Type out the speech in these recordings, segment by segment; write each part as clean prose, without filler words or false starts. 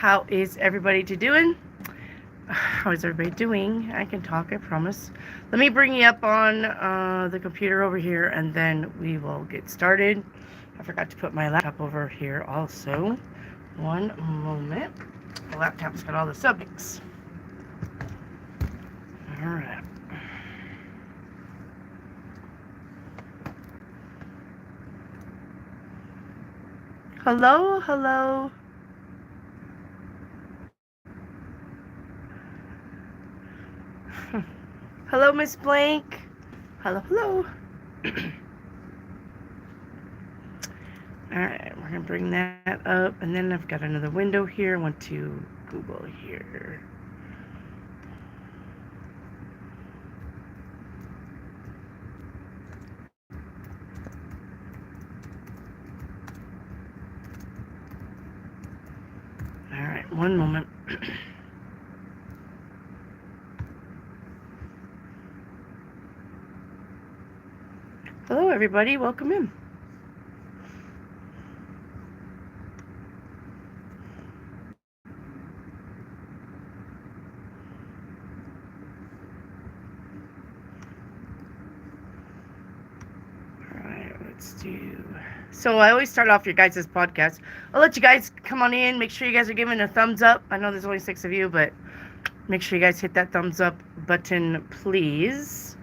How is everybody doing? How is everybody doing? I can talk, I promise. Let me bring you up on the computer over here and then we will get started. I forgot to put my laptop over here also. One moment. The laptop's got all the subjects. Alright. Hello, hello. Hello, Miss Blank. Hello, hello. Alright, we're going to bring that up. And then I've got another window here. I want to Google here. Alright, one moment. Hello, everybody. Welcome in. So I always start off your guys' podcast. I'll let you guys come on in. Make sure you guys are giving a thumbs up. I know there's only 6 of you, but make sure you guys hit that thumbs up button, please.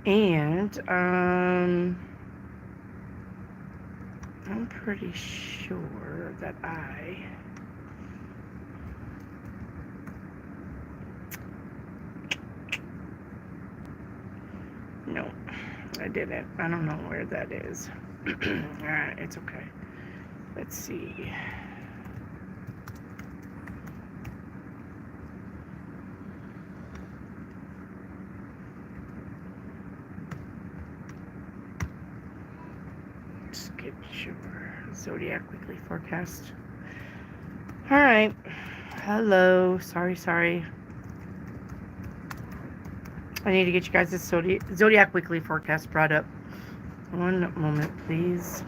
And I'm pretty sure that No, I didn't. I don't know where that is. Alright, it's okay. Let's see. Just get your Zodiac weekly forecast. Alright. Hello. Sorry. I need to get you guys this Zodiac weekly forecast brought up. One moment, please.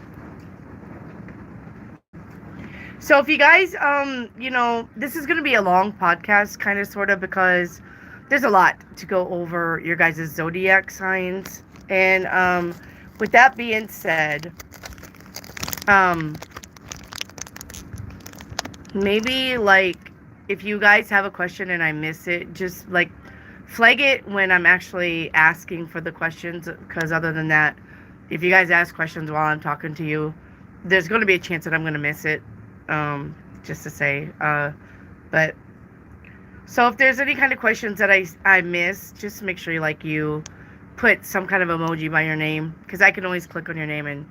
So if you guys, this is going to be a long podcast, kind of, sort of, because there's a lot to go over your guys' Zodiac signs. And with that being said, maybe, like, if you guys have a question and I miss it, just, like, flag it when I'm actually asking for the questions, because other than that, if you guys ask questions while I'm talking to you, there's going to be a chance that I'm going to miss it, just to say. But, so if there's any kind of questions that I miss, just make sure you put some kind of emoji by your name, because I can always click on your name and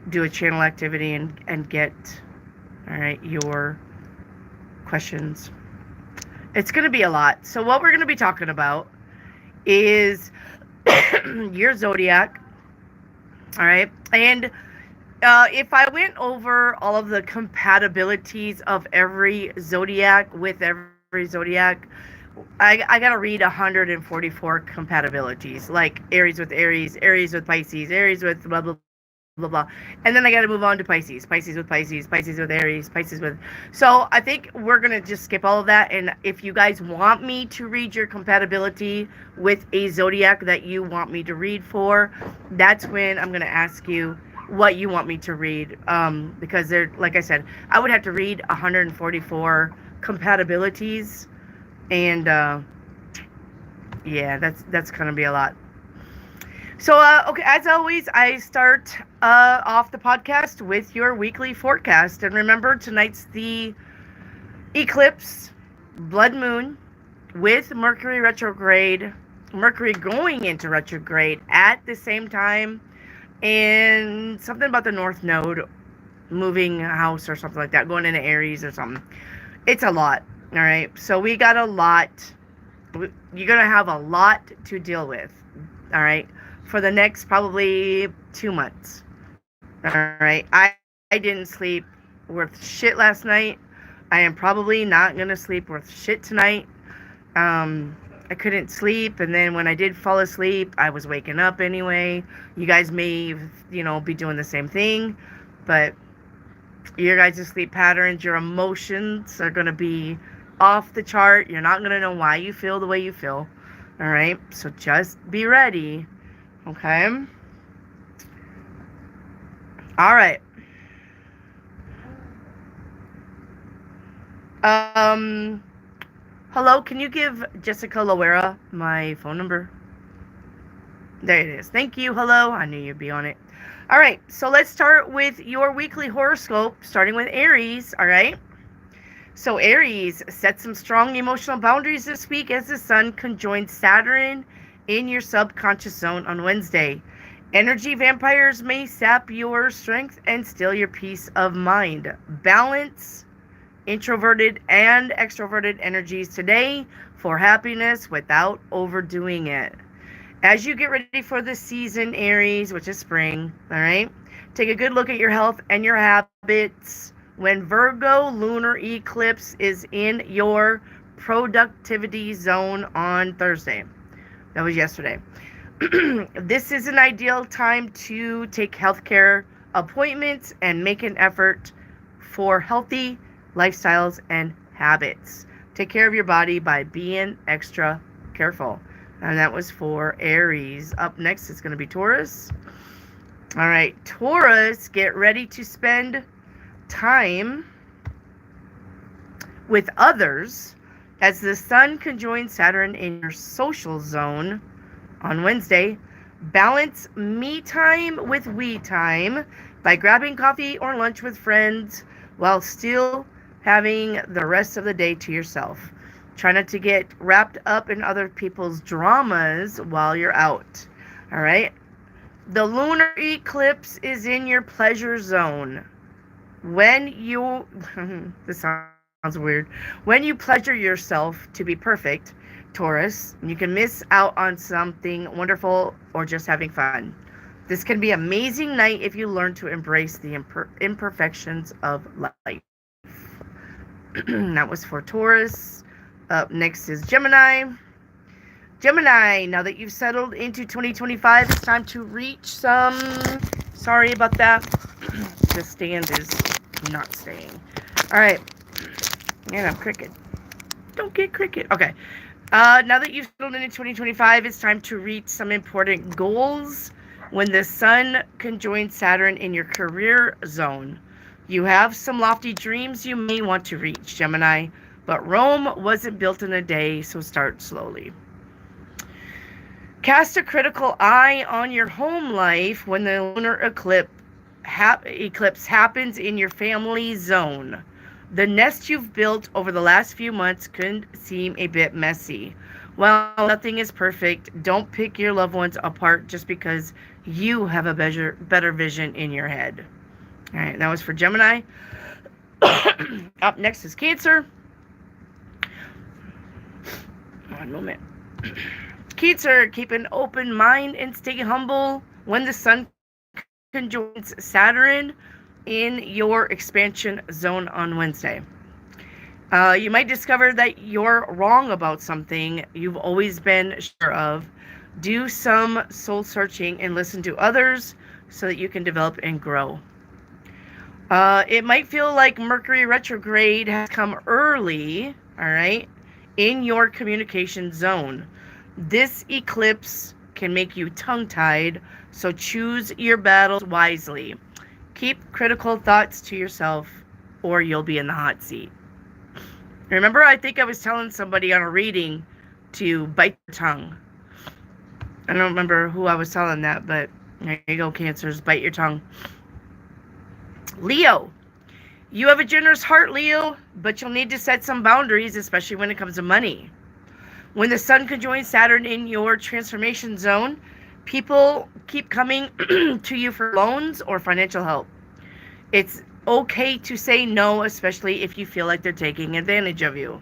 do a channel activity and get, alright, your questions. It's going to be a lot. So what we're going to be talking about is your Zodiac. All right. And if I went over all of the compatibilities of every Zodiac with every Zodiac, I got to read 144 compatibilities, like Aries with Aries, Aries with Pisces, Aries with blah, blah, blah, blah. And then I got to move on to Pisces, Pisces with Pisces, Pisces with Aries, Pisces with... So I think we're going to just skip all of that. And if you guys want me to read your compatibility with a Zodiac that you want me to read for, that's when I'm going to ask you what you want me to read. Because they're, like I said, I would have to read 144 compatibilities. And yeah, that's going to be a lot. So, okay, as always, I start off the podcast with your weekly forecast. And remember, tonight's the eclipse, blood moon, with Mercury retrograde, Mercury going into retrograde at the same time, and something about the North Node moving house or something like that, going into Aries or something. It's a lot, all right? So we got a lot. You're going to have a lot to deal with, all right? For the next probably 2 months. All right. I didn't sleep worth shit last night. I am probably not going to sleep worth shit tonight. I couldn't sleep. And then when I did fall asleep, I was waking up anyway. You guys may, be doing the same thing. But Your guys' sleep patterns, your emotions are going to be off the chart. You're not going to know why you feel the way you feel. All right? So just be ready. Okay? All right. Hello, can you give Jessica Loera my phone number? There it is. Thank you. Hello. I knew you'd be on it. All right. So let's start with your weekly horoscope, starting with Aries. All right. So Aries, set some strong emotional boundaries this week as the sun conjoins Saturn in your subconscious zone on Wednesday. Energy vampires may sap your strength and steal your peace of mind. Balance introverted and extroverted energies today for happiness without overdoing it. As you get ready for the season, Aries, which is spring, all right, take a good look at your health and your habits. When Virgo lunar eclipse is in your productivity zone on Thursday, that was yesterday. This is an ideal time to take healthcare appointments and make an effort for healthy lifestyles and habits. Take care of your body by being extra careful. And that was for Aries. Up next is going to be Taurus. All right, Taurus, get ready to spend time with others as the sun conjoins Saturn in your social zone on Wednesday. Balance me time with we time by grabbing coffee or lunch with friends while still having the rest of the day to yourself. Try not to get wrapped up in other people's dramas while you're out. All right? The lunar eclipse is in your pleasure zone. When you, this sounds weird. When you pleasure yourself to be perfect, Taurus, you can miss out on something wonderful or just having fun. This can be an amazing night if you learn to embrace the imperfections of life. That was for Taurus. Up next is Gemini. Gemini, now that you've settled into 2025, it's time to reach some... Sorry about that. The stand is not staying. All right. And I'm cricket. Don't get cricket. Okay. Now that you've settled into 2025, it's time to reach some important goals. When the sun conjoins Saturn in your career zone, you have some lofty dreams you may want to reach, Gemini, but Rome wasn't built in a day, so start slowly. Cast a critical eye on your home life when the lunar eclipse happens in your family zone. The nest you've built over the last few months could seem a bit messy. While nothing is perfect, don't pick your loved ones apart just because you have a better vision in your head. All right, that was for Gemini. Up next is Cancer. One moment. Cancer, keep an open mind and stay humble when the sun conjoins Saturn in your expansion zone on Wednesday. You might discover that you're wrong about something you've always been sure of. Do some soul searching and listen to others so that you can develop and grow. It might feel like Mercury retrograde has come early, all right, in your communication zone. This eclipse can make you tongue-tied, so choose your battles wisely. Keep critical thoughts to yourself or you'll be in the hot seat. Remember, I think I was telling somebody on a reading to bite their tongue. I don't remember who I was telling that, but there you go, Cancers, bite your tongue. Leo, you have a generous heart, Leo, but you'll need to set some boundaries, especially when it comes to money. When the sun conjoins Saturn in your transformation zone, people keep coming to you for loans or financial help. It's okay to say no, especially if you feel like they're taking advantage of you.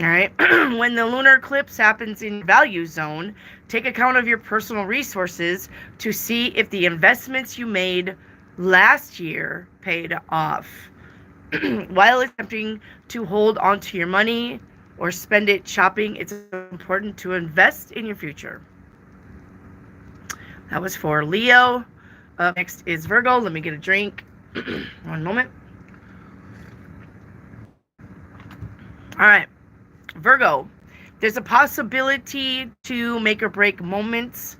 All right. When the lunar eclipse happens in your value zone, take account of your personal resources to see if the investments you made last year paid off. While attempting to hold on to your money or spend it shopping, it's important to invest in your future. That was for Leo. Next is Virgo. Let me get a drink. One moment. All right, Virgo. There's a possibility to make or break moments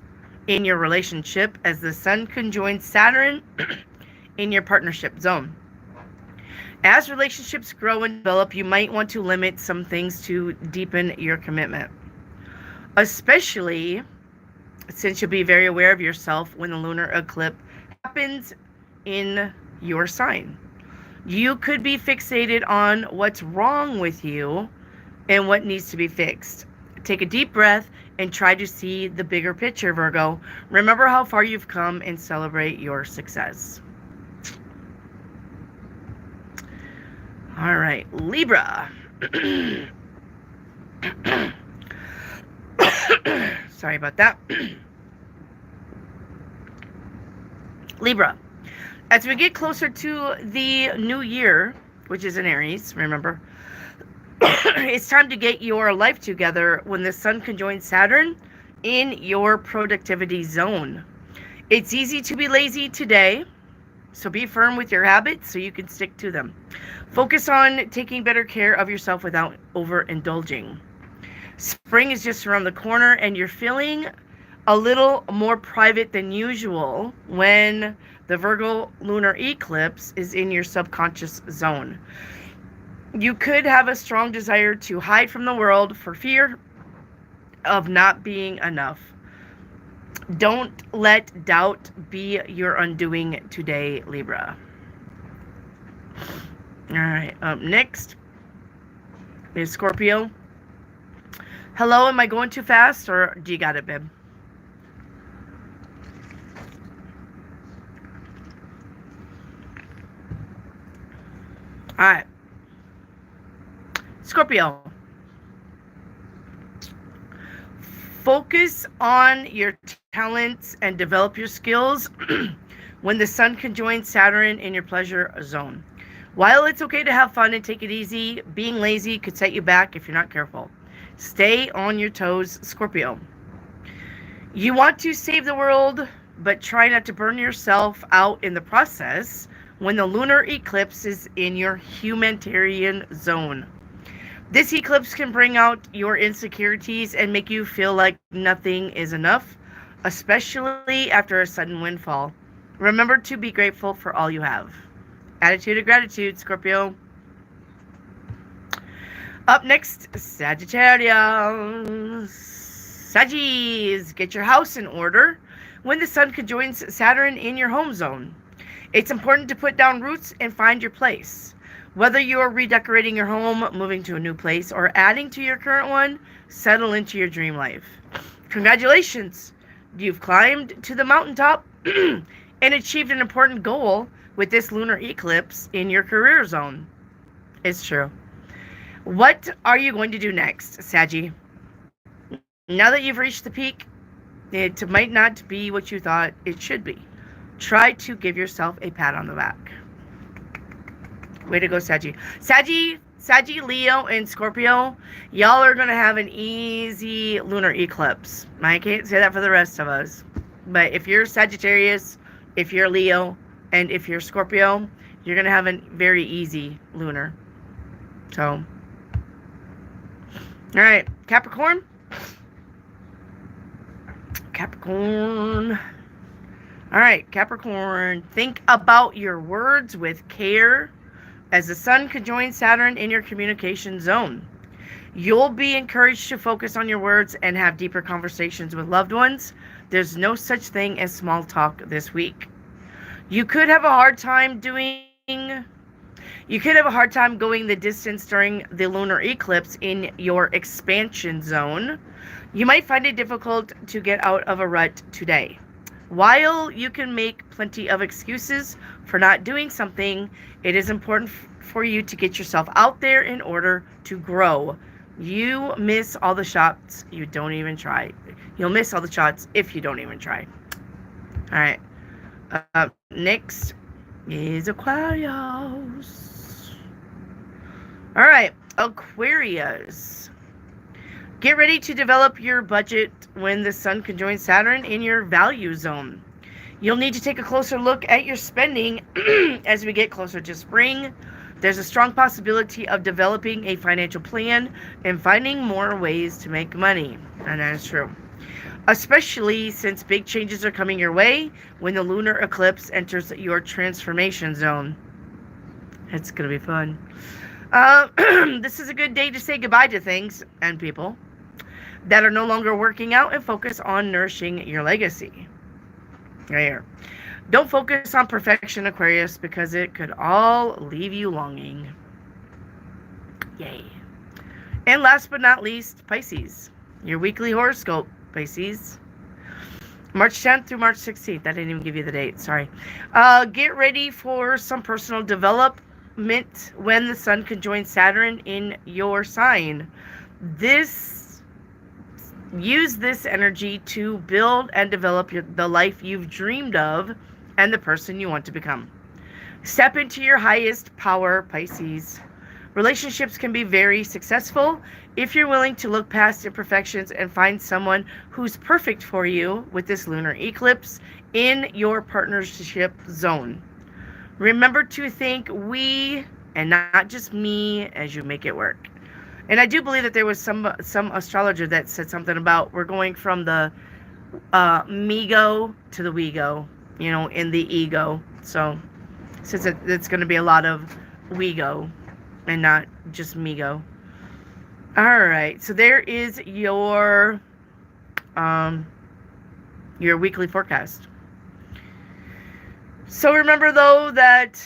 in your relationship as the Sun conjoins Saturn in your partnership zone. As relationships grow and develop, you might want to limit some things to deepen your commitment, especially since you'll be very aware of yourself when the lunar eclipse happens in your sign. You could be fixated on what's wrong with you and what needs to be fixed. Take a deep breath and try to see the bigger picture, Virgo. Remember how far you've come and celebrate your success. All right, Libra. Sorry about that. Libra. As we get closer to the new year, which is in Aries, remember, it's time to get your life together when the Sun conjoins Saturn in your productivity zone. It's easy to be lazy today, so be firm with your habits so you can stick to them. Focus on taking better care of yourself without overindulging. Spring is just around the corner and you're feeling a little more private than usual when the Virgo lunar eclipse is in your subconscious zone. You could have a strong desire to hide from the world for fear of not being enough. Don't let doubt be your undoing today, Libra. All right, up next is Scorpio. Hello, am I going too fast or do you got it, babe? All right. Scorpio. Focus on your talents and develop your skills when the Sun conjoins Saturn in your pleasure zone. While it's okay to have fun and take it easy, being lazy could set you back if you're not careful. Stay on your toes, Scorpio. You want to save the world, but try not to burn yourself out in the process when the lunar eclipse is in your humanitarian zone. This eclipse can bring out your insecurities and make you feel like nothing is enough, especially after a sudden windfall. Remember to be grateful for all you have. Attitude of gratitude, Scorpio. Up next, Sagittarius. Saggies, get your house in order when the Sun conjoins Saturn in your home zone. It's important to put down roots and find your place. Whether you are redecorating your home, moving to a new place, or adding to your current one, settle into your dream life. Congratulations! You've climbed to the mountaintop and achieved an important goal with this lunar eclipse in your career zone. It's true. What are you going to do next, Saggy? Now that you've reached the peak, it might not be what you thought it should be. Try to give yourself a pat on the back. Way to go, Saggy. Saggy, Leo, and Scorpio, y'all are going to have an easy lunar eclipse. I can't say that for the rest of us. But if you're Sagittarius, if you're Leo, and if you're Scorpio, you're going to have a very easy lunar. So, all right, Capricorn. All right, Capricorn, think about your words with care as the Sun conjoins Saturn in your communication zone. You'll be encouraged to focus on your words and have deeper conversations with loved ones. There's no such thing as small talk this week. You could have a hard time going the distance during the lunar eclipse in your expansion zone. You might find it difficult to get out of a rut today. While you can make plenty of excuses for not doing something, it is important for you to get yourself out there in order to grow. You miss all the shots you don't even try. You'll miss all the shots if you don't even try. All right. Next is Aquarius. All right, Aquarius. Get ready to develop your budget when the Sun conjoins Saturn in your value zone. You'll need to take a closer look at your spending as we get closer to spring. There's a strong possibility of developing a financial plan and finding more ways to make money. And that is true. Especially since big changes are coming your way when the lunar eclipse enters your transformation zone. It's going to be fun. This is a good day to say goodbye to things and people that are no longer working out and focus on nourishing your legacy. Right here. Don't focus on perfection, Aquarius, because it could all leave you longing. Yay. And last but not least, Pisces. Your weekly horoscope, Pisces. March 10th through March 16th. I didn't even give you the date. Sorry. Get ready for some personal development when the sun conjoins Saturn in your sign. Use this energy to build and develop the life you've dreamed of and the person you want to become. Step into your highest power, Pisces. Relationships can be very successful if you're willing to look past imperfections and find someone who's perfect for you with this lunar eclipse in your partnership zone. Remember to think we and not just me as you make it work. And I do believe that there was some astrologer that said something about we're going from the me-go to the we-go, in the ego. So since it's going to be a lot of we-go and not just me-go. All right, so there is your weekly forecast. So remember, though, that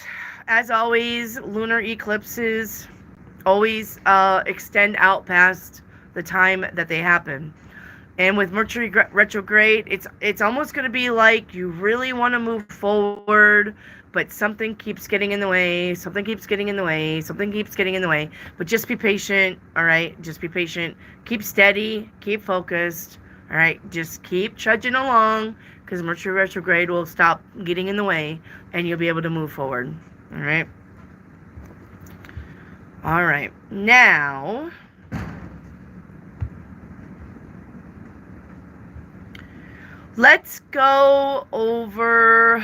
as always, lunar eclipses always extend out past the time that they happen. And with Mercury retrograde, it's almost going to be like you really want to move forward, but something keeps getting in the way, something keeps getting in the way, something keeps getting in the way. But just be patient, all right? Just be patient. Keep steady, keep focused, all right? Just keep trudging along, because Mercury retrograde will stop getting in the way, and you'll be able to move forward, all right? All right, now let's go over,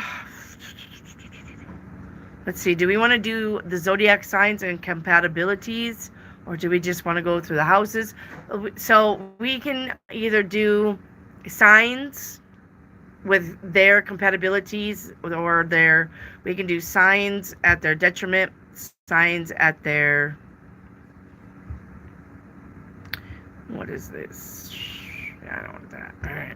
let's see, do we want to do the zodiac signs and compatibilities, or do we just want to go through the houses? So we can either do signs with their compatibilities, or we can do signs at their detriment, signs at their, what is this? I don't want that. All right.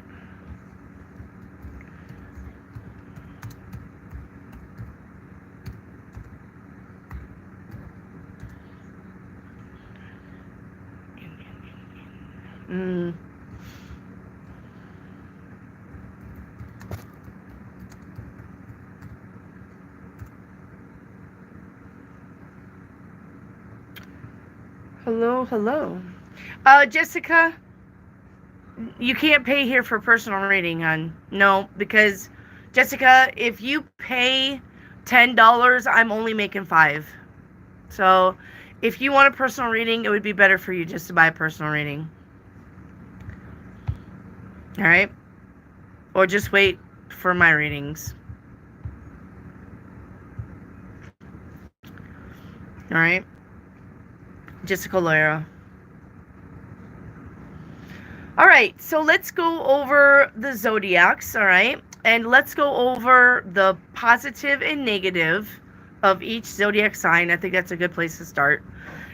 Hello. Jessica, you can't pay here for personal reading, hon. No, because Jessica, if you pay $10, I'm only making $5. So if you want a personal reading, it would be better for you just to buy a personal reading. All right? Or just wait for my readings. All right? Jessica Lara. All right, so let's go over the zodiacs, all right? And let's go over the positive and negative of each zodiac sign. I think that's a good place to start.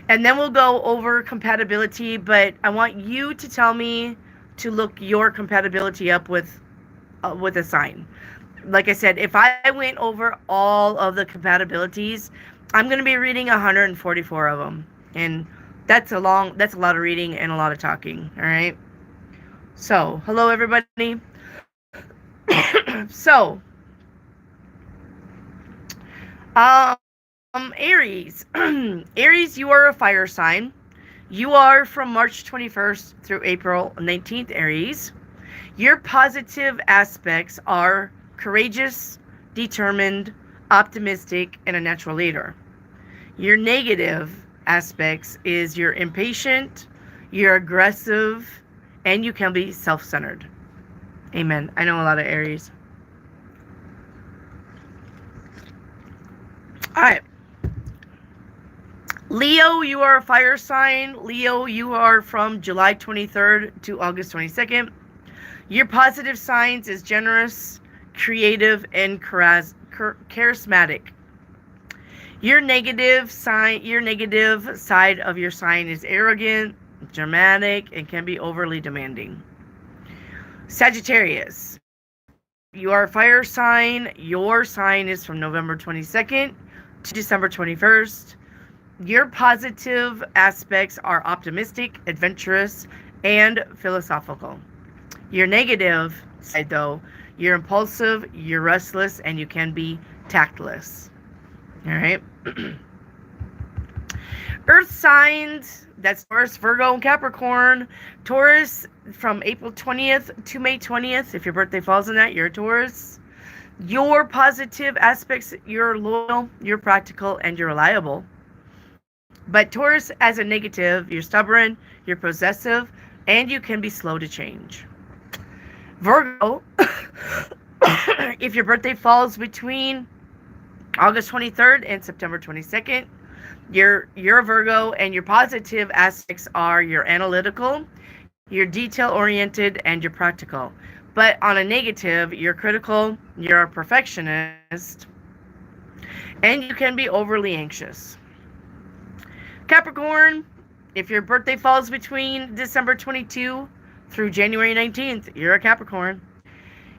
And then we'll go over compatibility, but I want you to tell me to look your compatibility up with a sign. Like I said, if I went over all of the compatibilities, I'm going to be reading 144 of them. And that's a lot of reading and a lot of talking, all right? So, hello everybody. So, Aries. Aries, you are a fire sign. You are from March 21st through April 19th, Aries. Your positive aspects are courageous, determined, optimistic, and a natural leader. Your negative aspects is you're impatient, you're aggressive, and you can be self-centered. Amen. I know a lot of Aries. All right. Leo, you are a fire sign. Leo, you are from July 23rd to August 22nd. Your positive signs is generous, creative, and charismatic. Your negative side of your sign is arrogant, dramatic, and can be overly demanding. Sagittarius, you are a fire sign. Your sign is from November 22nd to December 21st. Your positive aspects are optimistic, adventurous, and philosophical. Your negative side, though, you're impulsive, you're restless, and you can be tactless. All right. Earth signs, that's Taurus, Virgo, and Capricorn. Taurus from April 20th to May 20th. If your birthday falls in that, you're a Taurus. Your positive aspects, you're loyal, you're practical, and you're reliable. But Taurus as a negative, you're stubborn, you're possessive, and you can be slow to change. Virgo, if your birthday falls between August 23rd and September 22nd, you're a Virgo, and your positive aspects are you're analytical, you're detail-oriented, and you're practical. But on a negative, you're critical, you're a perfectionist, and you can be overly anxious. Capricorn, if your birthday falls between December 22 through January 19th, you're a Capricorn.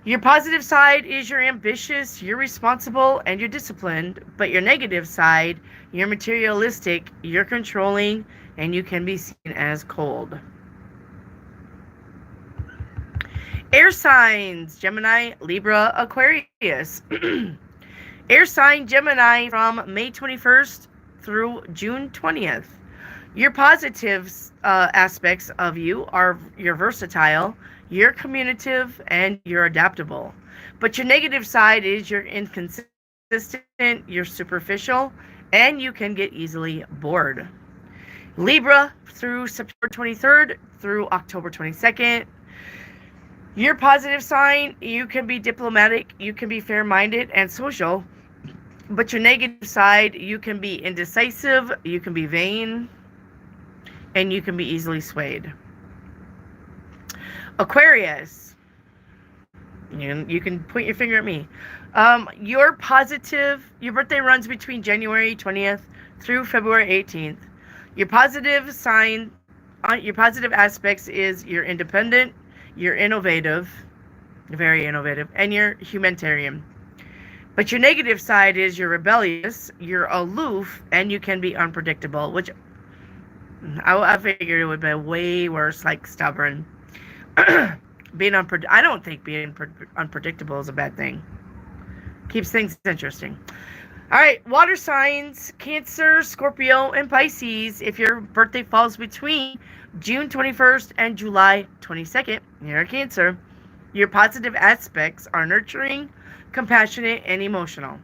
Your positive side is you're ambitious, you're responsible, and you're disciplined. But your negative side, you're materialistic, you're controlling, and you can be seen as cold. Air signs, Gemini, Libra, Aquarius. Air sign Gemini from May 21st through June 20th. Your positive aspects of you are you're versatile, you're communicative, and you're adaptable. But your negative side is you're inconsistent, you're superficial, and you can get easily bored. Libra through September 23rd through October 22nd. Your positive sign, you can be diplomatic, you can be fair-minded and social. But your negative side, you can be indecisive, you can be vain, and you can be easily swayed. Aquarius, you can point your finger at me. Your birthday runs between January 20th through February 18th. Your positive sign, your positive aspects is you're independent, you're innovative, very innovative, and you're humanitarian. But your negative side is you're rebellious, you're aloof, and you can be unpredictable, which I figured it would be way worse, like stubborn. I don't think being unpredictable is a bad thing. Keeps things interesting. All right, water signs, Cancer, Scorpio, and Pisces. If your birthday falls between June 21st and July 22nd, you're a Cancer. Your positive aspects are nurturing, compassionate, and emotional.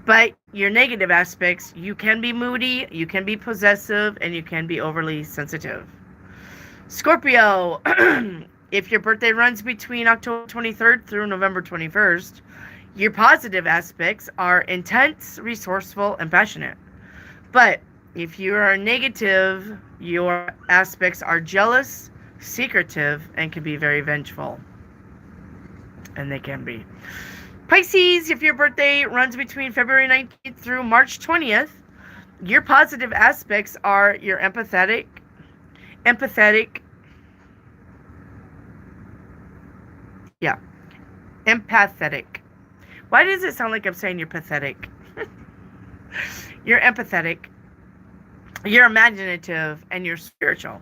But your negative aspects, you can be moody, you can be possessive, and you can be overly sensitive. Scorpio, if your birthday runs between October 23rd through November 21st, your positive aspects are intense, resourceful, and passionate. But if you are negative, your aspects are jealous, secretive, and can be very vengeful. And they can be. Pisces, if your birthday runs between February 19th through March 20th, your positive aspects are you're empathetic. Empathetic. Why does it sound like I'm saying you're pathetic? You're empathetic, you're imaginative, and you're spiritual.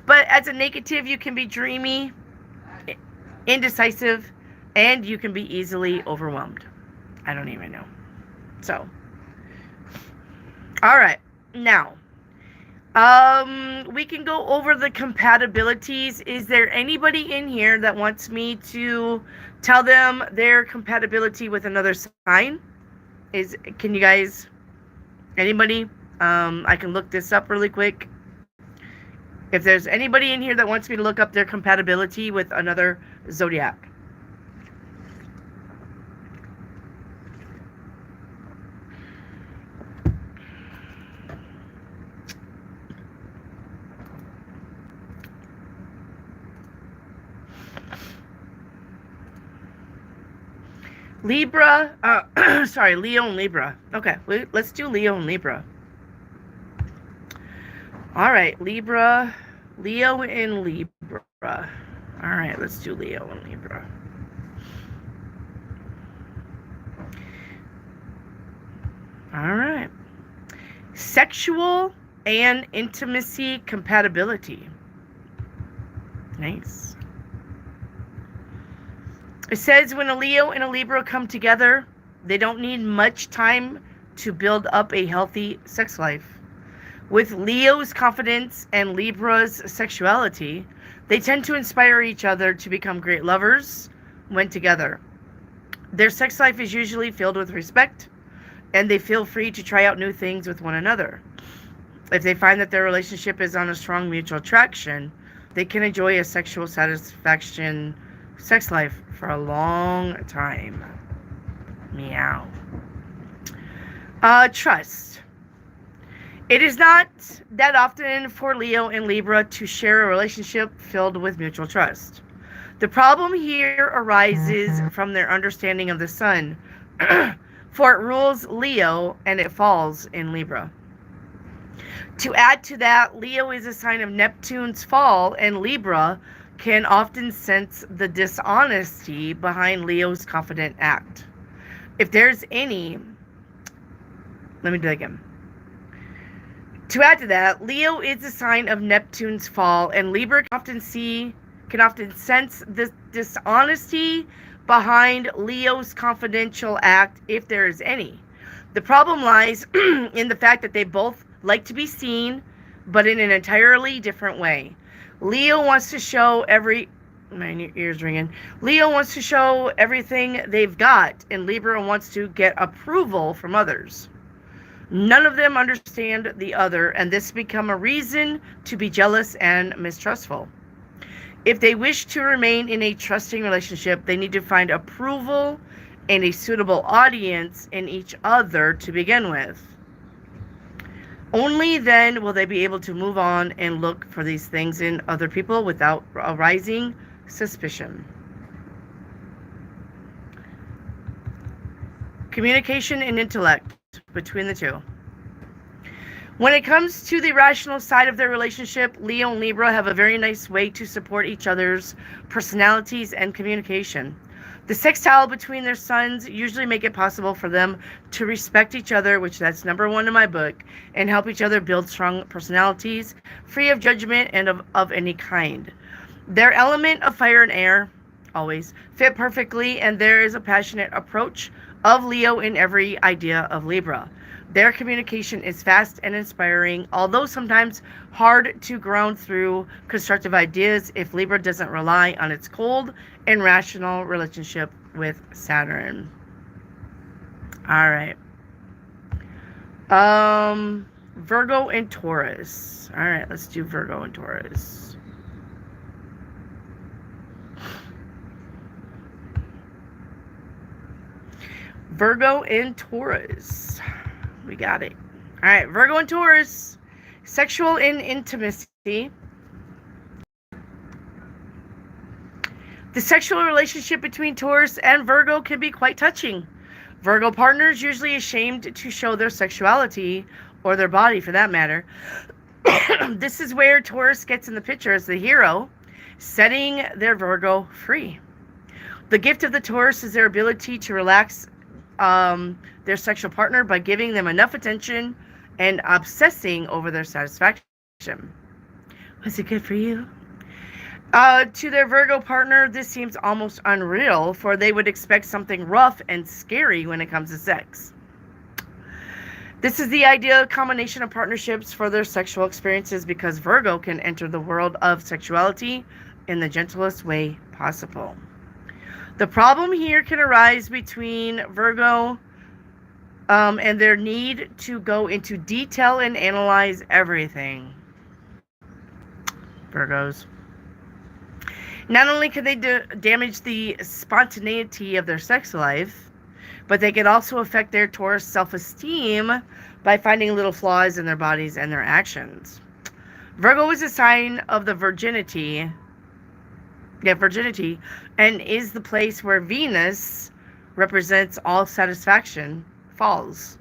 But as a negative, you can be dreamy, indecisive, and you can be easily overwhelmed. I don't even know. So, all right. Now, we can go over the compatibilities. Is there anybody in here that wants me to tell them their compatibility with another sign? Can you guys, anybody? I can look this up really quick. If there's anybody in here that wants me to look up their compatibility with another zodiac. Libra, sorry, Leo and Libra. Okay, let's do Leo and Libra. All right, Libra, Leo and Libra. All right, let's do Leo and Libra. All right. Sexual and intimacy compatibility. Nice. It says when a Leo and a Libra come together, they don't need much time to build up a healthy sex life. With Leo's confidence and Libra's sexuality, they tend to inspire each other to become great lovers when together. Their sex life is usually filled with respect, and they feel free to try out new things with one another. If they find that their relationship is on a strong mutual attraction, they can enjoy a sexual satisfaction sex life for a long time. Meow. Trust. It is not that often for Leo and Libra to share a relationship filled with mutual trust. The problem here arises from their understanding of the sun, for it rules Leo and it falls in Libra. To add to that, Leo is a sign of Neptune's fall, and Libra can often sense the dishonesty behind Leo's confident act. If there's any, let me do that again. To add to that, Leo is a sign of Neptune's fall, and Libra can often sense this dishonesty behind Leo's confidential act, if there is any. The problem lies in the fact that they both like to be seen, but in an entirely different way. Leo wants to show my ears ringing. Leo wants to show everything they've got, and Libra wants to get approval from others. None of them understand the other, and this become a reason to be jealous and mistrustful. If they wish to remain in a trusting relationship, they need to find approval and a suitable audience in each other to begin with. Only then will they be able to move on and look for these things in other people without arising suspicion. Communication and intellect between the two. When it comes to the rational side of their relationship, Leo and Libra have a very nice way to support each other's personalities and communication. The sextile between their suns usually make it possible for them to respect each other, which that's number one in my book, and help each other build strong personalities, free of judgment and of any kind. Their element of fire and air, always, fit perfectly, and there is a passionate approach of Leo in every idea of Libra. Their communication is fast and inspiring, although sometimes hard to ground through constructive ideas if Libra doesn't rely on its cold and rational relationship with Saturn. All right. Virgo and Taurus. All right, let's do Virgo and Taurus. Virgo and Taurus. We got it. All right, Virgo and Taurus. Sexual and intimacy. The sexual relationship between Taurus and Virgo can be quite touching. Virgo partners usually ashamed to show their sexuality, or their body for that matter. This is where Taurus gets in the picture as the hero, setting their Virgo free. The gift of the Taurus is their ability to relax their sexual partner by giving them enough attention and obsessing over their satisfaction. Was it good for you? To their Virgo partner, this seems almost unreal, for they would expect something rough and scary when it comes to sex. This is the ideal combination of partnerships for their sexual experiences, because Virgo can enter the world of sexuality in the gentlest way possible. The problem here can arise between Virgo and their need to go into detail and analyze everything. Virgos. Not only can they damage the spontaneity of their sex life, but they can also affect their Taurus self-esteem by finding little flaws in their bodies and their actions. Virgo is a sign of the virginity, and is the place where Venus represents all satisfaction, falls.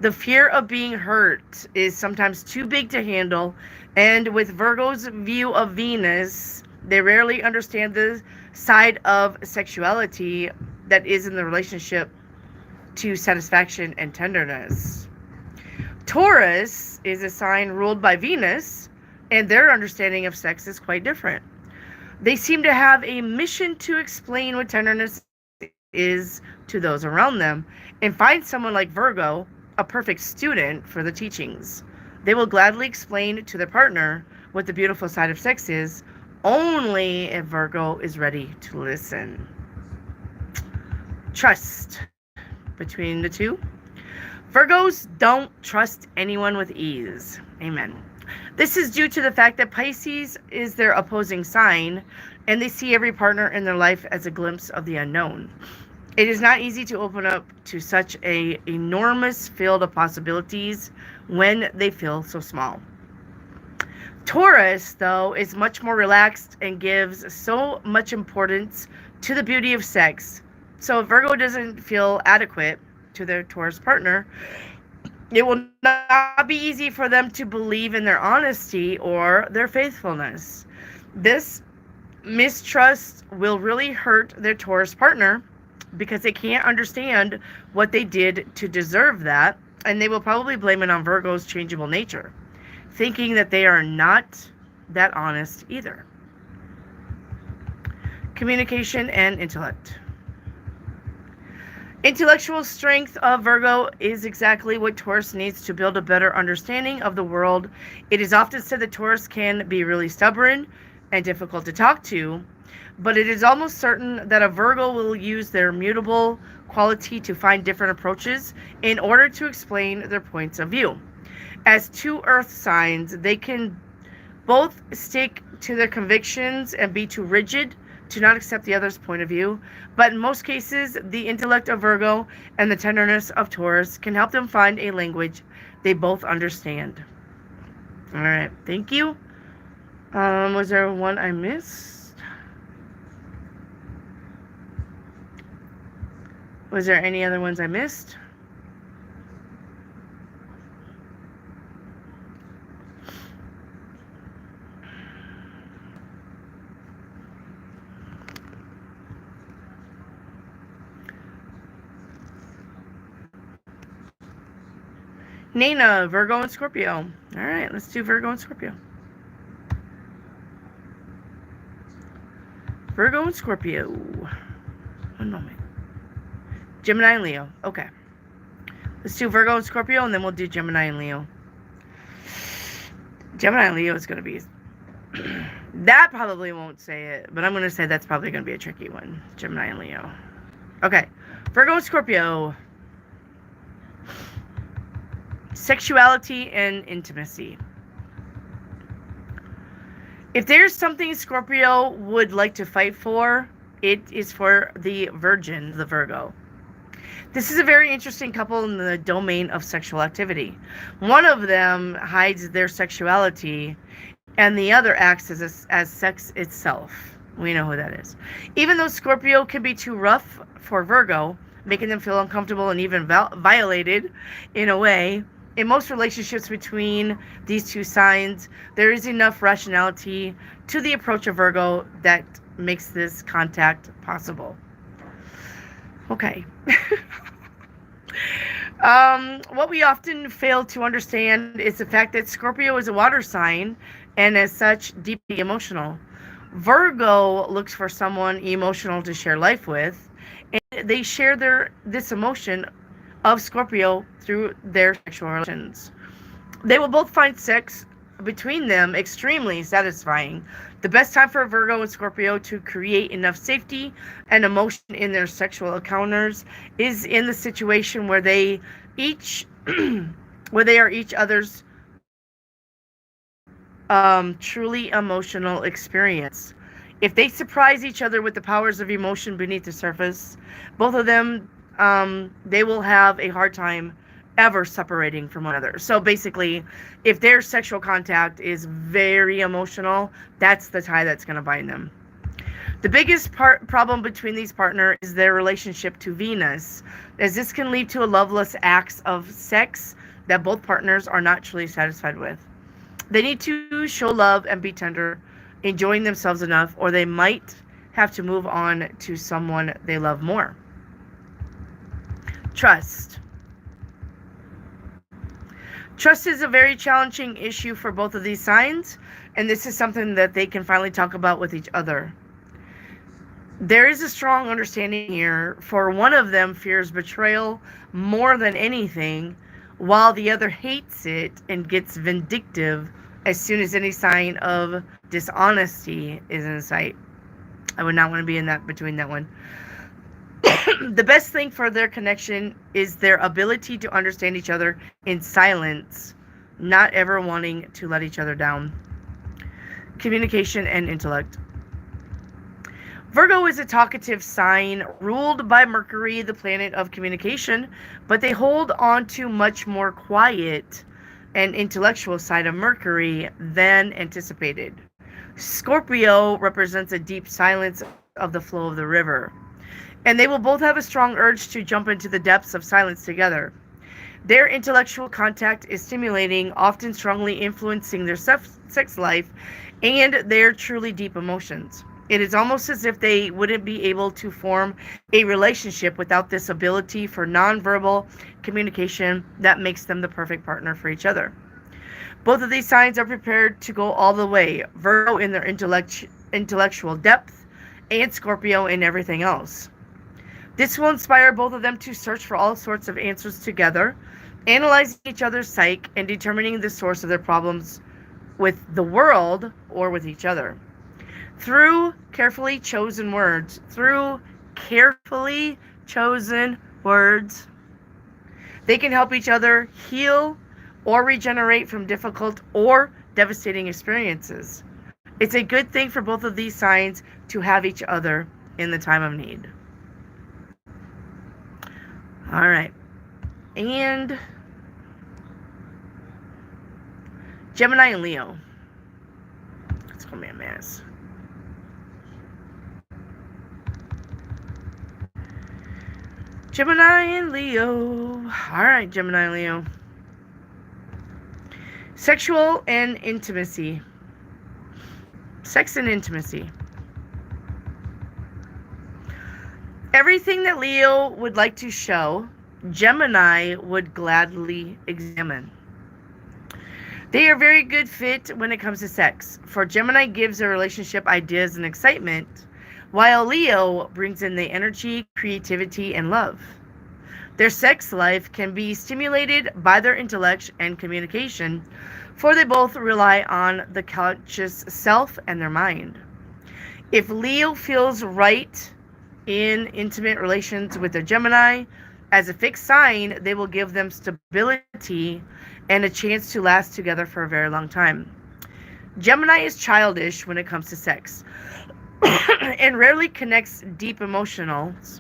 The fear of being hurt is sometimes too big to handle, and with Virgo's view of Venus, they rarely understand the side of sexuality that is in the relationship to satisfaction and tenderness. Taurus is a sign ruled by Venus, and their understanding of sex is quite different. They seem to have a mission to explain what tenderness is to those around them, and find someone like Virgo a perfect student for the teachings. They will gladly explain to their partner what the beautiful side of sex is, only if Virgo is ready to listen. Trust between the two. Virgos don't trust anyone with ease. Amen. This is due to the fact that Pisces is their opposing sign, and they see every partner in their life as a glimpse of the unknown. It is not easy to open up to such an enormous field of possibilities when they feel so small. Taurus, though, is much more relaxed and gives so much importance to the beauty of sex. So if Virgo doesn't feel adequate to their Taurus partner, it will not be easy for them to believe in their honesty or their faithfulness. This mistrust will really hurt their Taurus partner because they can't understand what they did to deserve that, and they will probably blame it on Virgo's changeable nature, thinking that they are not that honest either. Communication and intellect. Intellectual strength of Virgo is exactly what Taurus needs to build a better understanding of the world. It is often said that Taurus can be really stubborn and difficult to talk to, but it is almost certain that a Virgo will use their mutable quality to find different approaches in order to explain their points of view. As two earth signs, they can both stick to their convictions and be too rigid to not accept the other's point of view, but in most cases, the intellect of Virgo and the tenderness of Taurus can help them find a language they both understand. All right, thank you. Was there one I missed? Was there any other ones I missed? Nina, Virgo and Scorpio. All right, let's do Virgo and Scorpio. Virgo and Scorpio. One moment. Gemini and Leo. Okay. Let's do Virgo and Scorpio, and then we'll do Gemini and Leo. Gemini and Leo is going to be... that probably won't say it, but I'm going to say that's probably going to be a tricky one. Gemini and Leo. Okay. Virgo and Scorpio. Sexuality and intimacy. If there's something Scorpio would like to fight for, it is for the Virgin, the Virgo. This is a very interesting couple in the domain of sexual activity. One of them hides their sexuality, and the other acts as sex itself. We know who that is. Even though Scorpio can be too rough for Virgo, making them feel uncomfortable and even violated in a way, in most relationships between these two signs, there is enough rationality to the approach of Virgo that makes this contact possible. Okay. What we often fail to understand is the fact that Scorpio is a water sign and as such deeply emotional. Virgo looks for someone emotional to share life with, and they share this emotion of Scorpio through their sexual relations. They will both find sex between them extremely satisfying. The best time for Virgo and Scorpio to create enough safety and emotion in their sexual encounters is in the situation where they are each other's truly emotional experience. If they surprise each other with the powers of emotion beneath the surface, both of them they will have a hard time ever separating from one another. So basically, if their sexual contact is very emotional, that's the tie that's going to bind them. The biggest problem between these partners is their relationship to Venus, as this can lead to a loveless acts of sex that both partners are not truly satisfied with. They need to show love and be tender, enjoying themselves enough, or they might have to move on to someone they love more. Trust. Trust is a very challenging issue for both of these signs, and this is something that they can finally talk about with each other. There is a strong understanding here, for one of them fears betrayal more than anything, while the other hates it and gets vindictive as soon as any sign of dishonesty is in sight. I would not want to be between that one. The best thing for their connection is their ability to understand each other in silence, not ever wanting to let each other down. Communication and intellect. Virgo is a talkative sign ruled by Mercury, the planet of communication, but they hold on to much more quiet and intellectual side of Mercury than anticipated. Scorpio represents a deep silence of the flow of the river, and they will both have a strong urge to jump into the depths of silence together. Their intellectual contact is stimulating, often strongly influencing their sex life and their truly deep emotions. It is almost as if they wouldn't be able to form a relationship without this ability for nonverbal communication that makes them the perfect partner for each other. Both of these signs are prepared to go all the way, Virgo in their intellectual depth and Scorpio in everything else. This will inspire both of them to search for all sorts of answers together, analyzing each other's psyche and determining the source of their problems with the world or with each other. Through carefully chosen words, they can help each other heal or regenerate from difficult or devastating experiences. It's a good thing for both of these signs to have each other in the time of need. All right. And Gemini and Leo. It's going to be a mess. Gemini and Leo. All right, Gemini and Leo. Sexual and intimacy. Sex and intimacy. Everything that Leo would like to show, Gemini would gladly examine. They are a very good fit when it comes to sex, for Gemini gives a relationship ideas and excitement, while Leo brings in the energy, creativity, and love. Their sex life can be stimulated by their intellect and communication, for they both rely on the conscious self and their mind. If Leo feels right in intimate relations with their Gemini, as a fixed sign, they will give them stability and a chance to last together for a very long time. Gemini is childish when it comes to sex and rarely connects deep emotions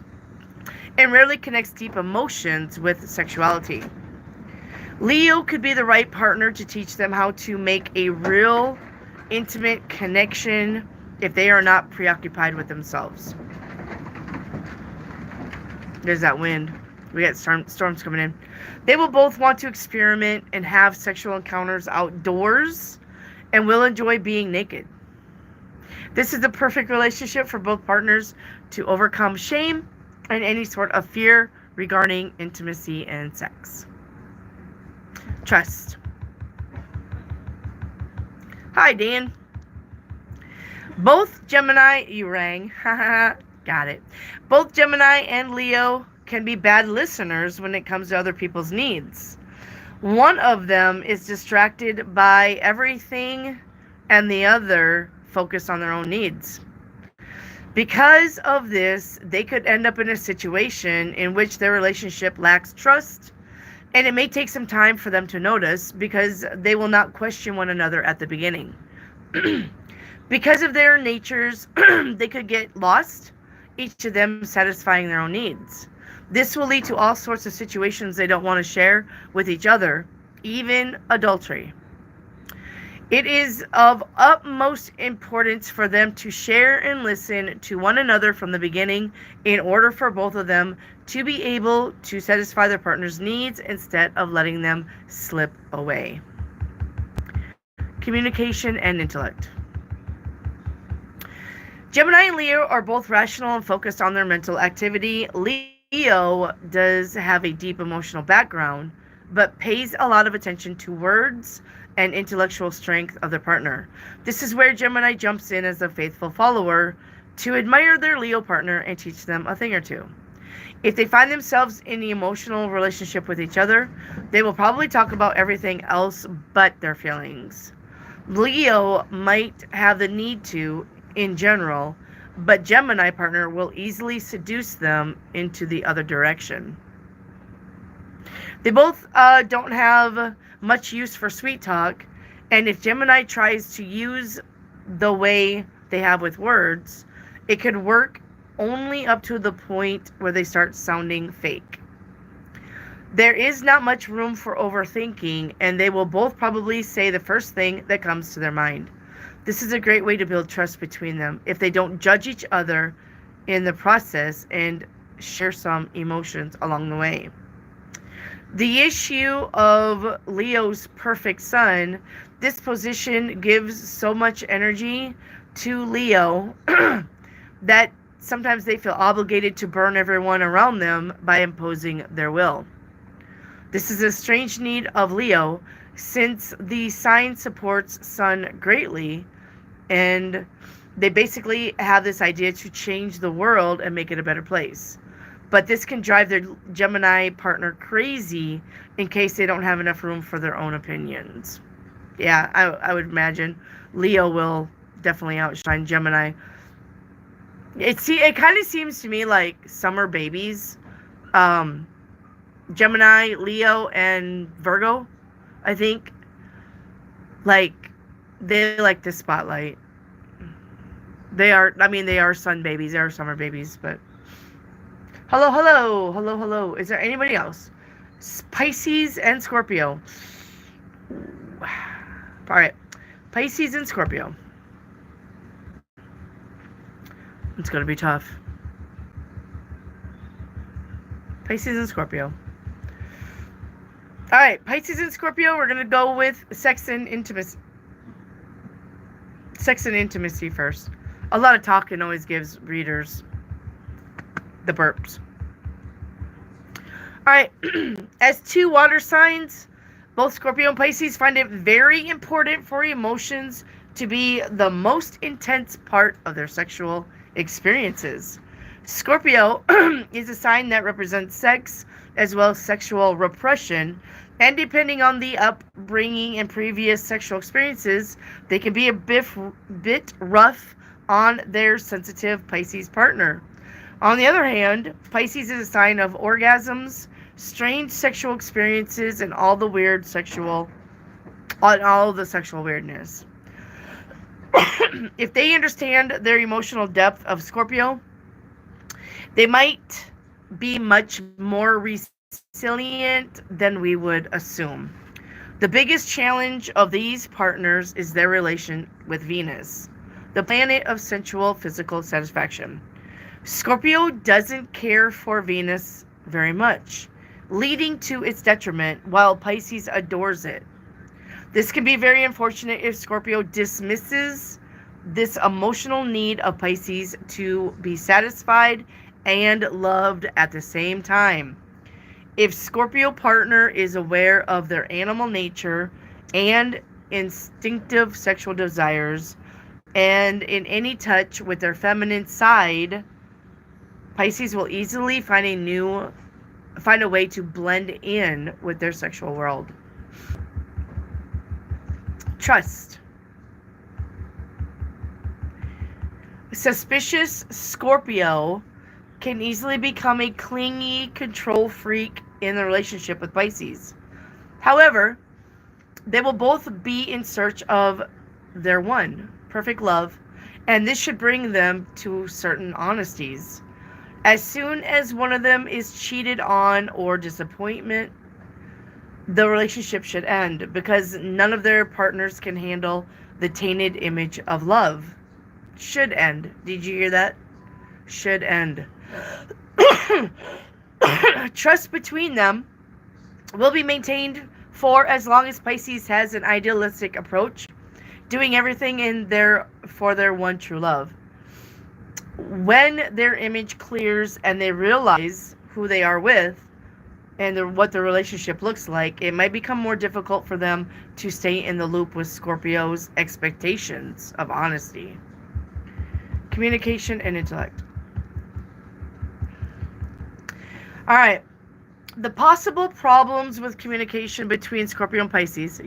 with sexuality. Leo could be the right partner to teach them how to make a real intimate connection if they are not preoccupied with themselves. There's that wind. We got storms coming in. They will both want to experiment and have sexual encounters outdoors and will enjoy being naked. This is the perfect relationship for both partners to overcome shame and any sort of fear regarding intimacy and sex. Trust. Hi, Dan. Both Gemini, you rang. Got it. Both Gemini and Leo can be bad listeners when it comes to other people's needs. One of them is distracted by everything and the other focused on their own needs. Because of this, they could end up in a situation in which their relationship lacks trust, and it may take some time for them to notice because they will not question one another at the beginning. Because of their natures, they could get lost, each of them satisfying their own needs. This will lead to all sorts of situations they don't want to share with each other, even adultery. It is of utmost importance for them to share and listen to one another from the beginning in order for both of them to be able to satisfy their partner's needs instead of letting them slip away. Communication and intellect. Gemini and Leo are both rational and focused on their mental activity. Leo does have a deep emotional background, but pays a lot of attention to words and intellectual strength of their partner. This is where Gemini jumps in as a faithful follower to admire their Leo partner and teach them a thing or two. If they find themselves in the emotional relationship with each other, they will probably talk about everything else but their feelings. Leo might have the need to, in general, but Gemini partner will easily seduce them into the other direction. They both don't have much use for sweet talk, and if Gemini tries to use the way they have with words, it could work only up to the point where they start sounding fake. There is not much room for overthinking, and they will both probably say the first thing that comes to their mind. This is a great way to build trust between them if they don't judge each other in the process and share some emotions along the way. The issue of Leo's perfect sun, this position gives so much energy to Leo that sometimes they feel obligated to burn everyone around them by imposing their will. This is a strange need of Leo since the sign supports Sun greatly, and they basically have this idea to change the world and make it a better place. But this can drive their Gemini partner crazy in case they don't have enough room for their own opinions. Yeah, I would imagine Leo will definitely outshine Gemini. It kind of seems to me like summer babies. Gemini, Leo, and Virgo, I think. Like, they like the spotlight. They are sun babies. They are summer babies, but... Hello. Is there anybody else? Pisces and Scorpio. Alright. Pisces and Scorpio. It's going to be tough. Pisces and Scorpio. Alright, Pisces and Scorpio, we're going to go with sex and intimacy. Sex and intimacy first. A lot of talking always gives readers the burps. Alright, as two water signs, both Scorpio and Pisces find it very important for emotions to be the most intense part of their sexual experiences. Scorpio is a sign that represents sex as well as sexual repression, and depending on the upbringing and previous sexual experiences, they can be a bit rough on their sensitive Pisces partner. On the other hand, Pisces is a sign of orgasms, strange sexual experiences, and all the sexual weirdness. If they understand their emotional depth of Scorpio, they might be much more resilient than we would assume. The biggest challenge of these partners is their relation with Venus, the planet of sensual physical satisfaction. Scorpio doesn't care for Venus very much, leading to its detriment, while Pisces adores it. This can be very unfortunate if Scorpio dismisses this emotional need of Pisces to be satisfied and loved at the same time. If Scorpio partner is aware of their animal nature and instinctive sexual desires, and in any touch with their feminine side, Pisces will easily find a way to blend in with their sexual world. Trust. Suspicious Scorpio can easily become a clingy control freak in the relationship with Pisces. However, they will both be in search of their one, perfect love, and this should bring them to certain honesties. As soon as one of them is cheated on or disappointment, the relationship should end because none of their partners can handle the tainted image of love. Should end. Did you hear that? Should end. Trust between them will be maintained for as long as Pisces has an idealistic approach, doing everything for their one true love. When their image clears and they realize who they are with and what the relationship looks like, it might become more difficult for them to stay in the loop with Scorpio's expectations of honesty, communication, and intellect. All right. The possible problems with communication between Scorpio and Pisces,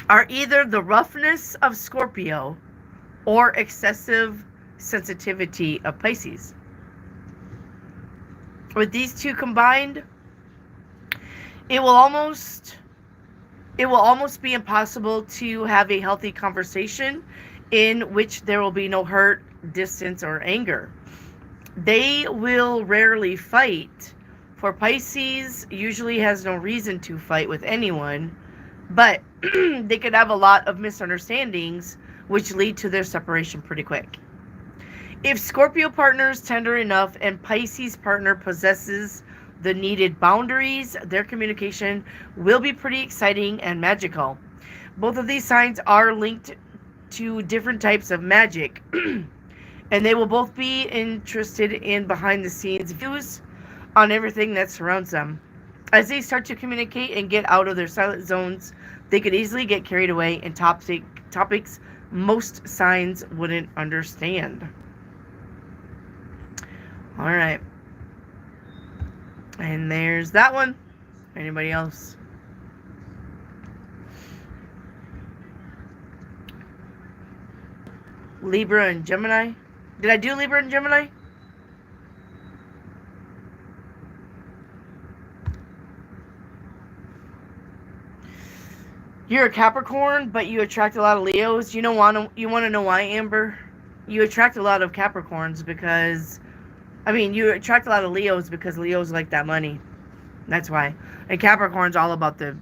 are either the roughness of Scorpio or excessive sensitivity of Pisces. With these two combined, it will almost be impossible to have a healthy conversation in which there will be no hurt, distance, or anger. They will rarely fight, for Pisces usually has no reason to fight with anyone, but they could have a lot of misunderstandings which lead to their separation pretty quick. If Scorpio partner is tender enough and Pisces partner possesses the needed boundaries, their communication will be pretty exciting and magical. Both of these signs are linked to different types of magic, and they will both be interested in behind the scenes views on everything that surrounds them. As they start to communicate and get out of their silent zones, they could easily get carried away in topics most signs wouldn't understand. All right. And there's that one. Anybody else? Libra and Gemini. Did I do Libra and Gemini? You're a Capricorn, but you attract a lot of Leos. You want to know why, Amber? You attract a lot of Capricorns because, you attract a lot of Leos because Leos like that money. That's why. And Capricorn's all about the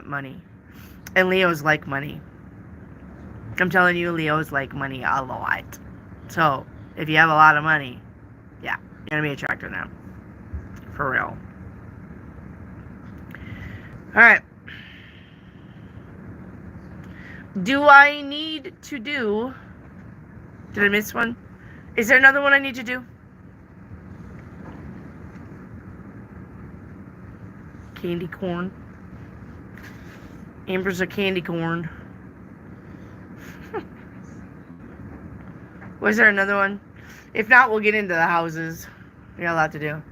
money, and Leos like money. I'm telling you, Leos like money a lot. So if you have a lot of money, you're gonna be attracted to them, for real. All right. Do I need to do... Did I miss one? Is there another one I need to do? Candy corn. Amber's a candy corn. Was there another one? If not, we'll get into the houses. We got a lot to do.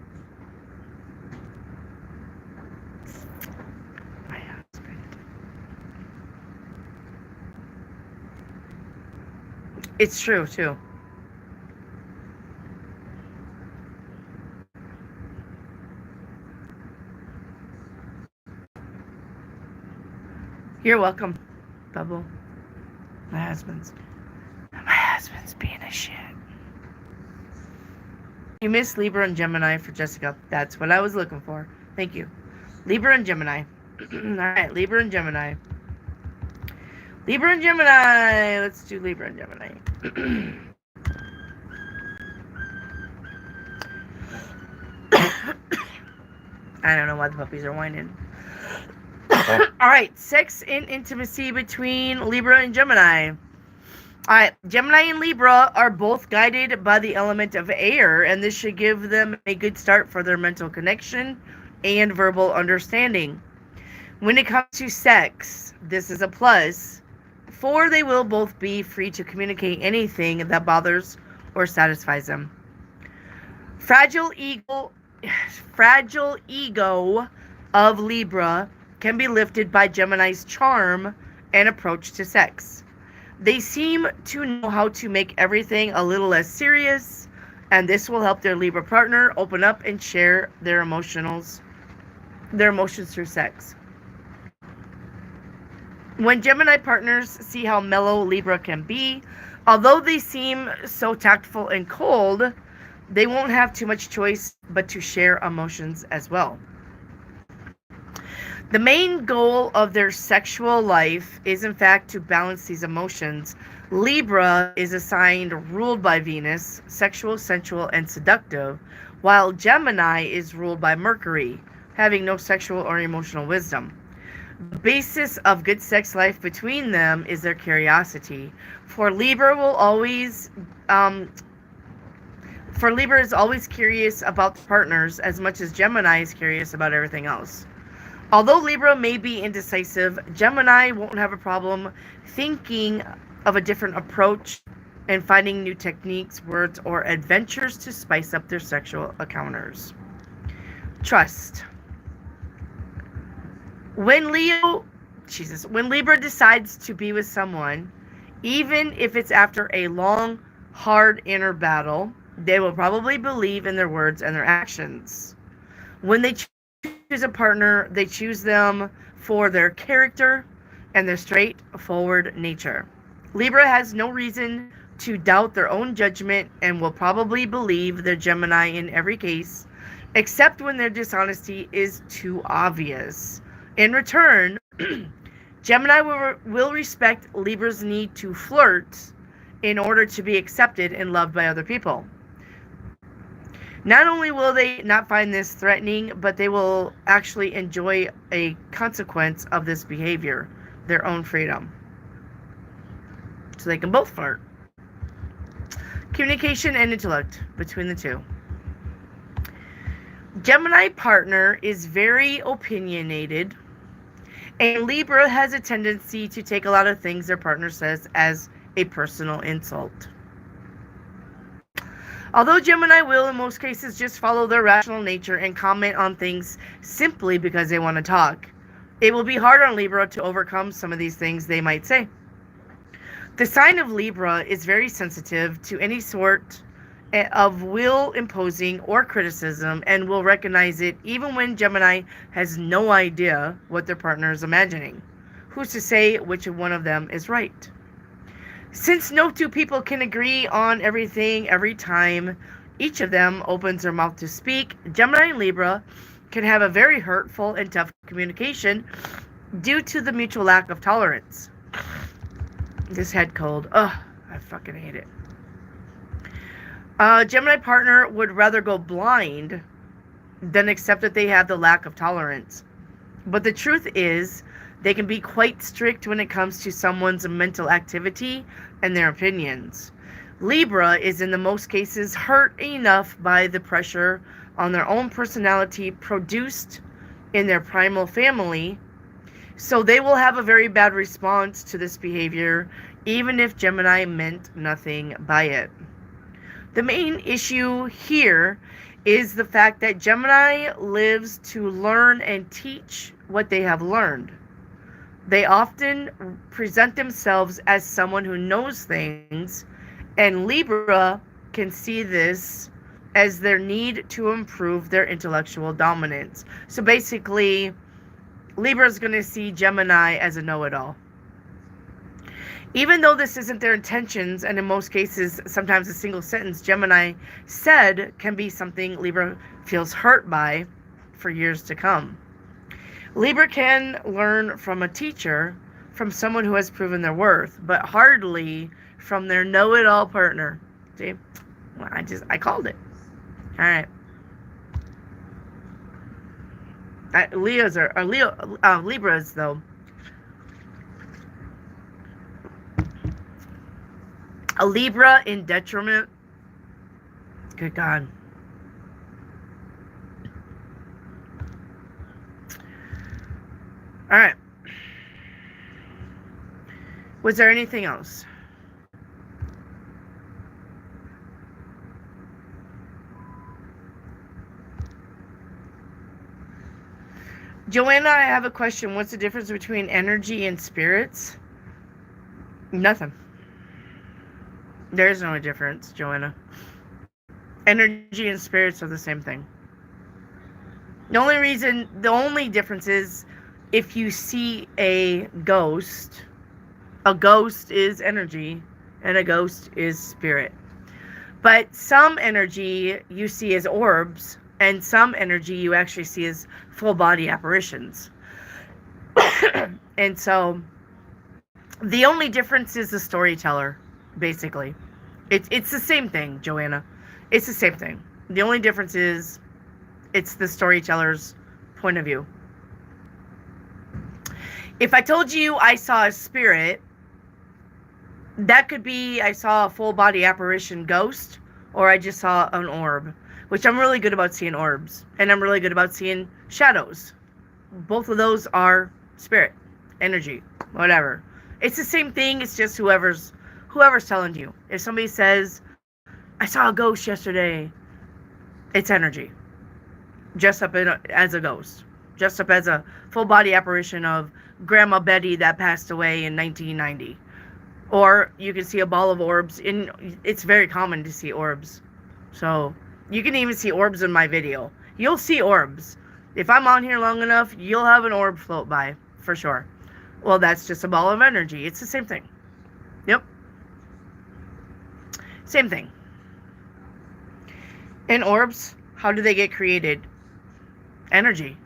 It's true, too. You're welcome, Bubble. My husband's being a shit. You missed Libra and Gemini for Jessica. That's what I was looking for. Thank you. Libra and Gemini. Alright, Libra and Gemini. Libra and Gemini. Let's do Libra and Gemini. I don't know why the puppies are whining. Alright, sex and intimacy between Libra and Gemini. Alright, Gemini and Libra are both guided by the element of air, and this should give them a good start for their mental connection and verbal understanding. When it comes to sex, this is a plus, for they will both be free to communicate anything that bothers or satisfies them. Fragile ego of Libra can be lifted by Gemini's charm and approach to sex. They seem to know how to make everything a little less serious, and this will help their Libra partner open up and share their emotions through sex. When Gemini partners see how mellow Libra can be, although they seem so tactful and cold, They won't have too much choice but to share emotions as well. The main goal of their sexual life is, in fact, to balance these emotions. Libra is assigned ruled by Venus, sexual, sensual, and seductive, while Gemini is ruled by Mercury, having no sexual or emotional wisdom. The basis of good sex life between them is their curiosity. For Libra is always curious about the partners as much as Gemini is curious about everything else. Although Libra may be indecisive, Gemini won't have a problem thinking of a different approach and finding new techniques, words, or adventures to spice up their sexual encounters. Trust. When Libra decides to be with someone, even if it's after a long, hard inner battle, they will probably believe in their words and their actions. When they choose a partner, they choose them for their character and their straightforward nature. Libra has no reason to doubt their own judgment and will probably believe their Gemini in every case, except when their dishonesty is too obvious. In return, Gemini will respect Libra's need to flirt in order to be accepted and loved by other people. Not only will they not find this threatening, but they will actually enjoy a consequence of this behavior, their own freedom. So they can both flirt. Communication and intellect between the two. Gemini partner is very opinionated, and Libra has a tendency to take a lot of things their partner says as a personal insult. Although Gemini will, in most cases, just follow their rational nature and comment on things simply because they want to talk, it will be hard on Libra to overcome some of these things they might say. The sign of Libra is very sensitive to any sort of will imposing or criticism and will recognize it even when Gemini has no idea what their partner is imagining. Who's to say which one of them is right? Since no two people can agree on everything every time each of them opens their mouth to speak, Gemini and Libra can have a very hurtful and tough communication due to the mutual lack of tolerance. This head cold. Ugh, I fucking hate it. Gemini partner would rather go blind than accept that they have the lack of tolerance. But the truth is, they can be quite strict when it comes to someone's mental activity and their opinions. Libra is in the most cases hurt enough by the pressure on their own personality produced in their primal family, so they will have a very bad response to this behavior, even if Gemini meant nothing by it. The main issue here is the fact that Gemini lives to learn and teach what they have learned. They often present themselves as someone who knows things, and Libra can see this as their need to improve their intellectual dominance. So basically, Libra is going to see Gemini as a know-it-all. Even though this isn't their intentions, and in most cases, sometimes a single sentence Gemini said can be something Libra feels hurt by for years to come. Libra can learn from a teacher, from someone who has proven their worth, but hardly from their know-it-all partner. See? Well, I called it. All right. Libras, though. A Libra in detriment. Good God. All right. Was there anything else? Joanna, I have a question. What's the difference between energy and spirits? Nothing. There's no difference, Joanna. Energy and spirits are the same thing. The only difference is if you see a ghost is energy and a ghost is spirit. But some energy you see as orbs, and some energy you actually see as full body apparitions. And so the only difference is the storyteller, basically. It's the same thing, Joanna. It's the same thing. The only difference is it's the storyteller's point of view. If I told you I saw a spirit, that could be I saw a full body apparition ghost, or I just saw an orb, which I'm really good about seeing orbs, and I'm really good about seeing shadows. Both of those are spirit, energy, whatever. It's the same thing. It's just whoever's telling you. If somebody says, I saw a ghost yesterday, it's energy. Dressed up as a ghost. Dressed up as a full body apparition of Grandma Betty that passed away in 1990. Or you can see a ball of orbs. It's very common to see orbs. So you can even see orbs in my video. You'll see orbs. If I'm on here long enough, you'll have an orb float by, for sure. Well, that's just a ball of energy. It's the same thing. Yep. Same thing. And orbs, how do they get created? Energy.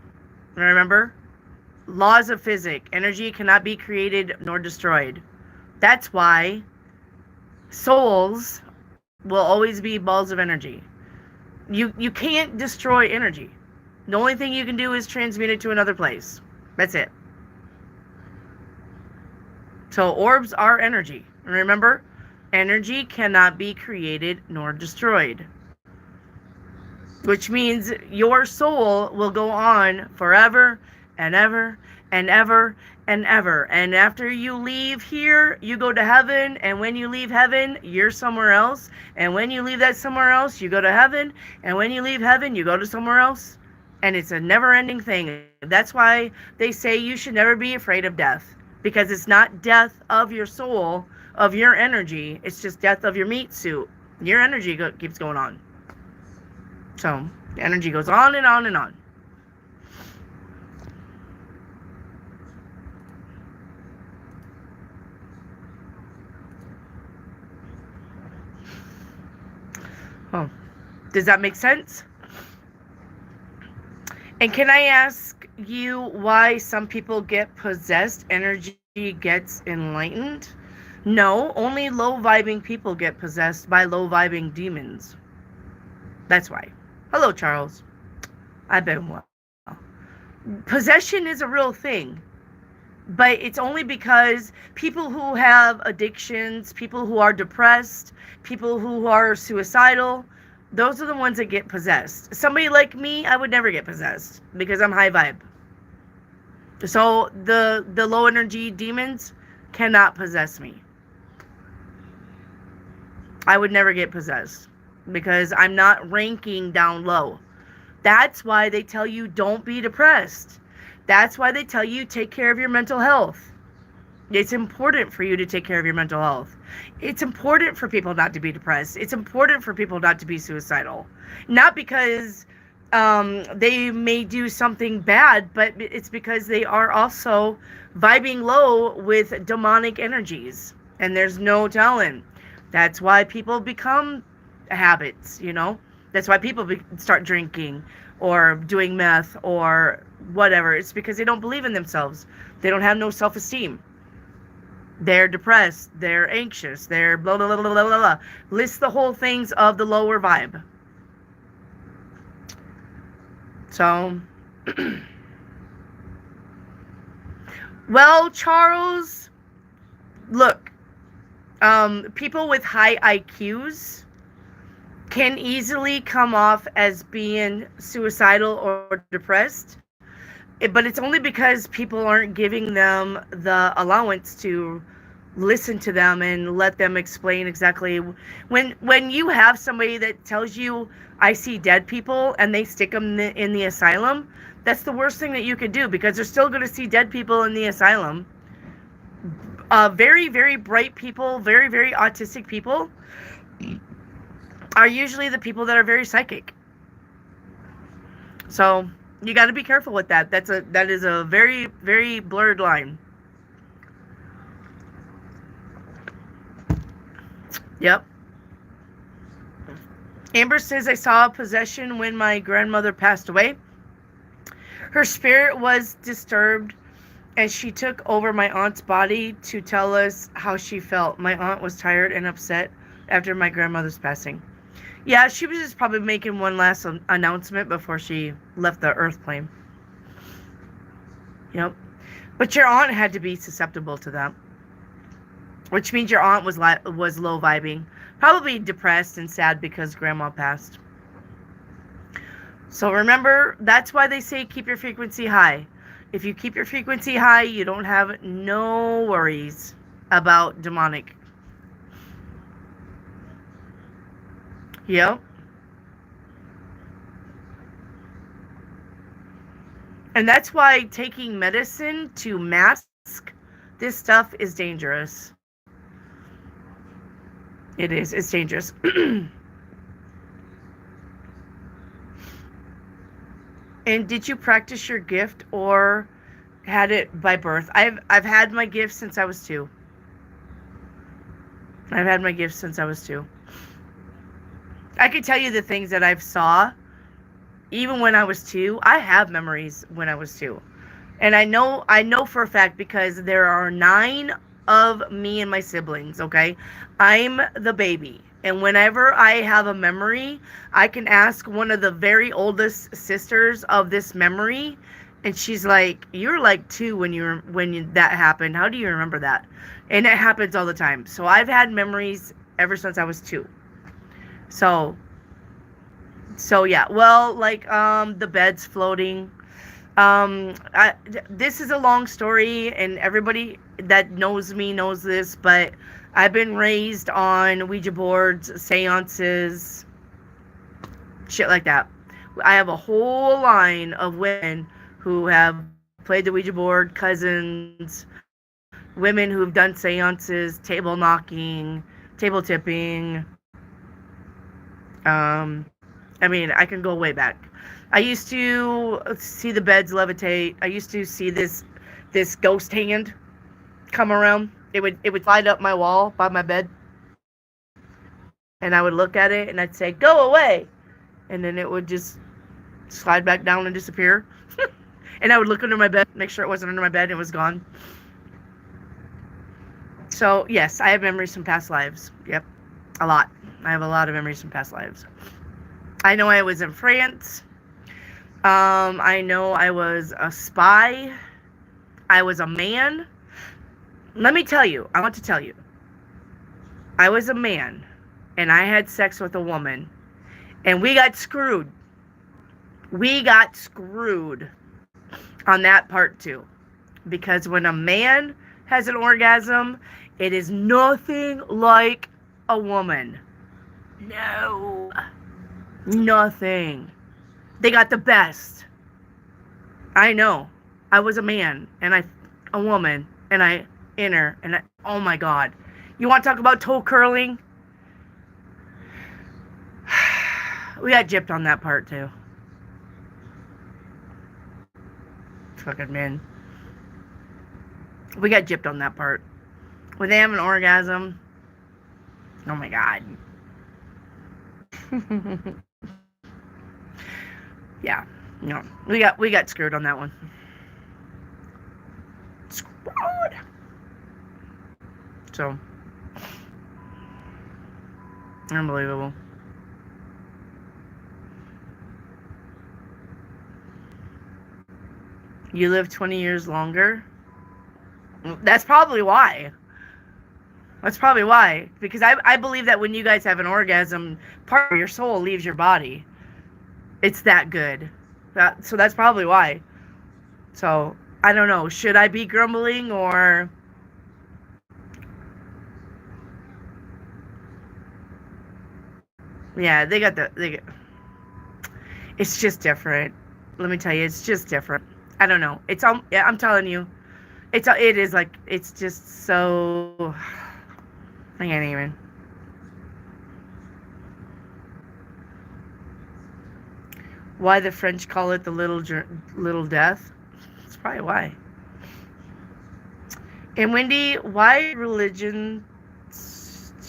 Remember? Laws of physics. Energy cannot be created nor destroyed. That's why souls will always be balls of energy. You can't destroy energy. The only thing you can do is transmute it to another place. That's it. So orbs are energy. Remember, energy cannot be created nor destroyed. Which means your soul will go on forever and ever and ever and ever. And after you leave here, you go to heaven. And when you leave heaven, you're somewhere else. And when you leave that somewhere else, you go to heaven. And when you leave heaven, you go to somewhere else. And it's a never-ending thing. That's why they say you should never be afraid of death. Because it's not death of your soul, of your energy. It's just death of your meat suit. Your energy keeps going on. So, the energy goes on and on and on. Oh, does that make sense? And can I ask you why some people get possessed, energy gets enlightened? No, only low-vibing people get possessed by low-vibing demons. That's why. Hello, Charles. I've been well. Possession is a real thing. But it's only because people who have addictions, people who are depressed, people who are suicidal, those are the ones that get possessed. Somebody like me, I would never get possessed because I'm high vibe. So the low energy demons cannot possess me. I would never get possessed because I'm not ranking down low. That's why they tell you don't be depressed. That's why they tell you take care of your mental health. It's important for you to take care of your mental health. It's important for people not to be depressed. It's important for people not to be suicidal. Not because they may do something bad, but it's because they are also vibing low with demonic energies. And there's no telling. That's why people become habits, you know? That's why people start drinking or doing meth or whatever. It's because they don't believe in themselves. They don't have no self-esteem. They're depressed. They're anxious. They're blah, blah, blah, blah, blah, blah. List the whole things of the lower vibe. So, well, Charles, look, people with high IQs can easily come off as being suicidal or depressed, but it's only because people aren't giving them the allowance to listen to them and let them explain exactly. When you have somebody that tells you, I see dead people, and they stick them in the asylum, that's the worst thing that you could do, because they're still going to see dead people in the asylum. Very, very bright people, very, very autistic people are usually the people that are very psychic. So you got to be careful with that. That is a very, very blurred line. Yep. Amber says, I saw a possession when my grandmother passed away. Her spirit was disturbed and she took over my aunt's body to tell us how she felt. My aunt was tired and upset after my grandmother's passing. Yeah, she was just probably making one last announcement before she left the earth plane. Yep. But your aunt had to be susceptible to that, which means your aunt was low vibing, probably depressed and sad because grandma passed. So remember, that's why they say keep your frequency high. If you keep your frequency high, you don't have no worries about demonic. Yep. And that's why taking medicine to mask this stuff is dangerous. It is. It's dangerous. And did you practice your gift or had it by birth? I've had my gift since I was 2. I've had my gift since I was 2. I can tell you the things that I've saw even when I was 2. I have memories when I was 2. And I know for a fact because there are 9 of me and my siblings, okay? I'm the baby. And whenever I have a memory, I can ask one of the very oldest sisters of this memory, and she's like, "You're like 2 when that happened. How do you remember that?" And it happens all the time. So I've had memories ever since I was 2. So yeah. Well, like the bed's floating. This is a long story, and everybody that knows me knows this, but I've been raised on Ouija boards, seances, shit like that. I have a whole line of women who have played the Ouija board, cousins, women who've done seances, table knocking, table tipping. I mean, I can go way back. I used to see the beds levitate. I used to see this ghost hand come around. It would slide up my wall by my bed, and I would look at it and I'd say, "Go away," and then it would just slide back down and disappear. And I would look under my bed, make sure it wasn't under my bed, and it was gone. So yes, I have memories from past lives. Yep, a lot. I have a lot of memories from past lives. I know I was in France. I know I was a spy. I was a man. Let me tell you, I want to tell you. I was a man, and I had sex with a woman, and we got screwed. We got screwed on that part too. Because when a man has an orgasm, it is nothing like a woman. No. Nothing. They got the best. I know. I was a man, and a woman, and oh my God. You want to talk about toe curling? We got gypped on that part too. Fucking men. We got gypped on that part. When they have an orgasm, oh my God. Yeah, no, we got screwed on that one. Screwed. So, unbelievable. You live 20 years longer? That's probably why. That's probably why. Because I believe that when you guys have an orgasm, part of your soul leaves your body. It's that good. So that's probably why. So, I don't know. Should I be grumbling or... Yeah, it's just different. Let me tell you, it's just different. I don't know. I'm telling you. It is like, it's just so... I can't even. Why the French call it the little death? That's probably why. And Wendy, why religions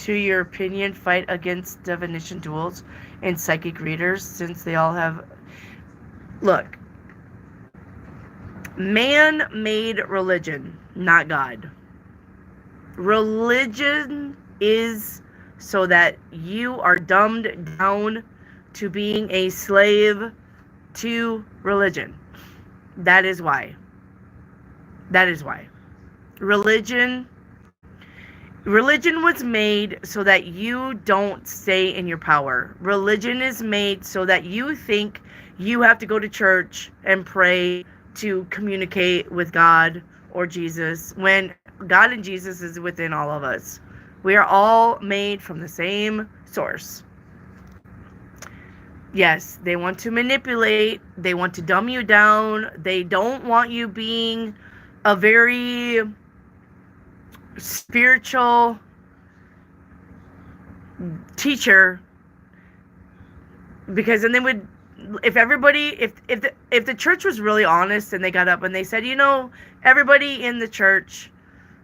to your opinion, fight against divination tools and psychic readers since they all have... Look, man made religion, not God. Religion is so that you are dumbed down to being a slave to religion. That is why. That is why. Religion was made so that you don't stay in your power. Religion is made so that you think you have to go to church and pray to communicate with God or Jesus, when God and Jesus is within all of us. We are all made from the same source. Yes, they want to manipulate. They want to dumb you down. They don't want you being a very spiritual teacher, because then they would, if the church was really honest and they got up and they said, everybody in the church,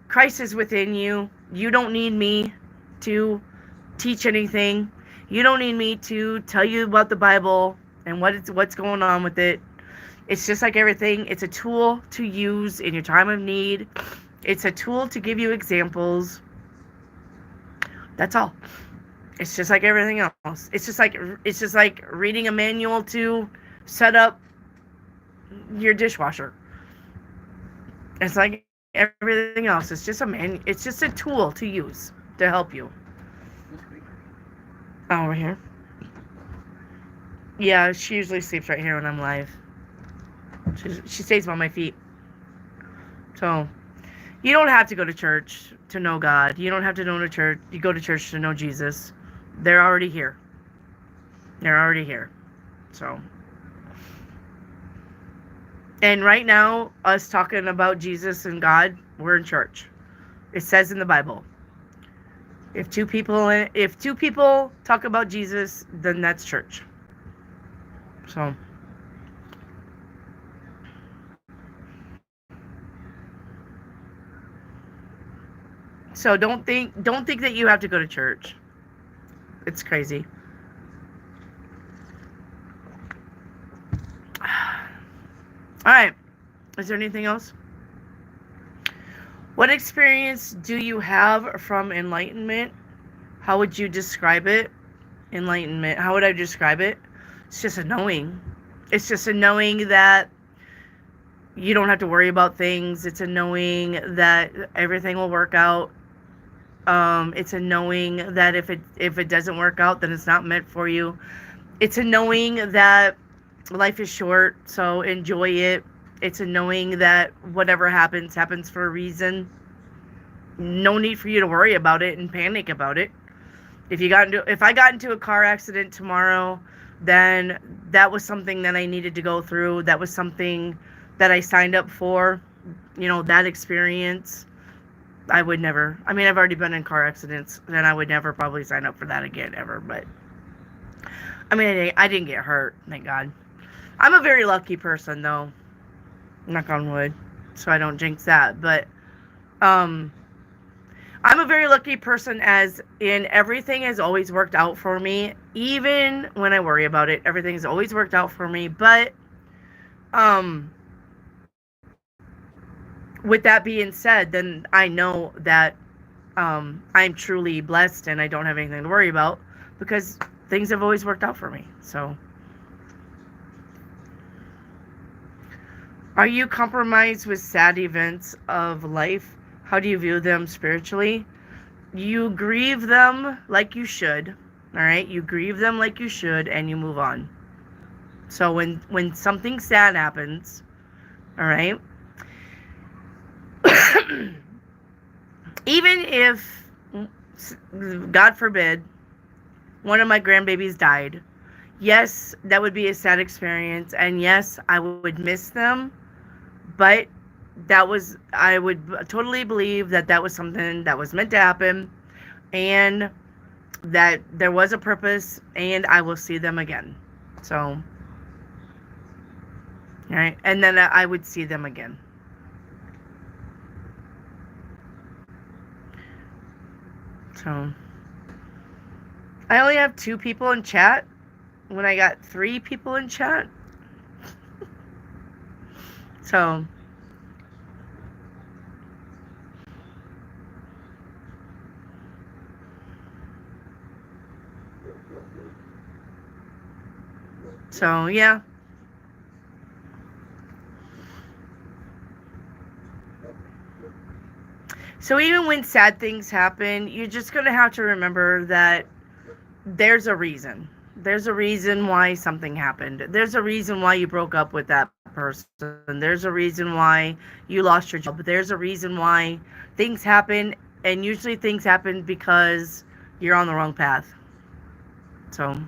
Christ is within you. You don't need me to teach anything. You don't need me to tell you about the Bible and what's going on with it. It's just like everything. It's a tool to use in your time of need. It's a tool to give you examples. That's all. It's just like everything else. It's just like reading a manual to set up your dishwasher. It's like everything else. It's just it's just a tool to use to help you. Oh, over here. Yeah, she usually sleeps right here when I'm live. She stays by my feet. So, you don't have to go to church to know God. You don't have to go to church. You go to church to know Jesus. They're already here. They're already here. So. And right now, us talking about Jesus and God, we're in church. It says in the Bible. If two people talk about Jesus, then that's church. So. So don't think that you have to go to church. It's crazy. All right. Is there anything else? What experience do you have from enlightenment? How would you describe it? Enlightenment. How would I describe it? It's just a knowing. It's just a knowing that you don't have to worry about things. It's a knowing that everything will work out. It's a knowing that if it doesn't work out, then it's not meant for you. It's a knowing that life is short, so enjoy it. It's a knowing that whatever happens for a reason. No need for you to worry about it and panic about it. If I got into a car accident tomorrow, then that was something that I needed to go through. That was something that I signed up for. That experience. I would never. I've already been in car accidents, and I would never probably sign up for that again, ever. But, I didn't get hurt, thank God. I'm a very lucky person, though. Knock on wood, so I don't jinx that. But, I'm a very lucky person, as in everything has always worked out for me. Even when I worry about it, everything's always worked out for me. But, with that being said, then I know that I'm truly blessed and I don't have anything to worry about because things have always worked out for me. So, are you compromised with sad events of life? How do you view them spiritually? You grieve them like you should. All right? You grieve them like you should and you move on. So when something sad happens, all right? Even if, God forbid, one of my grandbabies died, yes, that would be a sad experience, and yes, I would miss them, but I would totally believe that was something that was meant to happen, and that there was a purpose, and I will see them again. So, all right, and then I would see them again. So, I only have 2 people in chat when I got 3 people in chat. So, yeah. So even when sad things happen, you're just going to have to remember that there's a reason. There's a reason why something happened. There's a reason why you broke up with that person. There's a reason why you lost your job. There's a reason why things happen, and usually things happen because you're on the wrong path. So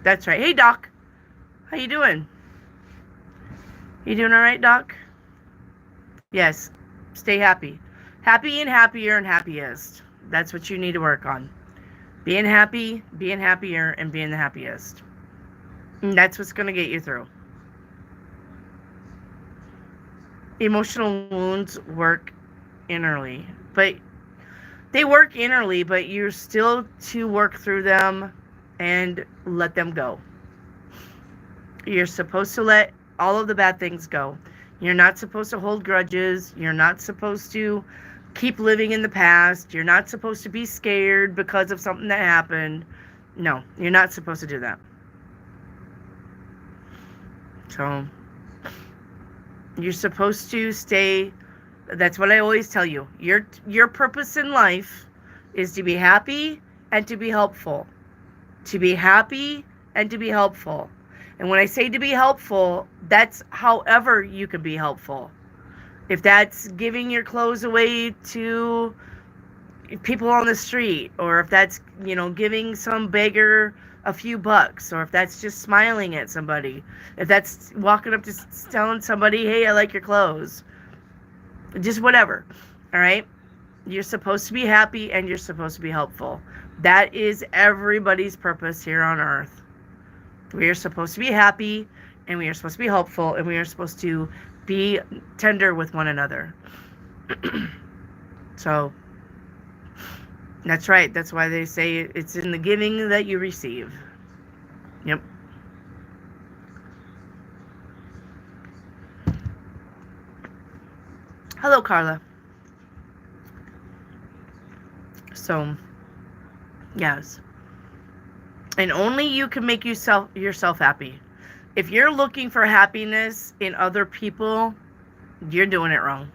that's right. Hey, Doc. How you doing? You doing all right, Doc? Yes. Stay happy. Happy and happier and happiest. That's what you need to work on. Being happy, being happier, and being the happiest. And that's what's going to get you through. Emotional wounds work innerly, but they work innerly, but you're still to work through them and let them go. You're supposed to let all of the bad things go. You're not supposed to hold grudges. You're not supposed to keep living in the past. You're not supposed to be scared because of something that happened. No, you're not supposed to do that. So you're supposed to stay. That's what I always tell you. Your purpose in life is to be happy and to be helpful. To be happy and to be helpful. And when I say to be helpful, that's however you can be helpful. If that's giving your clothes away to people on the street, or if that's, giving some beggar a few bucks, or if that's just smiling at somebody, if that's walking up to telling somebody, hey, I like your clothes, just whatever. All right. You're supposed to be happy and you're supposed to be helpful. That is everybody's purpose here on earth. We are supposed to be happy and we are supposed to be helpful and we are supposed to be tender with one another. So that's right. That's why they say it's in the giving that you receive. Yep. Hello, Carla. So, yes. And only you can make yourself happy. If you're looking for happiness in other people, you're doing it wrong.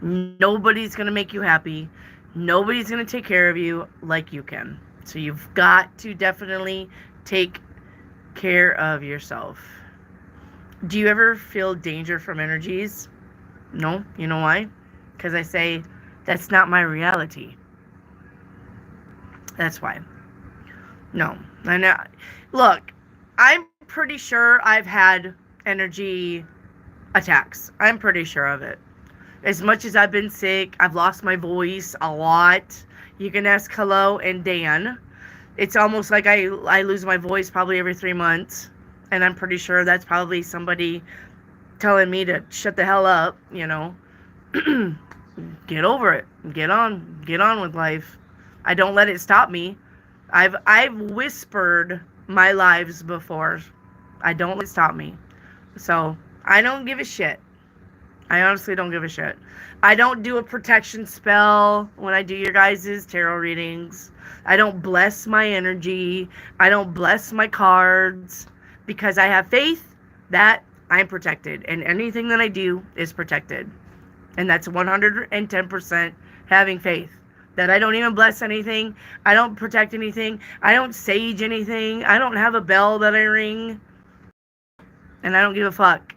Nobody's going to make you happy. Nobody's going to take care of you like you can. So you've got to definitely take care of yourself. Do you ever feel danger from energies? No. You know why? Because I say, that's not my reality. That's why. No. I know. Look, I'm pretty sure I've had energy attacks. I'm pretty sure of it. As much as I've been sick, I've lost my voice a lot. You can ask Hello and Dan. It's almost like I lose my voice probably every 3 months. And I'm pretty sure that's probably somebody telling me to shut the hell up, Get over it. Get on with life. I don't let it stop me. I've whispered my lives before. I don't let it stop me. So I don't give a shit. I honestly don't give a shit. I don't do a protection spell when I do your guys' tarot readings. I don't bless my energy. I don't bless my cards because I have faith that I'm protected and anything that I do is protected. And that's 110% having faith. That I don't even bless anything. I don't protect anything. I don't sage anything. I don't have a bell that I ring. And I don't give a fuck.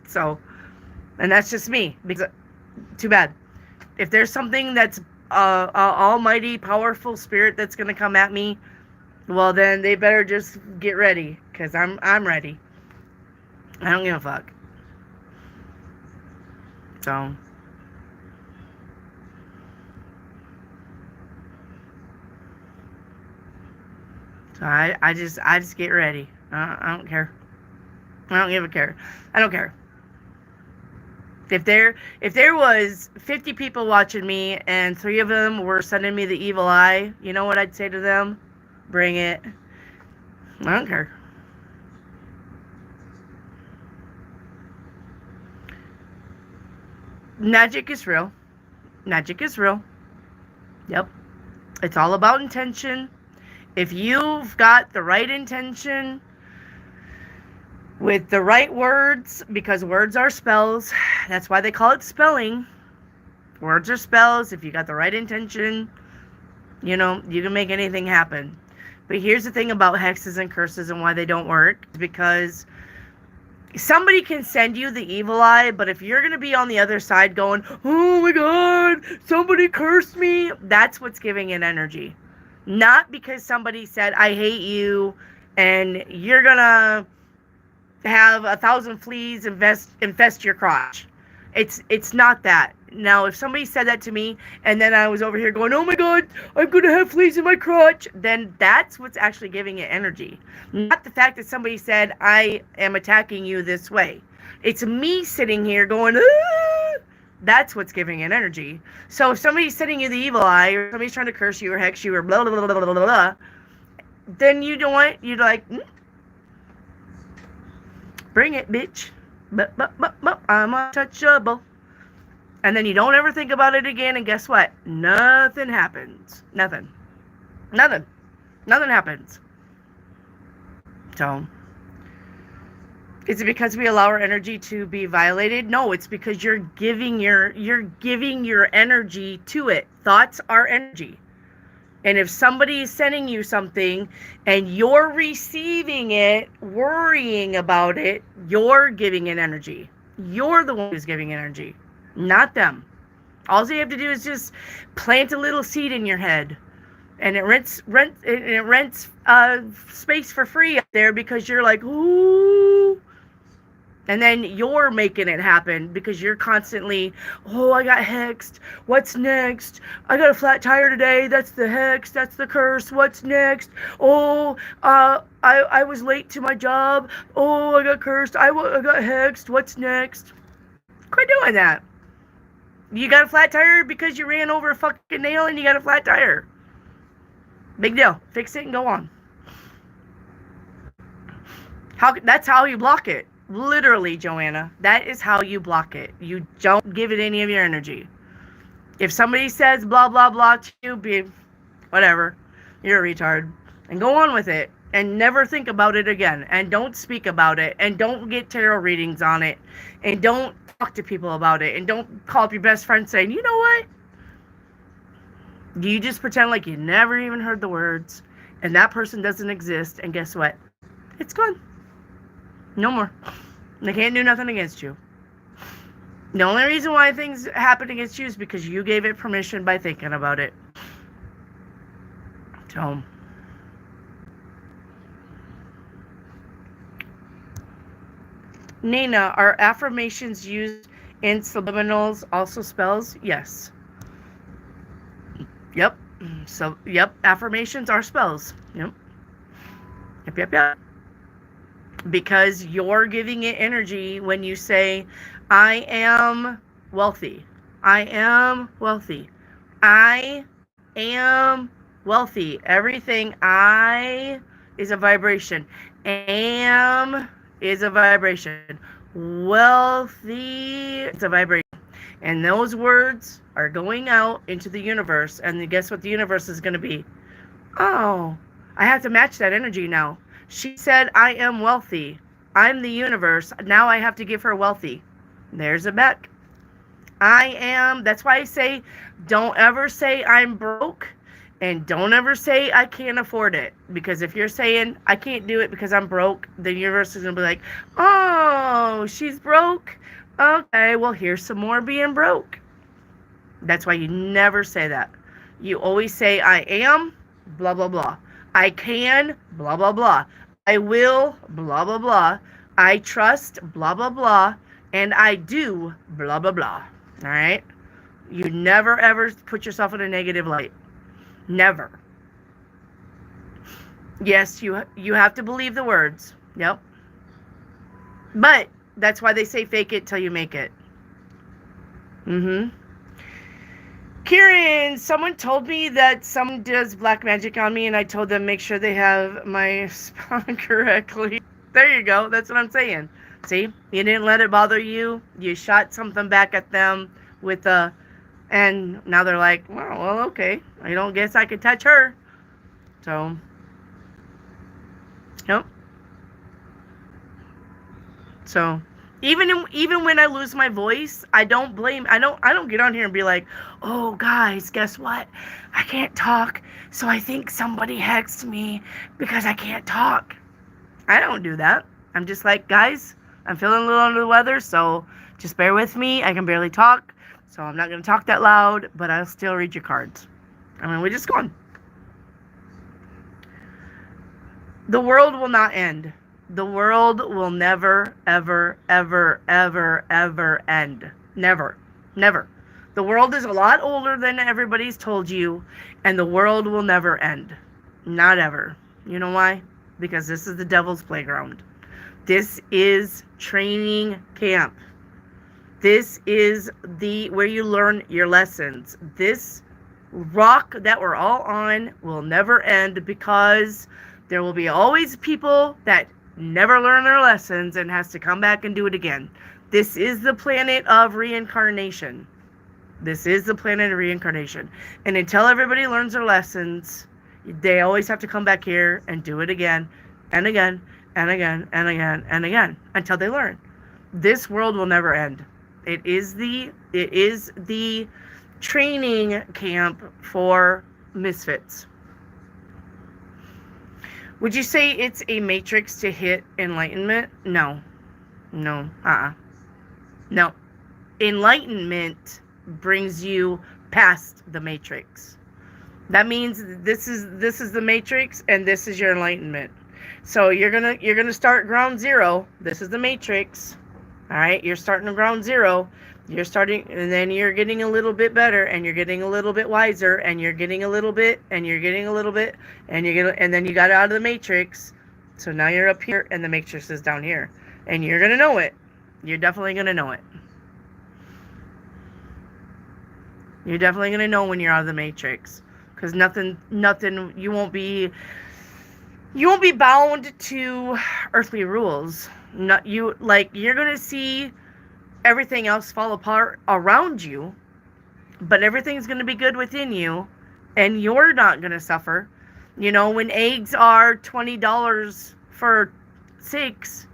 So, and that's just me. Because, too bad. If there's something that's a almighty, powerful spirit that's going to come at me, well, then they better just get ready. Because I'm ready. I don't give a fuck. So I just get ready. I don't care. I don't give a care. I don't care. If there was 50 people watching me and 3 of them were sending me the evil eye, you know what I'd say to them? Bring it. I don't care. Magic is real. Magic is real. Yep. It's all about intention. If you've got the right intention with the right words, because words are spells, that's why they call it spelling. Words are spells. If you got the right intention, you can make anything happen. But here's the thing about hexes and curses and why they don't work. Because somebody can send you the evil eye, but if you're going to be on the other side going, oh my God, somebody cursed me, that's what's giving it energy. Not because somebody said, I hate you, and you're going to have 1,000 fleas infest your crotch. It's not that. Now, if somebody said that to me, and then I was over here going, oh my God, I'm going to have fleas in my crotch, then that's what's actually giving it energy. Not the fact that somebody said, I am attacking you this way. It's me sitting here going, ah! That's what's giving it energy. So if somebody's sending you the evil eye, or somebody's trying to curse you or hex you or blah, blah, blah, blah, blah, blah, blah, then you know what? You're like, bring it, bitch. I'm untouchable. And then you don't ever think about it again, and guess what? Nothing happens. Nothing happens. So, is it because we allow our energy to be violated? No, it's because you're giving your energy to it. Thoughts are energy. And if somebody is sending you something and you're receiving it, worrying about it, you're giving it energy. You're the one who's giving energy, not them. All you have to do is just plant a little seed in your head, and it rents space for free up there because you're like, ooh. And then you're making it happen because you're constantly, oh, I got hexed. What's next? I got a flat tire today. That's the hex. That's the curse. What's next? Oh, I was late to my job. Oh, I got cursed. I got hexed. What's next? Quit doing that. You got a flat tire because you ran over a fucking nail and you got a flat tire. Big deal. Fix it and go on. That's how you block it. Literally, Joanna, that is how you block it. You don't give it any of your energy. If somebody says blah, blah, blah to you, be whatever, you're a retard. And go on with it. And never think about it again. And don't speak about it. And don't get tarot readings on it. And don't talk to people about it. And don't call up your best friend saying, you know what? You just pretend like you never even heard the words. And that person doesn't exist. And guess what? It's gone. No more. They can't do nothing against you. The only reason why things happen against you is because you gave it permission by thinking about it. So, Nina, are affirmations used in subliminals also spells? Yes. Yep. So, yep. Affirmations are spells. Yep. Yep. Because you're giving it energy when you say, I am wealthy. I am wealthy. I am wealthy. Everything I is a vibration. Am is a vibration. Wealthy is a vibration. And those words are going out into the universe. And guess what the universe is going to be? Oh, I have to match that energy now. She said, I am wealthy. I'm the universe. Now I have to give her wealthy. There's a Beck. I am. That's why I say, don't ever say I'm broke. And don't ever say I can't afford it. Because if you're saying I can't do it because I'm broke, the universe is going to be like, oh, she's broke. Okay, well, here's some more being broke. That's why you never say that. You always say I am, blah, blah, blah. I can, blah, blah, blah. I will, blah, blah, blah. I trust, blah, blah, blah. And I do, blah, blah, blah. All right? You never, ever put yourself in a negative light. Never. Yes, you have to believe the words. Yep. But that's why they say fake it till you make it. Mm-hmm. Kieran, someone told me that someone does black magic on me, and I told them make sure they have my spell correctly. There you go. That's what I'm saying. See, you didn't let it bother you. You shot something back at them with a, and now they're like, well, okay. I don't guess I could touch her. So, yep. So, even when I lose my voice, I don't blame. I don't get on here and be like, "Oh, guys, guess what? I can't talk, so I think somebody hexed me because I can't talk." I don't do that. I'm just like, "Guys, I'm feeling a little under the weather, so just bear with me. I can barely talk, so I'm not going to talk that loud, but I'll still read your cards." I mean, we just go on. The world will not end. The world will never, ever, ever, ever, ever end. Never. Never. The world is a lot older than everybody's told you, and the world will never end. Not ever. You know why? Because this is the devil's playground. This is training camp. This is the where you learn your lessons. This rock that we're all on will never end because there will be always people that never learn their lessons and has to come back and do it again. This is the planet of reincarnation. This is the planet of reincarnation. And until everybody learns their lessons, they always have to come back here and do it again and again and again and again and again until they learn. This world will never end. It is the training camp for misfits. Would you say it's a matrix to hit enlightenment? No. No. No. Enlightenment brings you past the matrix. That means this is the matrix and this is your enlightenment. So you're gonna start ground zero. This is the matrix. All right, you're starting at ground zero. You're starting, and then you're getting a little bit better, and you're getting a little bit wiser, and you're getting a little bit, and you're getting a little bit, and then you got out of the matrix. So now you're up here, and the matrix is down here, and you're gonna know it. You're definitely gonna know it. You're definitely gonna know when you're out of the matrix, because nothing. You won't be bound to earthly rules. You're gonna see everything else fall apart around you, but everything's gonna be good within you, and you're not gonna suffer. You know, when eggs are $20 for 6,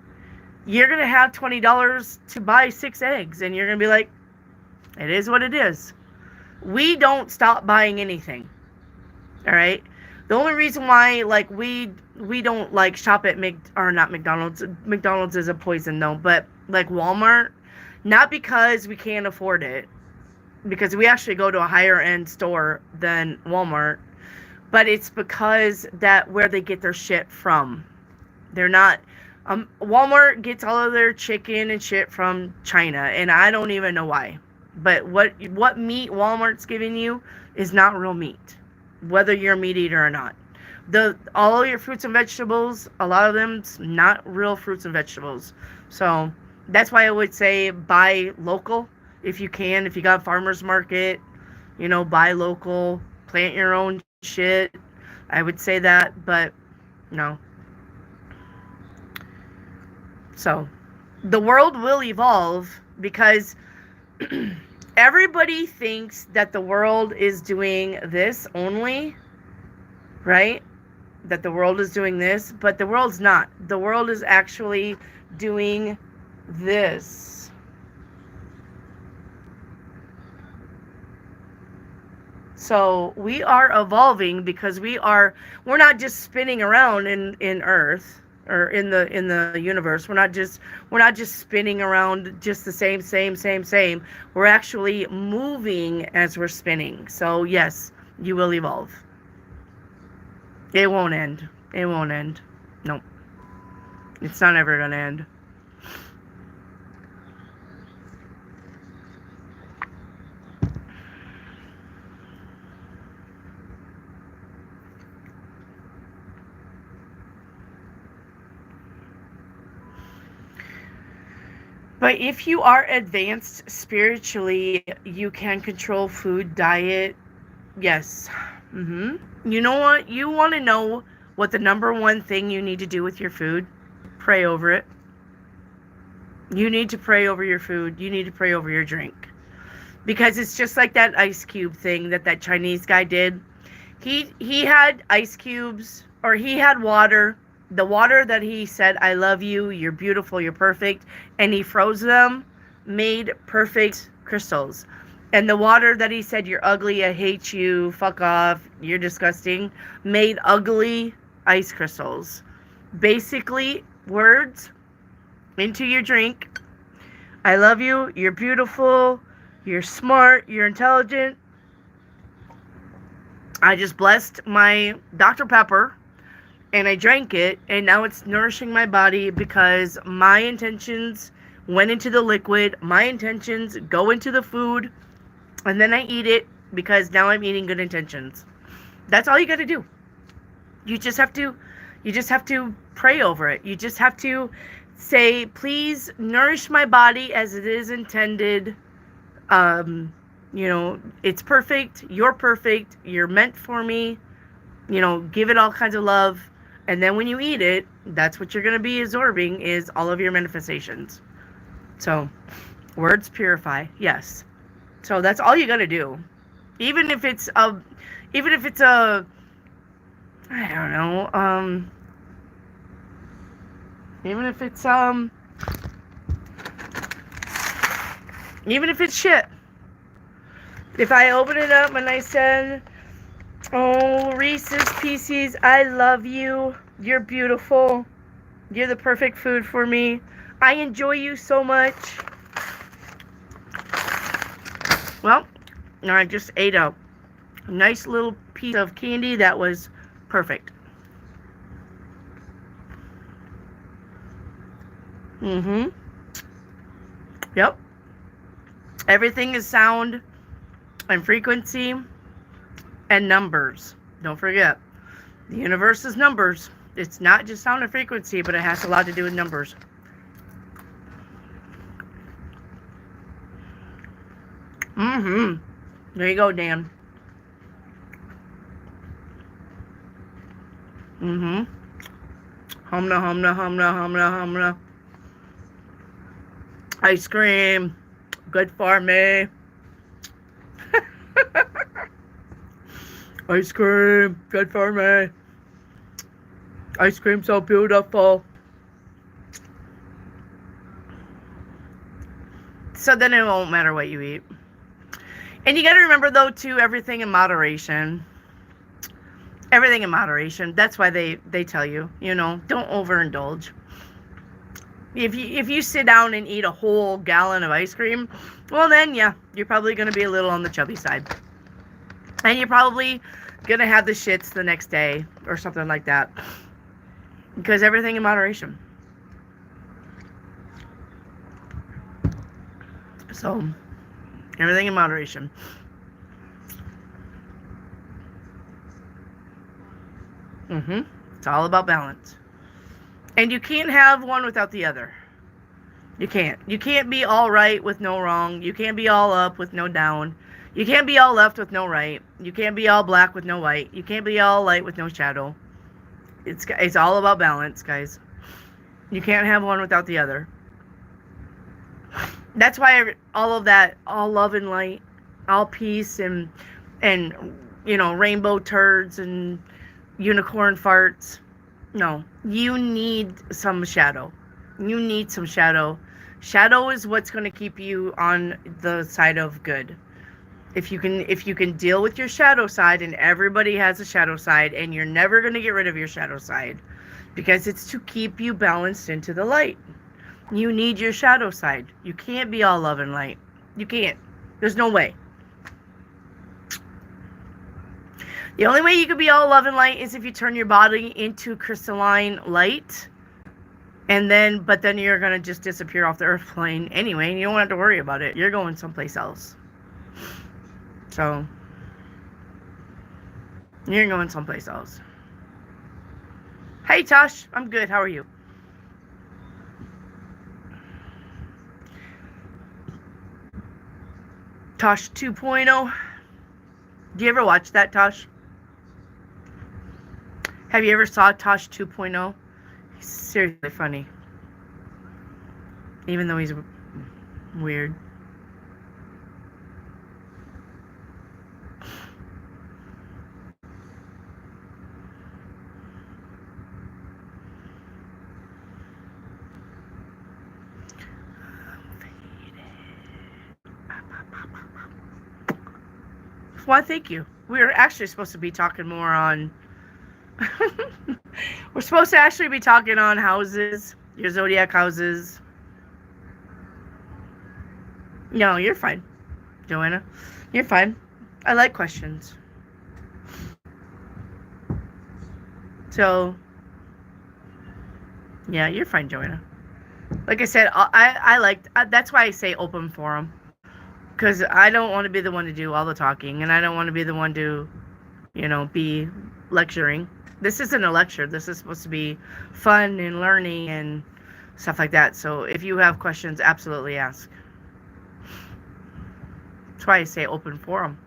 you're gonna have $20 to buy 6 eggs, and you're gonna be like, it is what it is. We don't stop buying anything. All right. The only reason why, like, we don't like shop at not McDonald's. McDonald's is a poison though, but like Walmart, not because we can't afford it, because we actually go to a higher end store than Walmart, but it's because that where they get their shit from. They're not. Walmart gets all of their chicken and shit from China, and I don't even know why. But what meat Walmart's giving you is not real meat, whether you're a meat eater or not. All of your fruits and vegetables, a lot of them's not real fruits and vegetables. So that's why I would say buy local if you can. If you got a farmer's market, buy local, plant your own shit. I would say that, but no. So the world will evolve because everybody thinks that the world is doing this only, right? That the world is doing this, but the world's not. The world is actually doing this. So we are evolving because we're not just spinning around in Earth or in the universe. We're not just spinning around just the same. We're actually moving as we're spinning. So yes, you will evolve. It won't end. It won't end. Nope. It's not ever gonna end. But if you are advanced spiritually, you can control food, diet. Yes. You know what? You want to know what the number one thing you need to do with your food? Pray over it. You need to pray over your food. You need to pray over your drink. Because it's just like that ice cube thing that Chinese guy did. He had ice cubes, or he had water. The water that he said, I love you, you're beautiful, you're perfect. And he froze them, made perfect crystals. And the water that he said, you're ugly, I hate you, fuck off, you're disgusting, made ugly ice crystals. Basically, words into your drink. I love you, you're beautiful, you're smart, you're intelligent. I just blessed my Dr. Pepper and I drank it, and now it's nourishing my body because my intentions went into the liquid, my intentions go into the food, and then I eat it because now I'm eating good intentions. That's all you got to do. You just have to pray over it. You just have to say, please nourish my body as it is intended. It's perfect. You're meant for me. Give it all kinds of love. And then when you eat it, that's what you're going to be absorbing, is all of your manifestations. So, words purify. Yes. So that's all you got to do. Even if it's I don't know, even if it's shit. If I open it up and I said, oh, Reese's Pieces, I love you. You're beautiful. You're the perfect food for me. I enjoy you so much. Well, I just ate a nice little piece of candy that was perfect. Yep. Everything is sound and frequency and numbers. Don't forget, the universe is numbers. It's not just sound and frequency, but it has a lot to do with numbers. There you go, Dan. Humna, humna, humna, humna, humna. Ice cream, good for me. Ice cream, good for me. Ice cream so beautiful. So then it won't matter what you eat. And you got to remember, though, too, everything in moderation. Everything in moderation. That's why they tell you, don't overindulge. If you sit down and eat a whole gallon of ice cream, well then, yeah, you're probably going to be a little on the chubby side. And you're probably going to have the shits the next day or something like that. Because everything in moderation. So, everything in moderation. It's all about balance. And you can't have one without the other. You can't. You can't be all right with no wrong. You can't be all up with no down. You can't be all left with no right. You can't be all black with no white. You can't be all light with no shadow. It's all about balance, guys. You can't have one without the other. That's why all of that, all love and light, all peace and rainbow turds and unicorn farts. No, you need some shadow. You need some shadow. Shadow is what's going to keep you on the side of good. If you can deal with your shadow side, and everybody has a shadow side, and you're never going to get rid of your shadow side, because it's to keep you balanced into the light. You need your shadow side. You can't be all love and light. You can't. There's no way. The only way you can be all love and light is if you turn your body into crystalline light, but then you're going to just disappear off the earth plane anyway, and you don't have to worry about it. You're going someplace else. So, you're going someplace else. Hey, Tosh. I'm good. How are you? Tosh 2.0. Do you ever watch that, Tosh? Have you ever saw Tosh 2.0? He's seriously funny. Even though he's weird. Why, thank you. We're actually supposed to be talking more on... We're supposed to actually be talking on houses. Your zodiac houses. No, you're fine, Joanna. You're fine. I like questions. So, yeah, you're fine, Joanna. Like I said, I like... That's why I say open forum. Because I don't want to be the one to do all the talking. And I don't want to be the one to, you know, be lecturing. This isn't a lecture. This is supposed to be fun and learning and stuff like that. So if you have questions, absolutely ask. That's why I say open forum.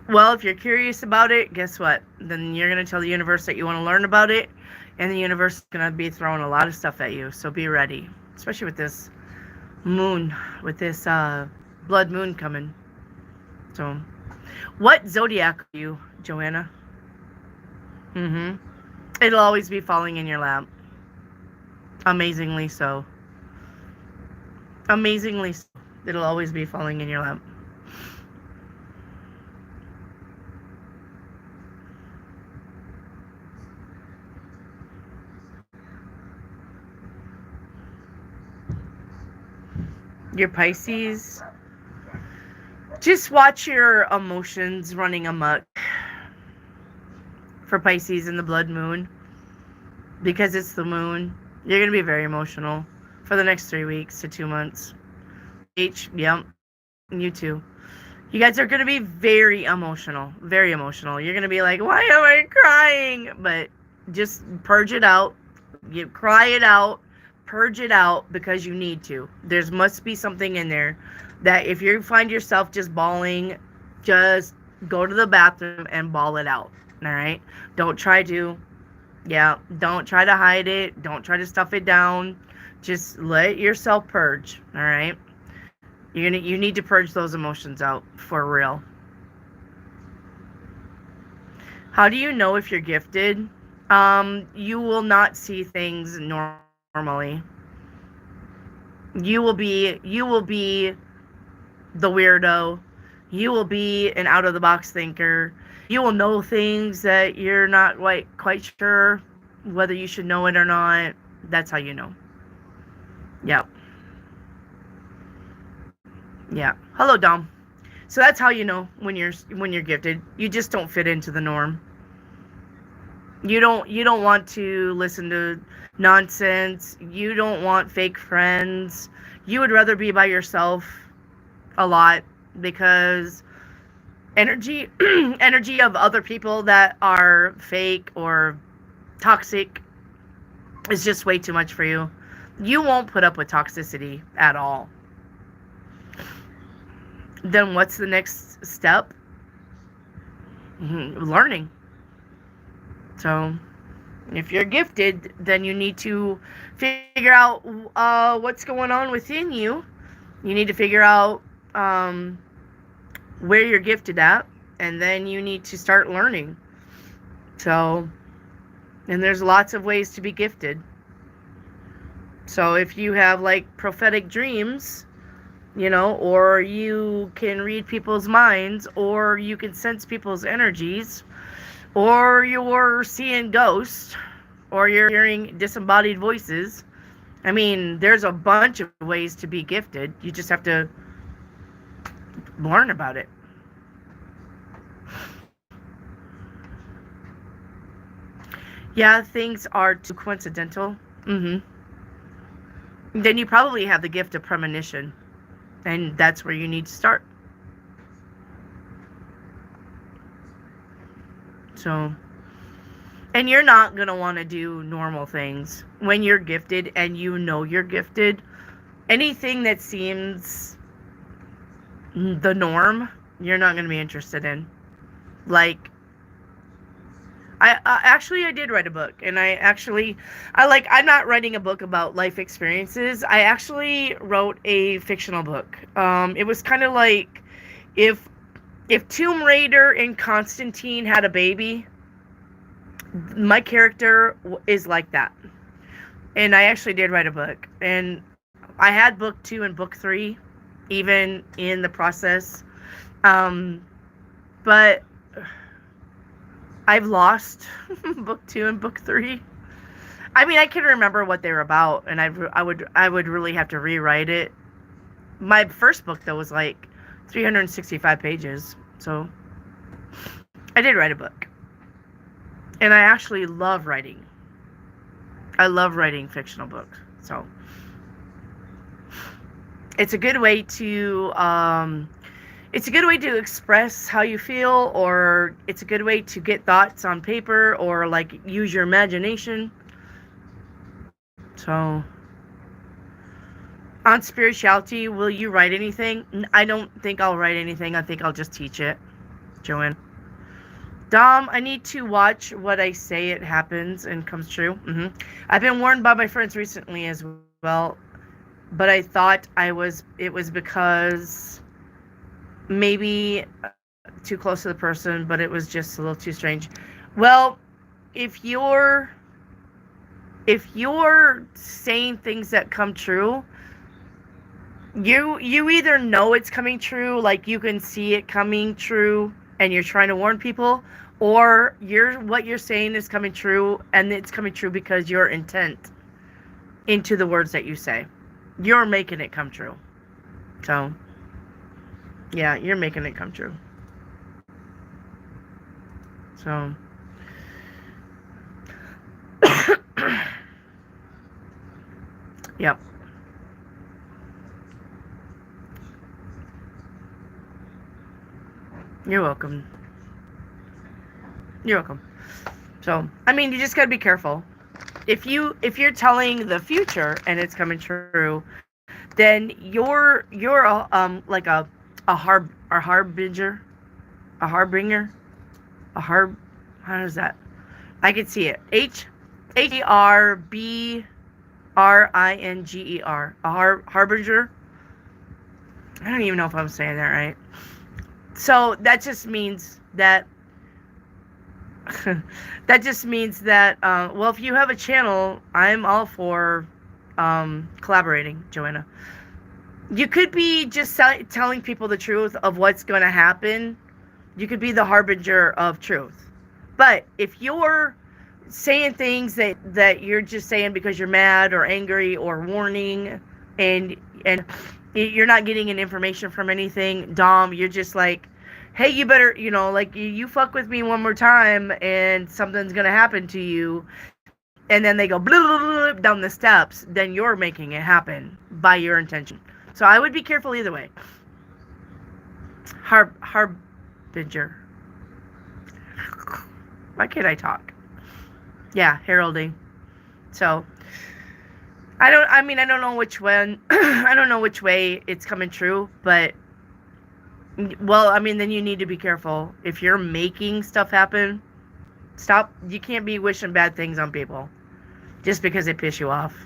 Well, if you're curious about it, guess what? Then you're going to tell the universe that you want to learn about it. And the universe is going to be throwing a lot of stuff at you. So be ready. Especially with this moon. With this blood moon coming. So, what zodiac are you, Joanna? It'll always be falling in your lap. Amazingly so. Amazingly so. It'll always be falling in your lap. Your Pisces. Just watch your emotions running amok for Pisces and the blood moon. Because it's the moon. You're going to be very emotional for the next 3 weeks to 2 months. Yep. You too. You guys are going to be very emotional. Very emotional. You're going to be like, why am I crying? But just purge it out. You cry it out. Purge it out because you need to. There must be something in there that if you find yourself just bawling, just go to the bathroom and bawl it out. All right? Don't try to hide it. Don't try to stuff it down. Just let yourself purge. All right? You need to purge those emotions out for real. How do you know if you're gifted? You will not see things normally. You will be the weirdo. You will be an out of the box thinker. You will know things that you're not quite sure whether you should know it or not. That's how you know. Yep. Yeah. Hello, Dom. So that's how you know when you're gifted. You just don't fit into the norm. You don't want to listen to nonsense. You don't want fake friends. You would rather be by yourself a lot because energy of other people that are fake or toxic is just way too much for you. You won't put up with toxicity at all. Then what's the next step? Learning. So, if you're gifted, then you need to figure out what's going on within you. You need to figure out where you're gifted at, and then you need to start learning. So, and there's lots of ways to be gifted. So, if you have like prophetic dreams, you know, or you can read people's minds, or you can sense people's energies, or you're seeing ghosts, or you're hearing disembodied voices. I mean, there's a bunch of ways to be gifted. You just have to learn about it. Yeah, things are too coincidental. Then you probably have the gift of premonition. And that's where you need to start. So, And you're not going to want to do normal things when you're gifted and you know you're gifted. Anything that seems the norm, you're not going to be interested in. Like, I did write a book, and I'm not writing a book about life experiences. I actually wrote a fictional book. It was kind of like if Tomb Raider and Constantine had a baby, my character is like that. And I actually did write a book, and I had book 2 and book 3 even in the process. But I've lost book 2 and book 3. I mean, I can remember what they were about, and I would really have to rewrite it. My first book though was like 365 pages, so I did write a book, and I actually love writing. I love writing fictional books, so it's a good way to express how you feel, or it's a good way to get thoughts on paper, or like use your imagination. So, on spirituality, will you write anything? I don't think I'll write anything. I think I'll just teach it. Joanne. Dom, I need to watch what I say. It happens and comes true. I've been warned by my friends recently as well, but I thought it was because maybe too close to the person, but it was just a little too strange. Well, if you're saying things that come true, you either know it's coming true, like you can see it coming true and you're trying to warn people, or what you're saying is coming true, and it's coming true because your intent into the words that you say. You're making it come true. So, yeah, you're making it come true. So, yep. You're welcome. You're welcome. So, I mean, you just gotta be careful. If you're telling the future and it's coming true, then you're like a harbinger, how does that? I could see it. Harbinger, a harbinger. I don't even know if I'm saying that right. So that just means that well, if you have a channel, I'm all for collaborating, Joanna. You could be just telling people the truth of what's going to happen. You could be the harbinger of truth. But if you're saying things that you're just saying because you're mad or angry or warning, and you're not getting any information from anything, Dom, you're just like, hey, you better, like, you fuck with me one more time and something's gonna happen to you, and then they go blah, blah, blah, down the steps, then you're making it happen by your intention. So I would be careful either way. Harbinger. Why can't I talk? Yeah, heralding. So I don't know which one. I don't know which way it's coming true, but well, I mean, then you need to be careful. If you're making stuff happen, stop. You can't be wishing bad things on people just because they piss you off.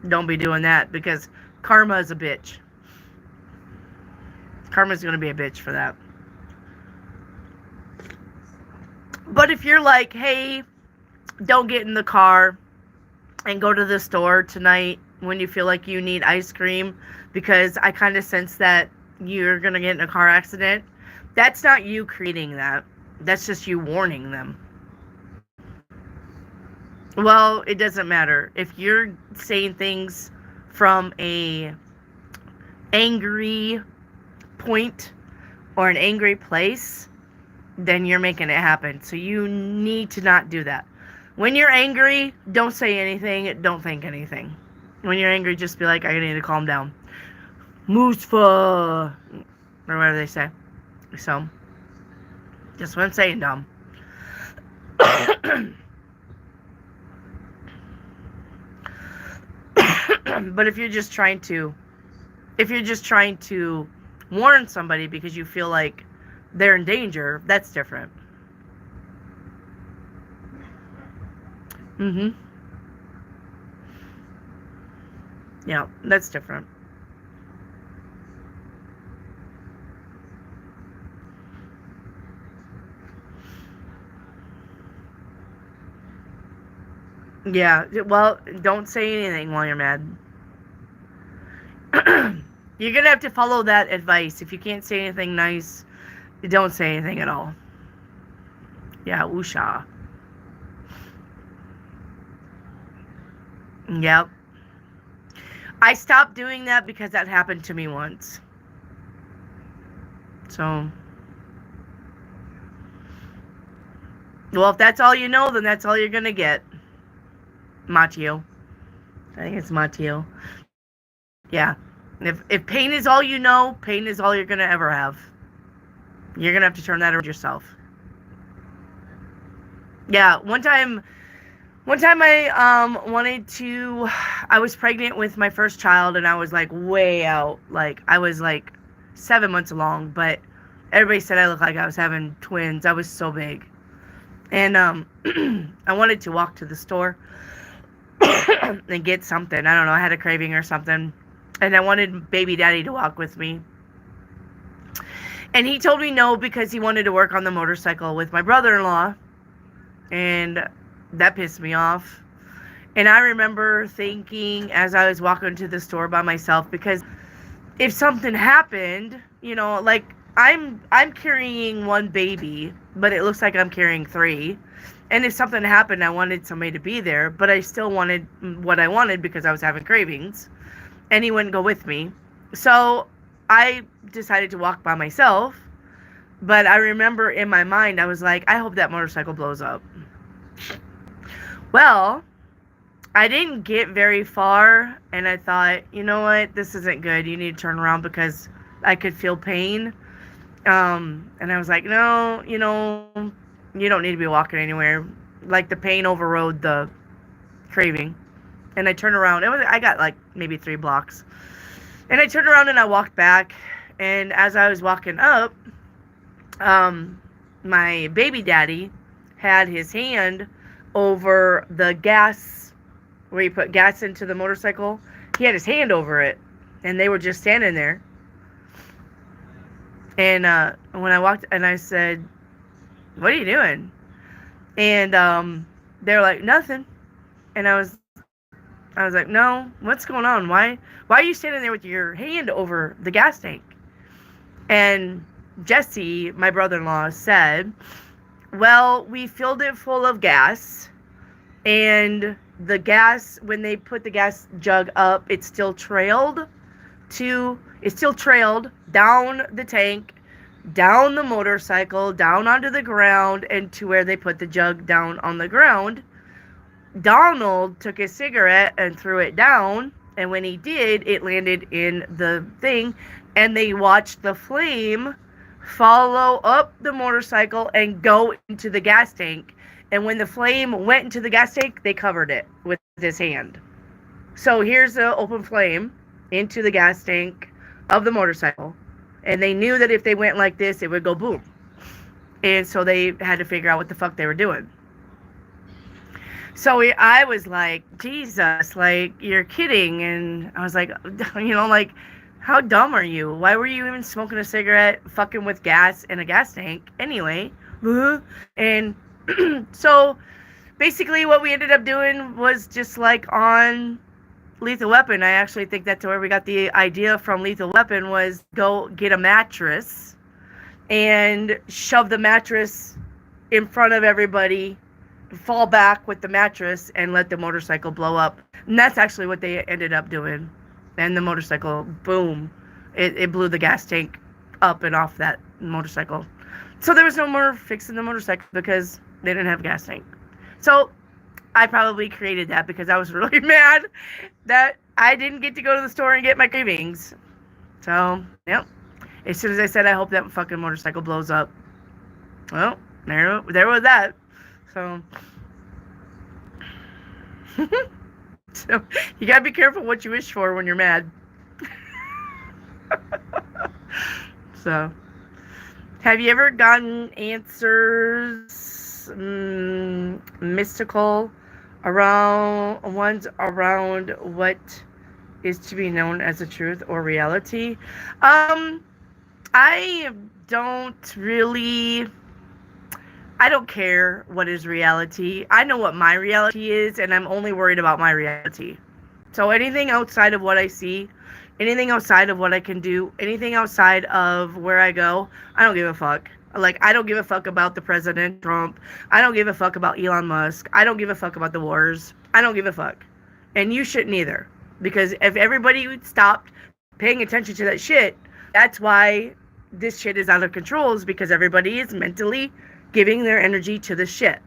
Don't be doing that, because karma is a bitch. Karma's going to be a bitch for that. But if you're like, hey, don't get in the car and go to the store tonight when you feel like you need ice cream, because I kind of sense that you're going to get in a car accident, that's not you creating that. That's just you warning them. Well, it doesn't matter. If you're saying things from a angry point or an angry place, then you're making it happen. So you need to not do that. When you're angry, don't say anything. Don't think anything. When you're angry, just be like, I need to calm down. Musfa, or whatever they say. So, just what I'm saying, Dom. But if you're just trying to warn somebody because you feel like they're in danger, that's different. Yeah, that's different. Yeah, well, don't say anything while you're mad. You're gonna have to follow that advice. If you can't say anything nice, don't say anything at all. Yeah, woosha. Yep. I stopped doing that because that happened to me once. So, well, if that's all you know, then that's all you're gonna get. Mateo. I think it's Mateo. Yeah. If pain is all you know, pain is all you're gonna ever have. You're gonna have to turn that around yourself. Yeah, one time I was pregnant with my first child, and I was like way out. Like I was like 7 months along, but everybody said I looked like I was having twins. I was so big. And I wanted to walk to the store and get something. I don't know, I had a craving or something. And I wanted baby daddy to walk with me. And he told me no because he wanted to work on the motorcycle with my brother-in-law. And that pissed me off. And I remember thinking as I was walking to the store by myself, because if something happened, you know, like I'm carrying one baby, but it looks like I'm carrying 3. And if something happened, I wanted somebody to be there, but I still wanted what I wanted because I was having cravings. And he wouldn't go with me. So I decided to walk by myself. But I remember in my mind, I was like, I hope that motorcycle blows up. Well, I didn't get very far, and I thought, you know what, this isn't good. You need to turn around because I could feel pain. And I was like, no, you know, you don't need to be walking anywhere. Like the pain overrode the craving. And I turned around. I got like maybe 3 blocks. And I turned around and I walked back. And as I was walking up, my baby daddy had his hand over the gas, where you put gas into the motorcycle. He had his hand over it. And they were just standing there. And when I walked, and I said, what are you doing? And they were like, nothing. And I was like, no, what's going on? Why are you standing there with your hand over the gas tank? And Jesse, my brother-in-law, said, well, we filled it full of gas, and the gas, when they put the gas jug up, it still trailed down the tank, down the motorcycle, down onto the ground, and to where they put the jug down on the ground. Donald took his cigarette and threw it down, and when he did, it landed in the thing, and they watched the flame follow up the motorcycle and go into the gas tank. And when the flame went into the gas tank, they covered it with his hand. So here's the open flame into the gas tank of the motorcycle, and they knew that if they went like this, it would go boom. And so they had to figure out what the fuck they were doing. So I was like, Jesus, like, you're kidding. And I was like, you know, like, how dumb are you? Why were you even smoking a cigarette, fucking with gas in a gas tank anyway? And so basically what we ended up doing was just like on Lethal Weapon. I actually think that's where we got the idea from. Lethal Weapon was go get a mattress and shove the mattress in front of everybody, fall back with the mattress, and let the motorcycle blow up. And that's actually what they ended up doing. And the motorcycle, boom, it blew the gas tank up and off that motorcycle. So there was no more fixing the motorcycle because they didn't have a gas tank. So I probably created that because I was really mad that I didn't get to go to the store and get my cravings. So, yep. As soon as I said, I hope that fucking motorcycle blows up. Well, there was that. So, So you gotta be careful what you wish for when you're mad. So, have you ever gotten answers, mystical, around what is to be known as the truth or reality? I don't really. I don't care what is reality. I know what my reality is, and I'm only worried about my reality. So anything outside of what I see, anything outside of what I can do, anything outside of where I go, I don't give a fuck. Like, I don't give a fuck about the President Trump. I don't give a fuck about Elon Musk. I don't give a fuck about the wars. I don't give a fuck. And you shouldn't either. Because if everybody stopped paying attention to that shit, that's why this shit is out of control, is because everybody is mentally giving their energy to the shit.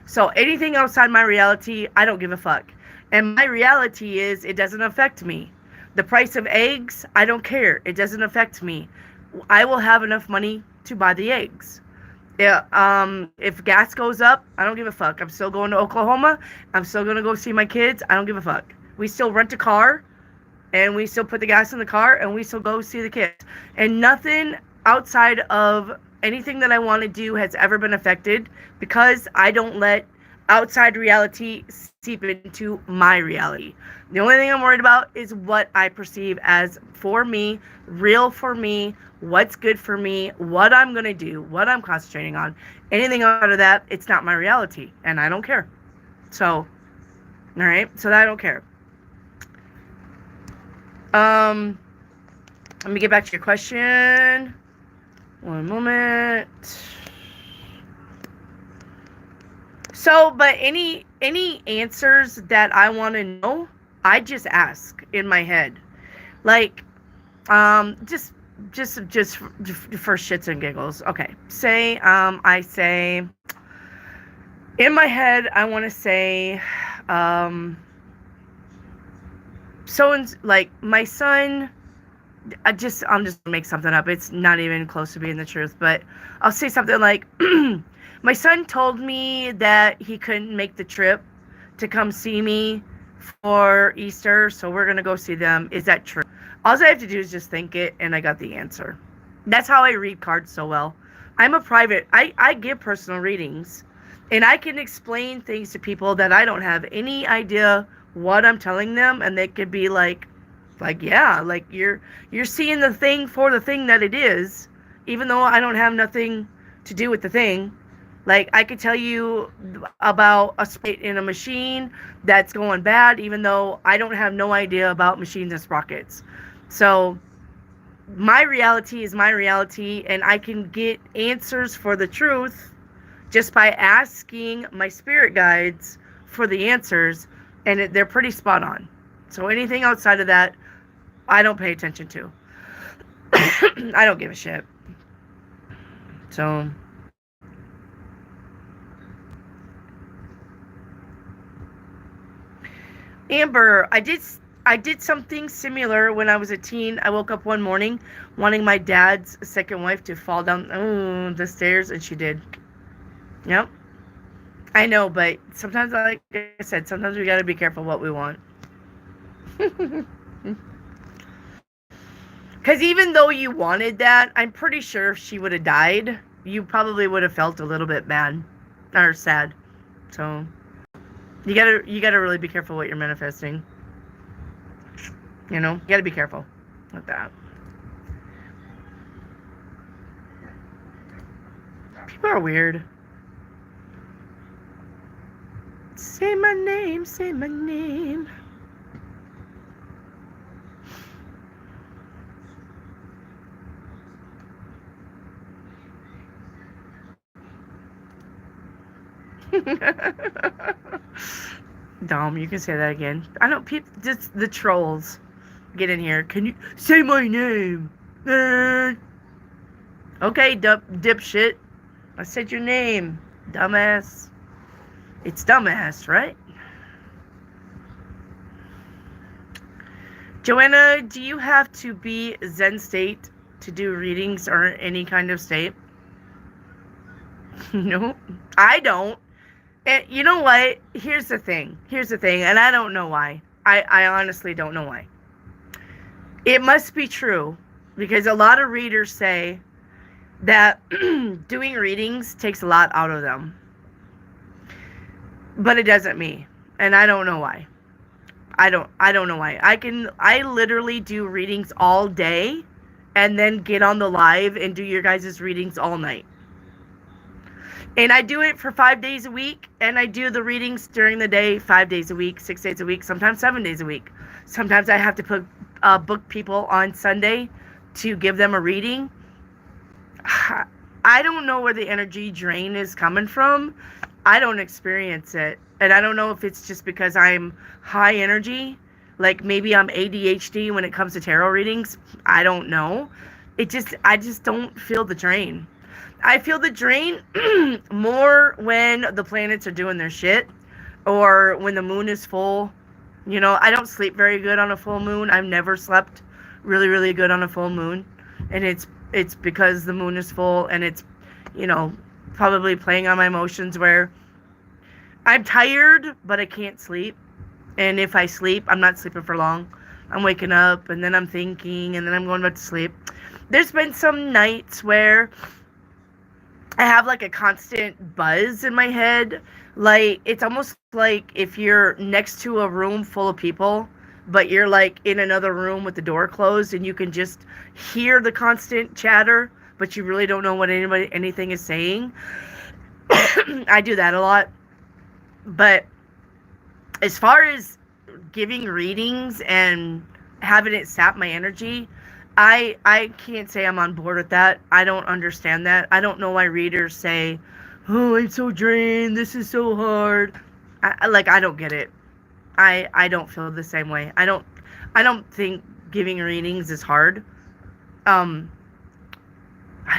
So anything outside my reality, I don't give a fuck. And my reality is, it doesn't affect me. The price of eggs, I don't care. It doesn't affect me. I will have enough money to buy the eggs. Yeah, if gas goes up, I don't give a fuck. I'm still going to Oklahoma. I'm still going to go see my kids. I don't give a fuck. We still rent a car, and we still put the gas in the car, and we still go see the kids. And nothing outside of anything that I want to do has ever been affected, because I don't let outside reality seep into my reality. The only thing I'm worried about is what I perceive as for me, real for me, what's good for me, what I'm going to do, what I'm concentrating on. Anything out of that, it's not my reality, and I don't care. So, all right, so I don't care. Let me get back to your question. One moment. So, but any answers that I want to know, I just ask in my head. Like, just for shits and giggles. Okay. Say, I say, in my head, I want to say, so, like, my son, I'm just gonna make something up. It's not even close to being the truth, but I'll say something like, my son told me that he couldn't make the trip to come see me for Easter, so we're gonna go see them. Is that true? All I have to do is just think it, and I got the answer. That's how I read cards so well. I'm a private, I give personal readings, and I can explain things to people that I don't have any idea what I'm telling them, and they could be like, yeah, like you're seeing the thing for the thing that it is, even though I don't have nothing to do with the thing. Like, I could tell you about a spot in a machine that's going bad, even though I don't have no idea about machines and sprockets. So my reality is my reality, and I can get answers for the truth just by asking my spirit guides for the answers, and they're pretty spot on. So anything outside of that, I don't pay attention to. I don't give a shit. So, Amber, I did something similar when I was a teen. I woke up one morning wanting my dad's second wife to fall down the stairs, and she did. Yep. I know, but sometimes, like I said, sometimes we gotta be careful what we want. Because even though you wanted that, I'm pretty sure if she would have died, you probably would have felt a little bit bad or sad. So you gotta really be careful what you're manifesting. You know, you gotta be careful with that. People are weird. Say my name, say my name. Dom, you can say that again. I know people, just the trolls get in here. Can you say my name? Okay, dipshit. I said your name, dumbass. It's dumbass, right? Joanna, do you have to be Zen state to do readings or any kind of state? No, I don't. And you know what? Here's the thing. Here's the thing, and I don't know why. I honestly don't know why. It must be true because a lot of readers say that doing readings takes a lot out of them. But it doesn't me. And I don't know why. I don't know why. I literally do readings all day and then get on the live and do your guys' readings all night. And I do it for 5 days a week, and I do the readings during the day 5 days a week, 6 days a week, sometimes 7 days a week. Sometimes I have to book people on Sunday to give them a reading. I don't know where the energy drain is coming from. I don't experience it. And I don't know if it's just because I'm high energy. Like maybe I'm ADHD when it comes to tarot readings. I don't know. I just don't feel the drain. I feel the drain more when the planets are doing their shit or when the moon is full. You know, I don't sleep very good on a full moon. I've never slept really, really good on a full moon. And it's because the moon is full and it's, you know, probably playing on my emotions where I'm tired, but I can't sleep. And if I sleep, I'm not sleeping for long. I'm waking up and then I'm thinking and then I'm going back to sleep. There's been some nights where I have like a constant buzz in my head. Like, it's almost like if you're next to a room full of people, but you're like in another room with the door closed and you can just hear the constant chatter, but you really don't know what anything is saying. I do that a lot. But as far as giving readings and having it sap my energy, I can't say I'm on board with that. I don't understand that. I don't know why readers say, "Oh, I'm so drained. This is so hard." I don't get it. I don't feel the same way. I don't think giving readings is hard. I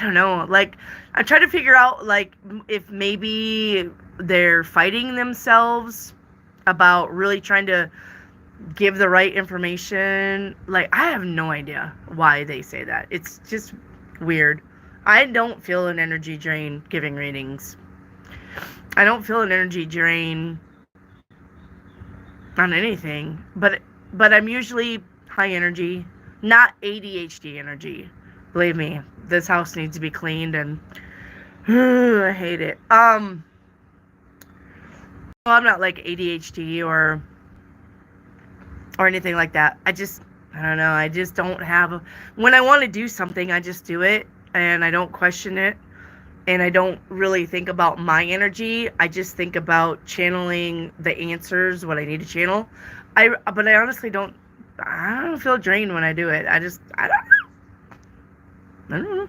don't know. Like, I try to figure out like if maybe they're fighting themselves about really trying to give the right information. Like, I have no idea why they say that. It's just weird. I don't feel an energy drain giving readings. I don't feel an energy drain on anything. But I'm usually high energy, not ADHD energy. Believe me, this house needs to be cleaned and I hate it. I'm not like ADHD or anything like that. I don't know. I just don't have when I want to do something, I just do it and I don't question it. And I don't really think about my energy. I just think about channeling the answers, what I need to channel. But I honestly don't feel drained when I do it. I don't know. I don't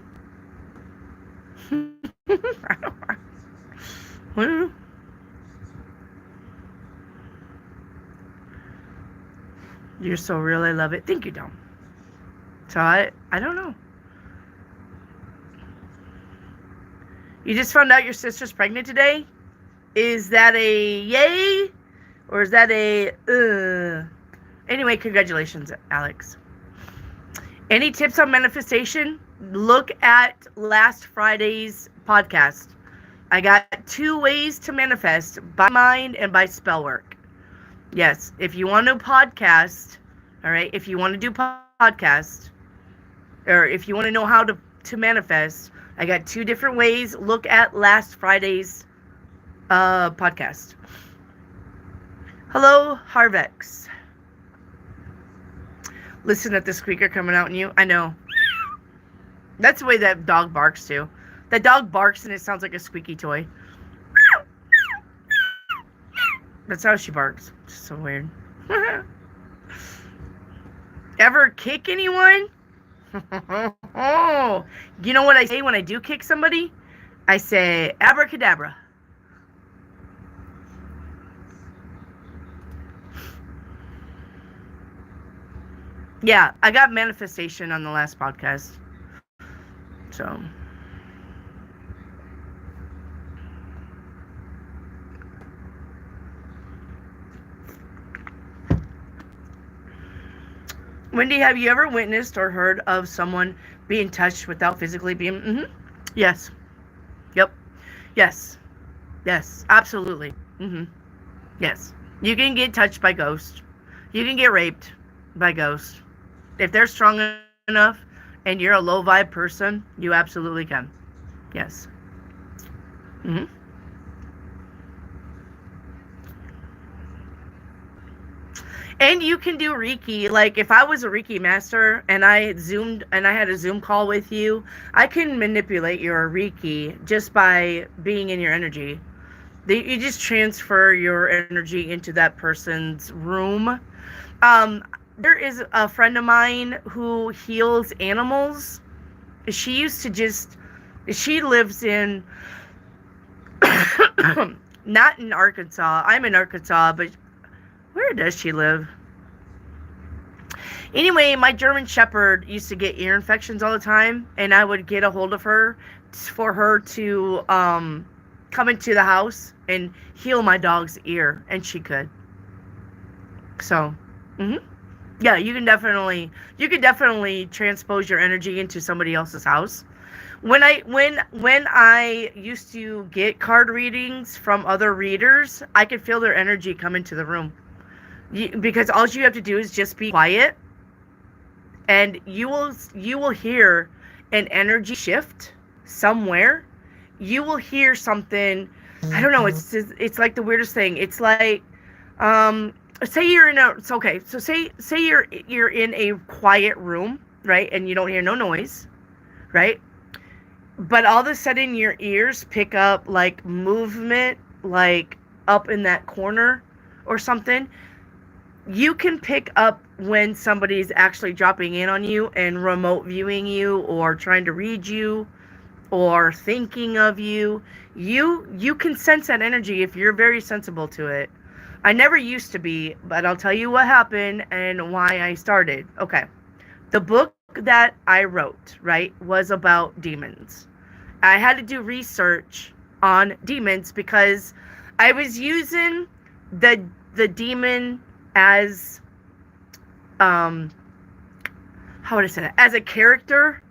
know. You're so real. I love it. Thank you, Dom. So I don't know. You just found out your sister's pregnant today? Is that a yay? Or is that a Anyway, congratulations, Alex. Any tips on manifestation? Look at last Friday's podcast. I got 2 ways to manifest, by mind and by spell work. Yes, if you want to podcast, all right, if you want to do podcast, or if you want to know how to manifest, I got 2 different ways. Look at last Friday's podcast. Hello, Harvex. Listen at the squeaker coming out in you. I know. That's the way that dog barks too. That dog barks and it sounds like a squeaky toy. That's how she barks. It's so weird. Ever kick anyone? Oh, you know what I say when I do kick somebody? I say abracadabra. Yeah, I got manifestation on the last podcast. So. Wendy, have you ever witnessed or heard of someone being touched without physically being? Yes. Yep. Yes. Yes. Absolutely. Mm-hmm. Yes. You can get touched by ghosts. You can get raped by ghosts. If they're strong enough and you're a low vibe person, you absolutely can. Yes. Mm-hmm. And you can do Reiki. Like if I was a Reiki master and I had a Zoom call with you, I can manipulate your Reiki just by being in your energy. You just transfer your energy into that person's room. Um, there is a friend of mine who heals animals. She used to just, she lives in, not in Arkansas. I'm in Arkansas, but where does she live? Anyway, my German Shepherd used to get ear infections all the time, and I would get a hold of her for her to come into the house and heal my dog's ear, and she could. So, hmm yeah, you can definitely transpose your energy into somebody else's house. When I used to get card readings from other readers, I could feel their energy come into the room. Because all you have to do is just be quiet, and you will hear an energy shift somewhere. You will hear something. I don't know. It's like the weirdest thing. It's like, um, say you're in a. It's okay. So say you're in a quiet room, right, and you don't hear no noise, right? But all of a sudden your ears pick up like movement, like up in that corner or something. You can pick up when somebody's actually dropping in on you and remote viewing you or trying to read you or thinking of you. You can sense that energy if you're very sensible to it. I never used to be, but I'll tell you what happened and why I started. Okay. The book that I wrote, right, was about demons. I had to do research on demons because I was using the demon as how would I say that? As a character,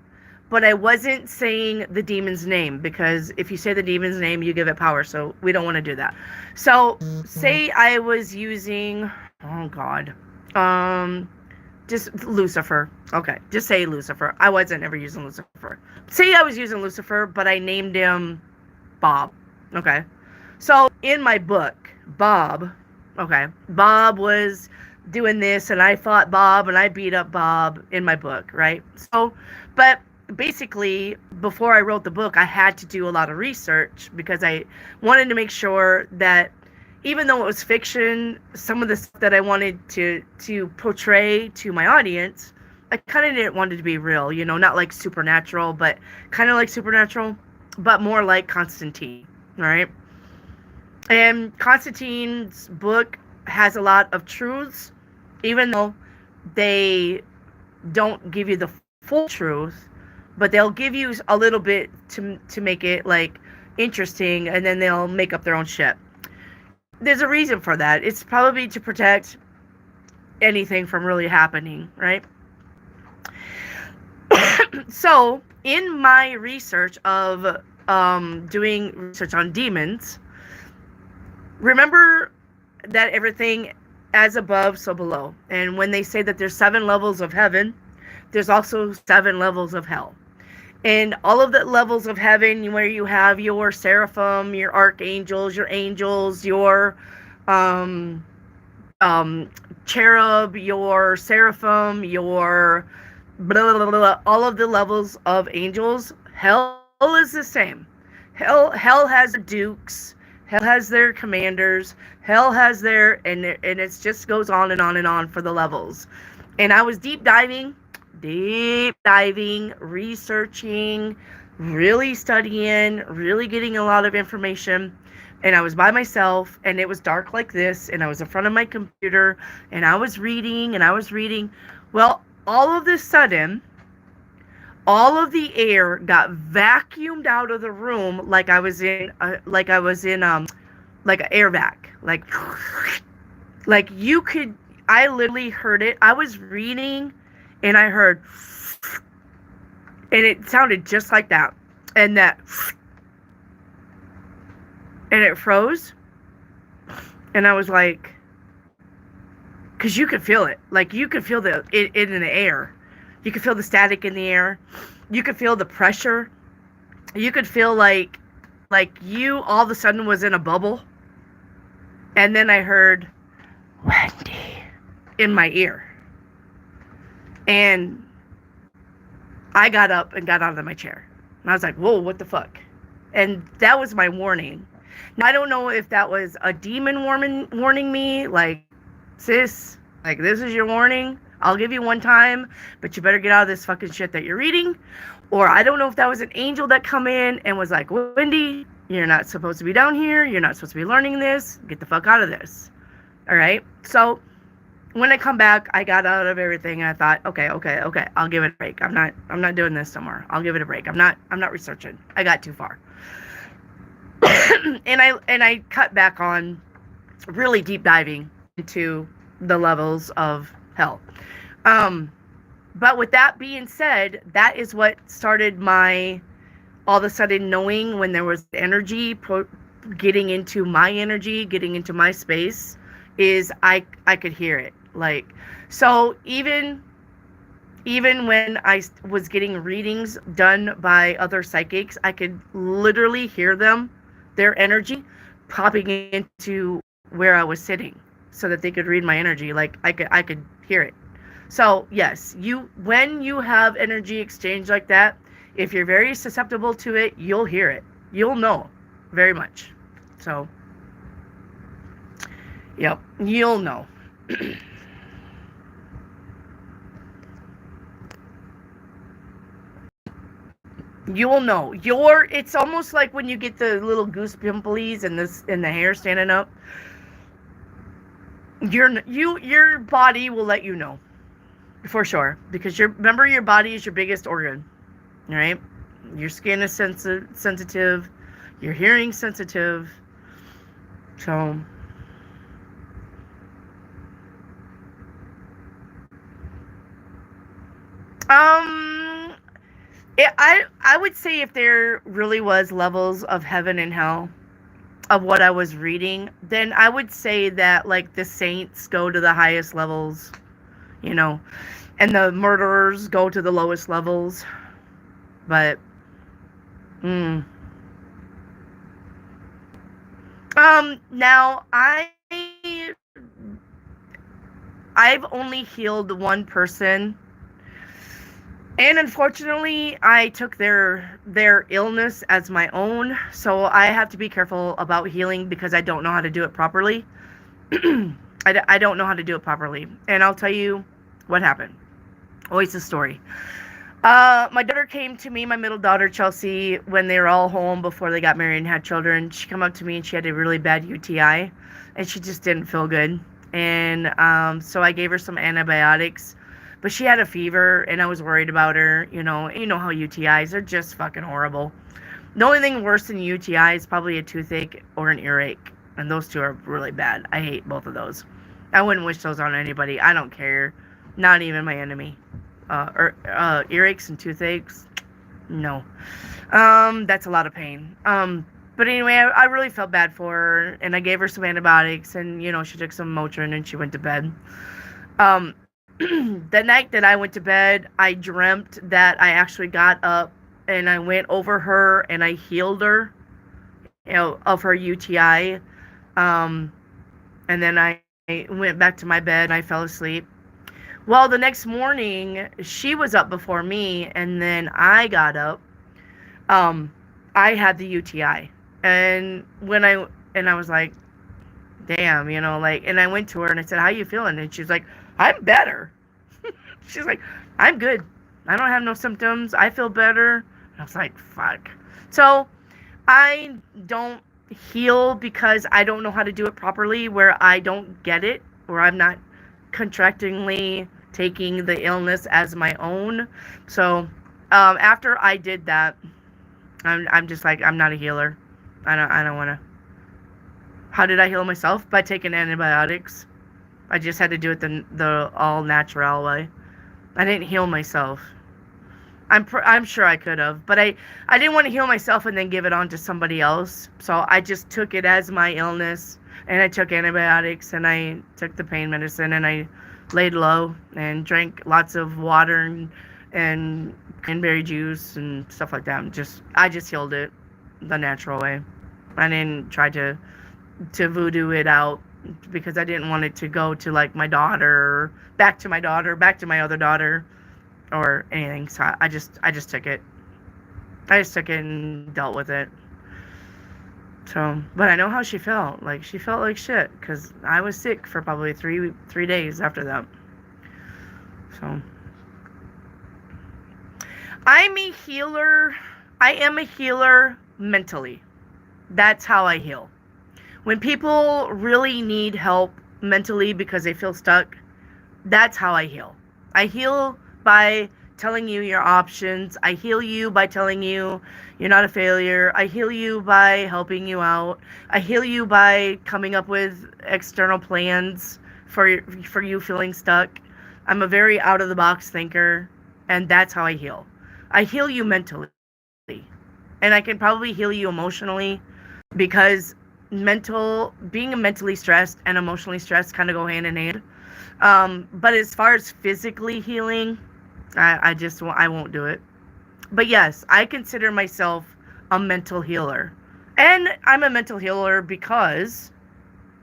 but I wasn't saying the demon's name, because if you say the demon's name, you give it power. So we don't want to do that. So say I was using, oh God, just Lucifer. Okay, just say Lucifer. I wasn't ever using Lucifer. Say I was using Lucifer, but I named him Bob. Okay. So in my book, Bob was doing this, and I fought Bob and I beat up Bob in my book, right? So, but basically, before I wrote the book, I had to do a lot of research because I wanted to make sure that even though it was fiction, some of the stuff that I wanted to portray to my audience, I kind of didn't want it to be real, not like supernatural, but kind of like supernatural, but more like Constantine, right? And Constantine's book has a lot of truths, even though they don't give you the full truth, but they'll give you a little bit to make it like interesting, and then they'll make up their own shit. There's a reason for that. It's probably to protect anything from really happening, right? So in my research of doing research on demons, remember that everything as above, so below. And when they say that there's 7 levels of heaven, there's also 7 levels of hell. And all of the levels of heaven, where you have your seraphim, your archangels, your angels, your cherub, your seraphim, your blah, blah, blah, blah, all of the levels of angels, hell is the same. Hell has the dukes. Hell has their commanders. Hell has their, and it just goes on and on and on for the levels. And I was deep diving, researching, really studying, really getting a lot of information. And I was by myself, and it was dark like this, and I was in front of my computer, and I was reading. Well, all of a sudden, all of the air got vacuumed out of the room like I was in like an air vac, like you could. I literally heard it. I was reading, and I heard, and it sounded just like that, and it froze, And I was like, because you could feel it. Like, you could feel it in the air. You could feel the static in the air. You could feel the pressure. You could feel like you all of a sudden was in a bubble. And then I heard, Wendy, in my ear. And I got up and got out of my chair. And I was like, whoa, what the fuck? And that was my warning. Now, I don't know if that was a demon warning me, like, sis, like, this is your warning. I'll give you one time, but you better get out of this fucking shit that you're reading. Or I don't know if that was an angel that come in and was like, Wendy, you're not supposed to be down here. You're not supposed to be learning this. Get the fuck out of this. All right? So when I come back, I got out of everything and I thought, okay, I'll give it a break. I'm not doing this somewhere. I'll give it a break. I'm not researching. I got too far. and I cut back on really deep diving into the levels of hell. But with that being said, that is what started my all of a sudden knowing when there was energy getting into my energy, getting into my space, is I could hear it. Like, so even when I was getting readings done by other psychics, I could literally hear them, their energy popping into where I was sitting so that they could read my energy. Like, I could hear it. So yes, when you have energy exchange like that, if you're very susceptible to it, you'll hear it. You'll know very much. So, yep, you'll know. You will know. It's almost like when you get the little goose pimples and the hair standing up. Your body will let you know, for sure, because remember, your body is your biggest organ, right? Your skin is sensitive, your hearing sensitive. So I would say if there really was levels of heaven and hell of what I was reading, then I would say that, like, the saints go to the highest levels, and the murderers go to the lowest levels. But now I've only healed one person. And unfortunately, I took their illness as my own, so I have to be careful about healing because I don't know how to do it properly. I don't know how to do it properly. And I'll tell you what happened. Always a story. My daughter came to me, my middle daughter, Chelsea, when they were all home before they got married and had children. She came up to me and she had a really bad UTI, and she just didn't feel good. And so I gave her some antibiotics. But she had a fever, and I was worried about her, You know how UTIs are just fucking horrible. The only thing worse than UTI is probably a toothache or an earache. And those two are really bad. I hate both of those. I wouldn't wish those on anybody. I don't care. Not even my enemy. Earaches and toothaches, no. That's a lot of pain. But anyway, I really felt bad for her, and I gave her some antibiotics, and, she took some Motrin, and she went to bed. The night that I went to bed, I dreamt that I actually got up and I went over her and I healed her, of her UTI. And then I went back to my bed and I fell asleep. Well, the next morning, she was up before me, and then I got up. I had the UTI. And I was like, damn, and I went to her and I said, how you feeling? And she's like, I'm better. She's like, I'm good. I don't have no symptoms. I feel better. And I was like, fuck. So I don't heal because I don't know how to do it properly, where I don't get it, where I'm not contractingly taking the illness as my own. So after I did that, I'm just like, I'm not a healer. I don't want to. How did I heal myself? By taking antibiotics. I just had to do it the all natural way. I didn't heal myself. I'm sure I could have, but I didn't want to heal myself and then give it on to somebody else. So I just took it as my illness. And I took antibiotics, and I took the pain medicine, and I laid low and drank lots of water and cranberry juice and stuff like that. I just healed it the natural way. I didn't try to voodoo it out because I didn't want it to go to like my daughter, back to my daughter, back to my other daughter, or anything. So I just took it. I just took it and dealt with it. So, but I know how she felt. Like, she felt like shit because I was sick for probably three days after that. So, I'm a healer. I am a healer mentally. That's how I heal. When people really need help mentally because they feel stuck, that's how I heal. I heal by telling you your options. I heal you by telling you you're not a failure. I heal you by helping you out. I heal you by coming up with external plans for you feeling stuck. I'm a very out of the box thinker, and that's how I heal. I heal you mentally, and I can probably heal you emotionally because being mentally stressed and emotionally stressed kind of go hand in hand. But as far as physically healing, I won't do it. But yes, I consider myself a mental healer. And I'm a mental healer because,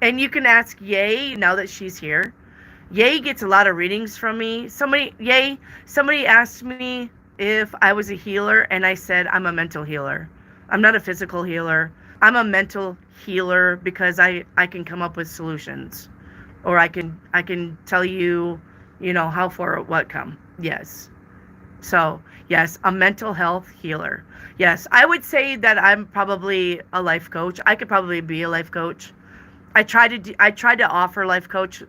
and you can ask Yay now that she's here. Yay gets a lot of readings from me. Somebody asked me if I was a healer, and I said I'm a mental healer. I'm not a physical healer. I'm a mental healer because I can come up with solutions. Or I can tell you, how far or what come. Yes. So, yes, a mental health healer. Yes, I would say that I'm probably a life coach. I could probably be a life coach. I tried to offer life coach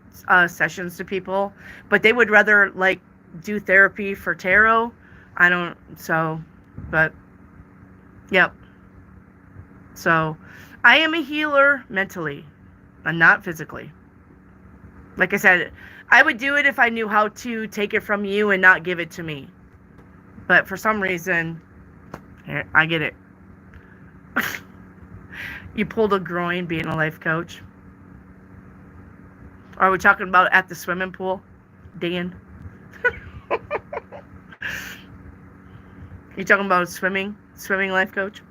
sessions to people, but they would rather like do therapy for tarot. But yep. So, I am a healer mentally, and not physically. Like I said, I would do it if I knew how to take it from you and not give it to me. But for some reason, I get it. You pulled a groin being a life coach. Are we talking about at the swimming pool, Dan? You talking about swimming life coach?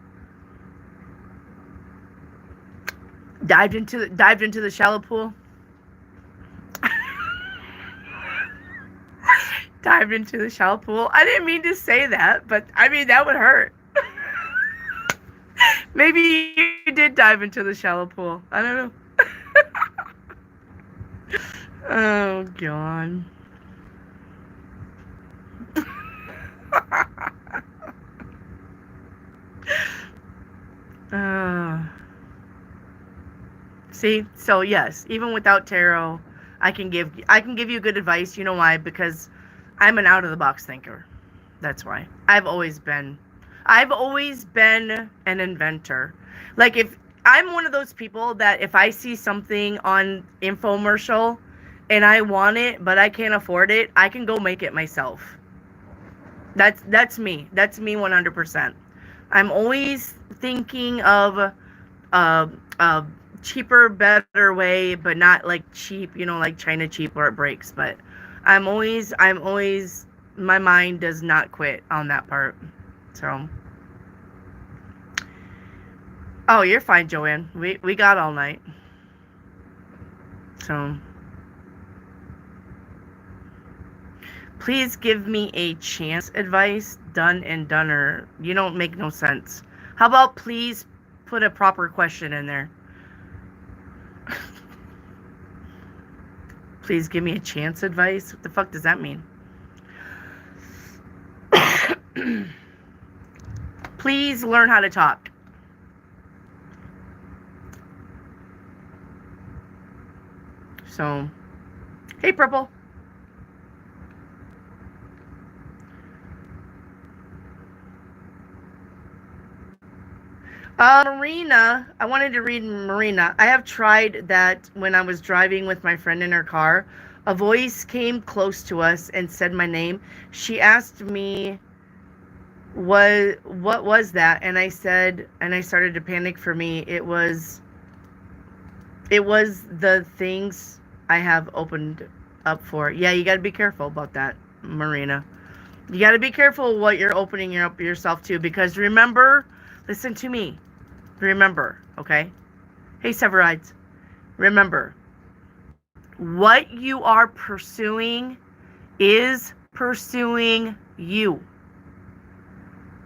Dived into the shallow pool. Dived into the shallow pool. I didn't mean to say that, but I mean that would hurt. Maybe you did dive into the shallow pool. I don't know. Oh God. See, so yes, even without tarot, I can give you good advice. You know why? Because I'm an out of the box thinker. That's why. I've always been an inventor. Like, if I'm one of those people that if I see something on infomercial and I want it but I can't afford it, I can go make it myself. That's me. That's me 100%. I'm always thinking of a cheaper, better way, but not like cheap, like China cheap where it breaks. But I'm always, my mind does not quit on that part. So, oh, you're fine, Joanne. We got all night. So, please give me a chance advice. Done and doneer. You don't make no sense. How about please put a proper question in there? Please give me a chance advice? What the fuck does that mean? Please learn how to talk. So, hey, Purple. Marina, I wanted to read Marina. I have tried that when I was driving with my friend in her car. A voice came close to us and said my name. She asked me, what was that? And I said, and I started to panic. For me, it was It was the things I have opened up for. Yeah, you got to be careful about that, Marina. You got to be careful what you're opening up yourself to, because remember, listen to me. Remember, okay? Hey, Severides. Remember, what you are pursuing is pursuing you.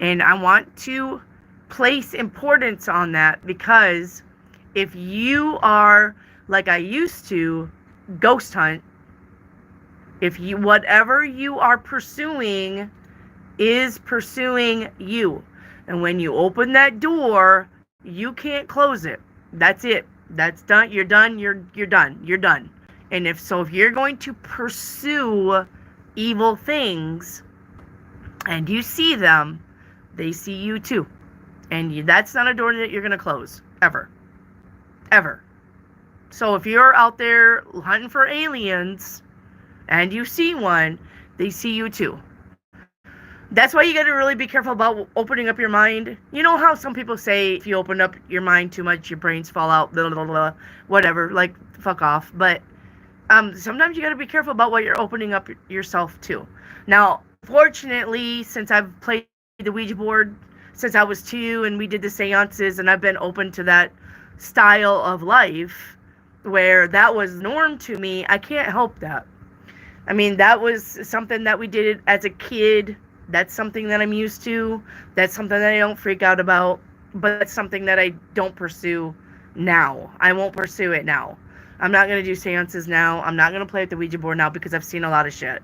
And I want to place importance on that, because if you are like I used to ghost hunt, if you, whatever you are pursuing is pursuing you. And when you open that door, you can't close it. That's it. That's done. You're done. You're done. You're done. And if you're going to pursue evil things and you see them, they see you too. And that's not a door that you're going to close. Ever. Ever. So if you're out there hunting for aliens and you see one, they see you too. That's why you got to really be careful about opening up your mind. You know how some people say if you open up your mind too much, your brains fall out, blah, blah, blah, whatever, like, fuck off. But sometimes you got to be careful about what you're opening up yourself to. Now, fortunately, since I've played the Ouija board since I was 2 and we did the seances, and I've been open to that style of life where that was norm to me, I can't help that. I mean, that was something that we did as a kid. That's something that I'm used to. That's something that I don't freak out about. But it's something that I don't pursue now. I won't pursue it now. I'm not going to do seances now. I'm not going to play with the Ouija board now because I've seen a lot of shit.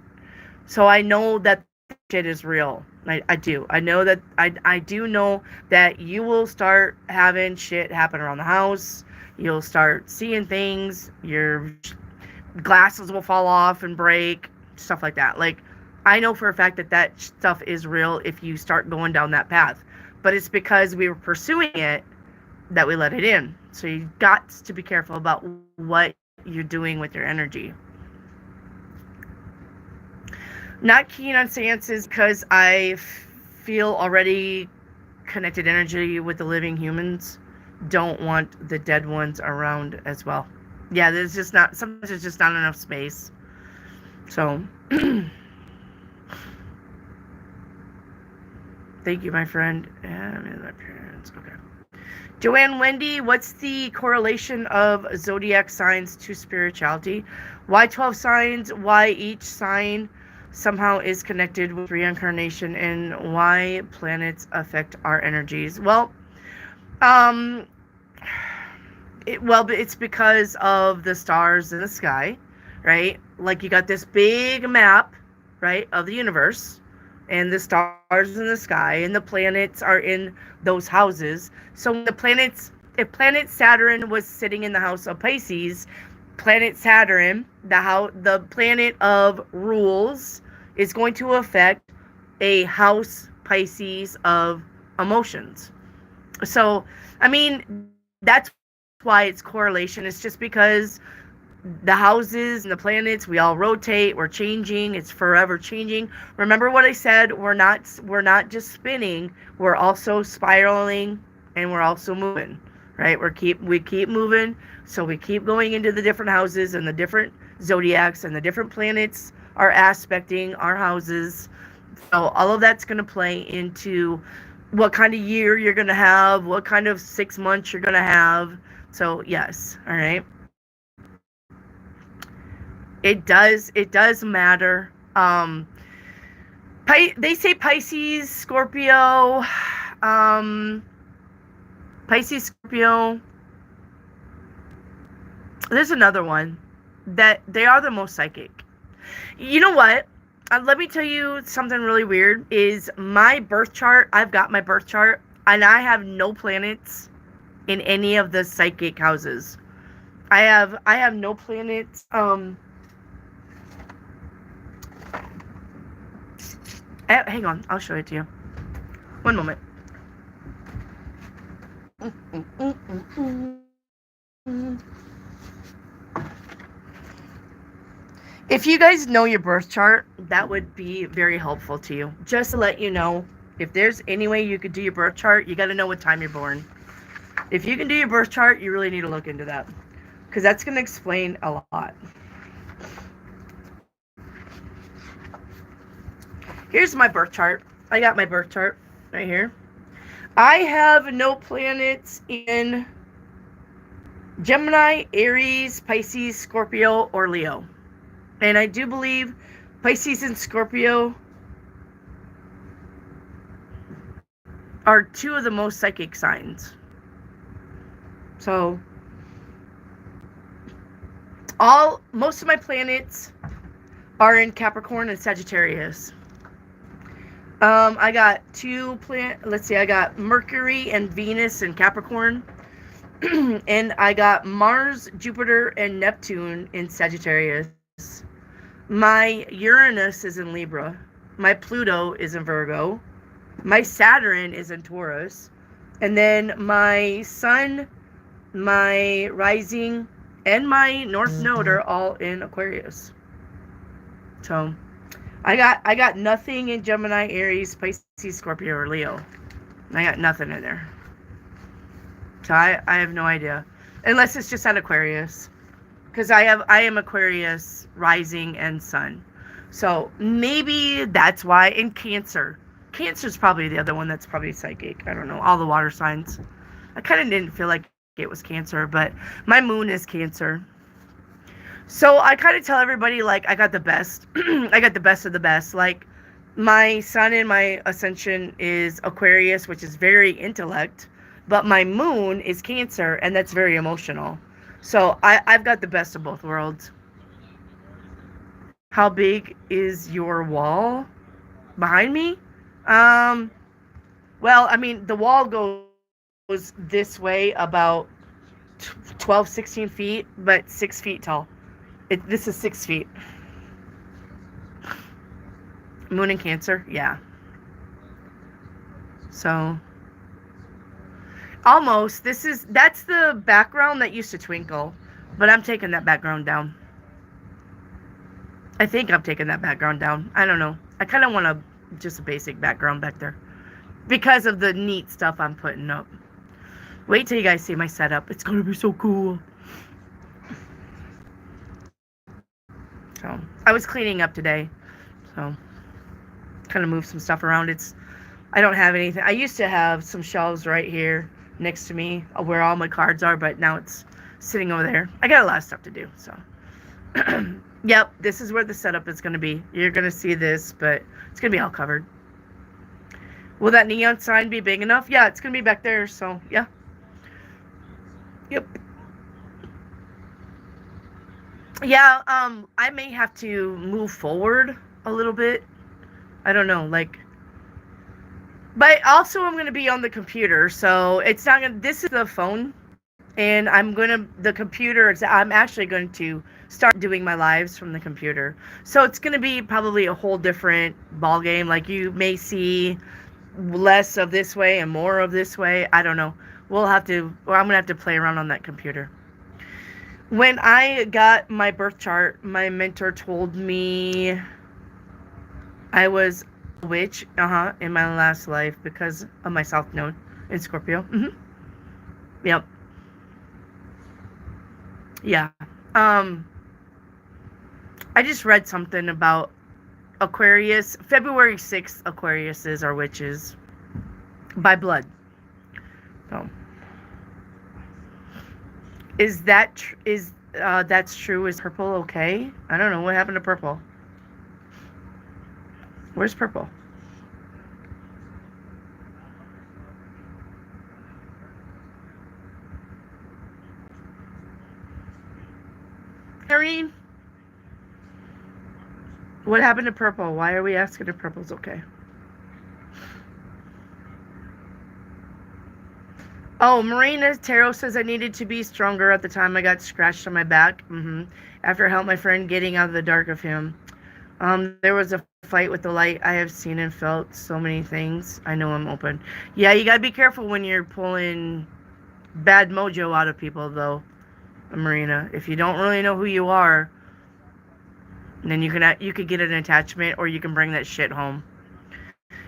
So I know that shit is real. I do. I know that I do know that you will start having shit happen around the house. You'll start seeing things. Your glasses will fall off and break. Stuff like that. Like, I know for a fact that stuff is real if you start going down that path. But it's because we were pursuing it that we let it in. So you got to be careful about what you're doing with your energy. Not keen on seances because I feel already connected energy with the living humans. Don't want the dead ones around as well. Yeah, there's just not, sometimes there's just not enough space. So, thank you, my friend. And my parents. Okay. Joanne Wendy, what's the correlation of zodiac signs to spirituality? Why 12 signs? Why each sign somehow is connected with reincarnation, and why planets affect our energies? Well, it's because of the stars in the sky, right? Like, you got this big map, right, of the universe, and the stars in the sky, and the planets are in those houses. So if planet Saturn was sitting in the house of Pisces, planet Saturn, the planet of rules, is going to affect a house Pisces of emotions. So, I mean, that's why it's correlation. It's just because the houses and the planets, we all rotate, we're changing, it's forever changing. Remember what I said, we're not just spinning, we're also spiraling, and we're also moving, right? We keep moving, so we keep going into the different houses and the different zodiacs, and the different planets are aspecting our houses. So all of that's going to play into what kind of year you're going to have, what kind of 6 months you're going to have. So yes, all right. It does matter. They say Pisces, Scorpio, Scorpio. There's another one that they are the most psychic. You know what? Let me tell you something really weird. Is my birth chart. I've got my birth chart, and I have no planets in any of the psychic houses. I have no planets. Hang on, I'll show it to you. One moment. If you guys know your birth chart, that would be very helpful to you. Just to let you know, if there's any way you could do your birth chart, you got to know what time you're born. If you can do your birth chart, you really need to look into that. because that's going to explain a lot. Here's my birth chart. I got my birth chart right here. I have no planets in Gemini, Aries, Pisces, Scorpio, or Leo. And I do believe Pisces and Scorpio are two of the most psychic signs. So, most of my planets are in Capricorn and Sagittarius. I got I got Mercury and Venus in Capricorn. And I got Mars, Jupiter, and Neptune in Sagittarius. My Uranus is in Libra. My Pluto is in Virgo. My Saturn is in Taurus. And then my Sun, my Rising, and my North Node are all in Aquarius. So I got nothing in Gemini, Aries, Pisces, Scorpio, or Leo. I got nothing in there. So I have no idea. Unless it's just at Aquarius. Because I am Aquarius, Rising, and Sun. So maybe that's why. In Cancer. Cancer's probably the other one that's probably psychic. I don't know. All the water signs. I kind of didn't feel like it was Cancer. But my moon is Cancer. So I kind of tell everybody, like, I got the best. I got the best of the best. Like, my sun in my ascension is Aquarius, which is very intellect. But my moon is Cancer, and that's very emotional. So I've got the best of both worlds. How big is your wall behind me? Well, I mean, the wall goes this way about 12, 16 feet, but 6 feet tall. This is 6 feet. Moon in Cancer, yeah. So, almost. That's the background that used to twinkle, but I'm taking that background down. I think I'm taking that background down. I don't know. I kind of want just a basic background back there because of the neat stuff I'm putting up. Wait till you guys see my setup. It's gonna be so cool. So I was cleaning up today, so kind of moved some stuff around. I don't have anything. I used to have some shelves right here next to me where all my cards are, but now it's sitting over there. I got a lot of stuff to do, so yep, this is where the setup is going to be. You're going to see this, but it's going to be all covered. Will that neon sign be big enough? Yeah, it's going to be back there, so yeah. Yep. Yeah, I may have to move forward a little bit. I don't know, like, but also I'm going to be on the computer, so it's not going to, this is the phone, and I'm actually going to start doing my lives from the computer. So it's going to be probably a whole different ball game. Like, you may see less of this way and more of this way. I don't know. I'm going to have to play around on that computer. When I got my birth chart, my mentor told me I was a witch, in my last life because of my South Node in Scorpio. Yep. Yeah. I just read something about Aquarius. February 6th, Aquariuses are witches by blood. So, that's true? Is purple okay? I don't know what happened to purple. Where's purple? Irene, what happened to purple? Why are we asking if purple's okay? Oh, Marina Tarot says I needed to be stronger at the time I got scratched on my back. After I helped my friend getting out of the dark of him. There was a fight with the light. I have seen and felt so many things. I know I'm open. Yeah, you gotta be careful when you're pulling bad mojo out of people, though, Marina. If you don't really know who you are, then you could get an attachment, or you can bring that shit home.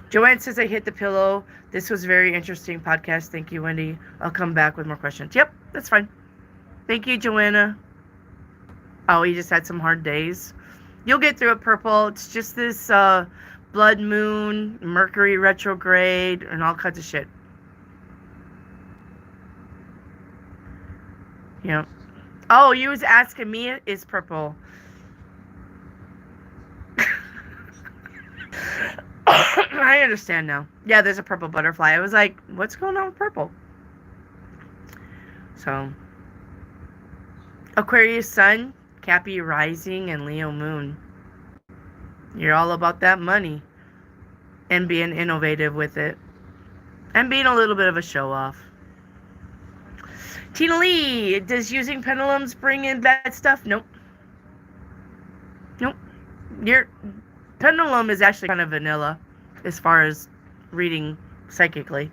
Joanne says I hit the pillow. This was a very interesting podcast. Thank you, Wendy. I'll come back with more questions. Yep, that's fine. Thank you, Joanna. Oh, he just had some hard days. You'll get through it, Purple. It's just this blood moon, Mercury retrograde, and all kinds of shit. Yeah. Oh, you was asking me, is Purple. I understand now. Yeah, there's a purple butterfly. I was like, what's going on with purple? So, Aquarius sun, Cappy rising, and Leo moon. You're all about that money and being innovative with it and being a little bit of a show off. Tina Lee, does using pendulums bring in bad stuff? Nope. Nope. Your pendulum is actually kind of vanilla as far as reading psychically.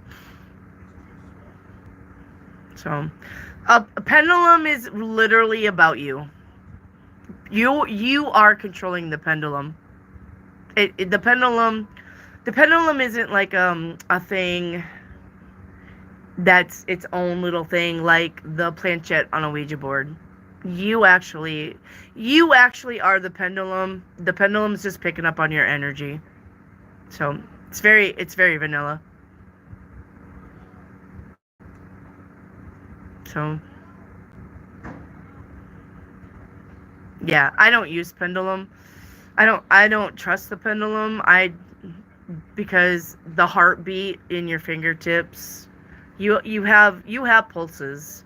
So, a pendulum is literally about you. You are controlling the pendulum. The pendulum isn't like a thing that's its own little thing like the planchette on a Ouija board. You actually are the pendulum. The pendulum's just picking up on your energy. So it's very vanilla. So yeah, I don't use pendulum. I don't trust the pendulum. Because the heartbeat in your fingertips, you have pulses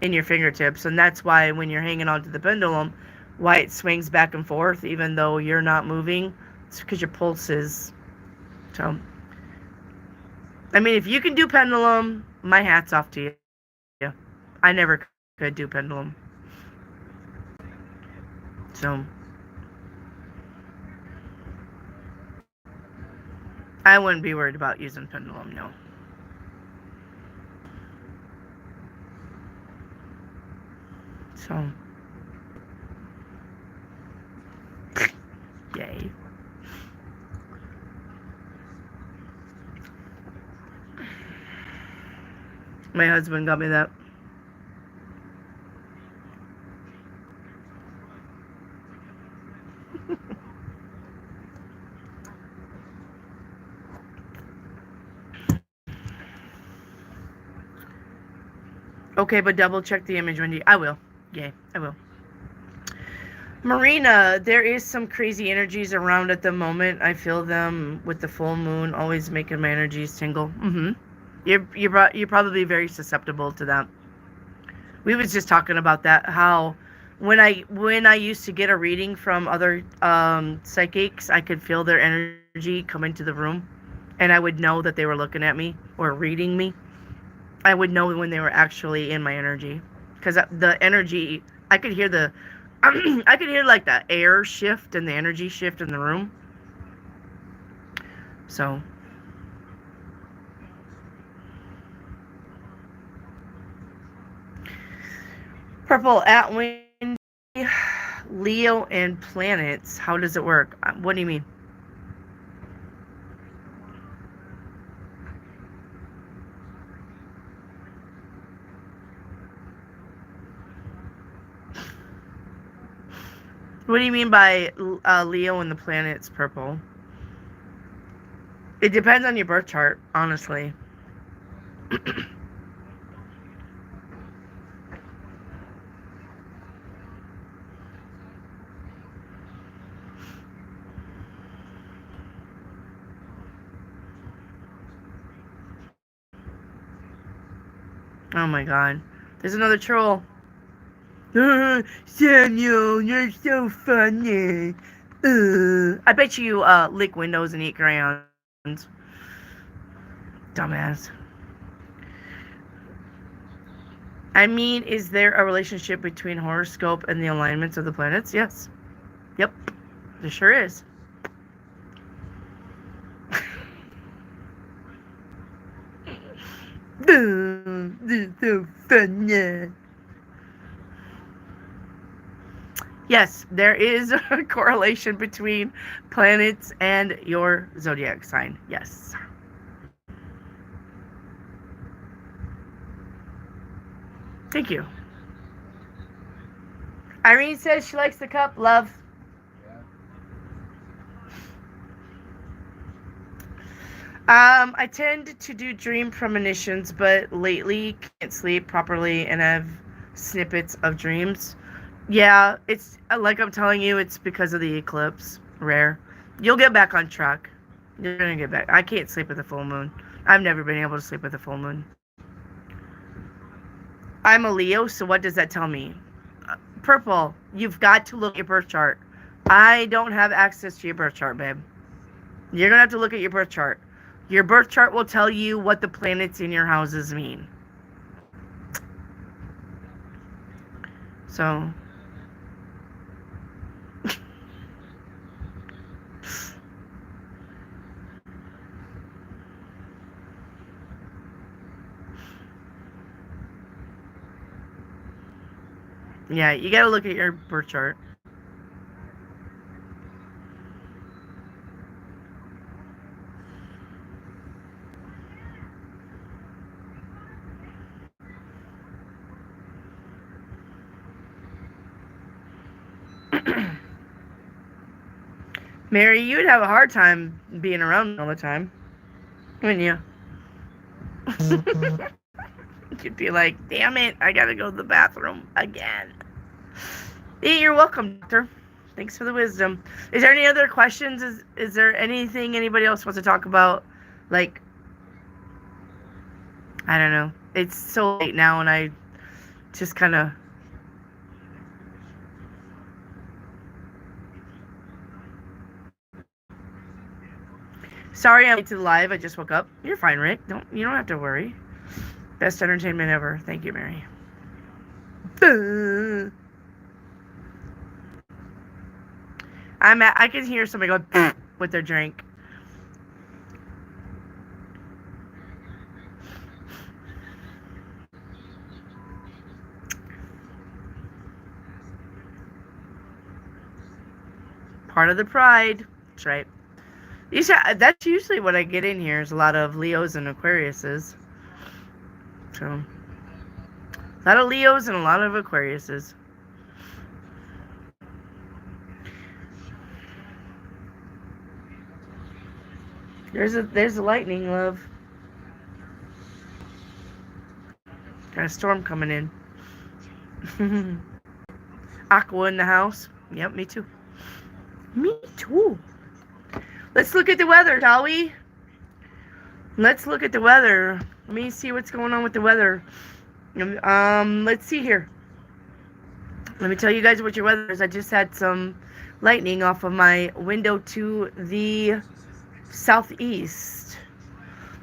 in your fingertips, and that's why when you're hanging onto the pendulum, why it swings back and forth even though you're not moving. It's because your pulses. So I mean, if you can do pendulum, my hat's off to you. I never could do pendulum. So I wouldn't be worried about using pendulum, no. So yay. My husband got me that. Okay, but double check the image, Wendy. I will. Yay, I will. Marina, there is some crazy energies around at the moment. I feel them with the full moon, always making my energies tingle. Mm-hmm. You're probably very susceptible to that. We was just talking about that. How when I used to get a reading from other psychics, I could feel their energy come into the room, and I would know that they were looking at me or reading me. I would know when they were actually in my energy, because the energy, I could hear I could hear like the air shift and the energy shift in the room. So purple at Wendy, Leo and planets. How does it work? What do you mean? What do you mean by Leo and the planets purple? It depends on your birth chart, honestly. Oh my god. There's another troll. Samuel, you're so funny. I bet you lick windows and eat crayons. Dumbass. I mean, is there a relationship between horoscope and the alignments of the planets? Yes. Yep. There sure is. This is so funny. Yes, there is a correlation between planets and your zodiac sign. Yes. Thank you. Irene says she likes the cup. Love. I tend to do dream premonitions, but lately can't sleep properly and have snippets of dreams. Yeah, it's like I'm telling you, it's because of the eclipse. Rare. You'll get back on track. You're gonna get back. I can't sleep with the full moon. I've never been able to sleep with the full moon. I'm a Leo, so what does that tell me? Purple, you've got to look at your birth chart. I don't have access to your birth chart, babe. You're gonna have to look at your birth chart. Your birth chart will tell you what the planets in your houses mean. So, yeah, you gotta look at your birth chart. Mary, you'd have a hard time being around all the time, wouldn't you? You'd be like, damn it, I gotta go to the bathroom again. You're welcome, doctor. Thanks for the wisdom. Is there any other questions? Is there anything anybody else wants to talk about? Like, I don't know. It's so late now, and I just kind of... Sorry I'm late to the live. I just woke up. You're fine, Rick. You don't have to worry. Best entertainment ever. Thank you, Mary. I can hear somebody go with their drink. Part of the pride. That's right. That's usually what I get in here is a lot of Leos and Aquariuses. So, a lot of Leos and a lot of Aquariuses. There's a lightning, love. Got a storm coming in. Aqua in the house. Yep, me too. Me too. Let's look at the weather, shall we? Let's look at the weather. Let me see what's going on with the weather. Let's see here. Let me tell you guys what your weather is. I just had some lightning off of my window to the southeast.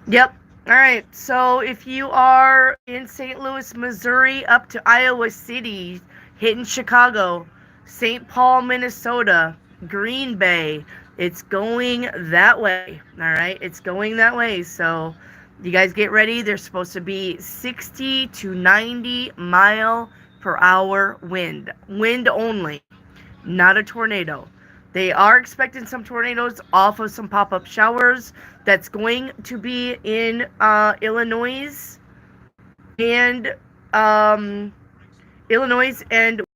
Yep. All right. So if you are in St. Louis, Missouri, up to Iowa City, hitting Chicago, St. Paul, Minnesota, Green Bay, it's going that way. All right. It's going that way. So you guys get ready. There's supposed to be 60 to 90 mile per hour wind. Wind only, not a tornado. They are expecting some tornadoes off of some pop-up showers. That's going to be in Illinois and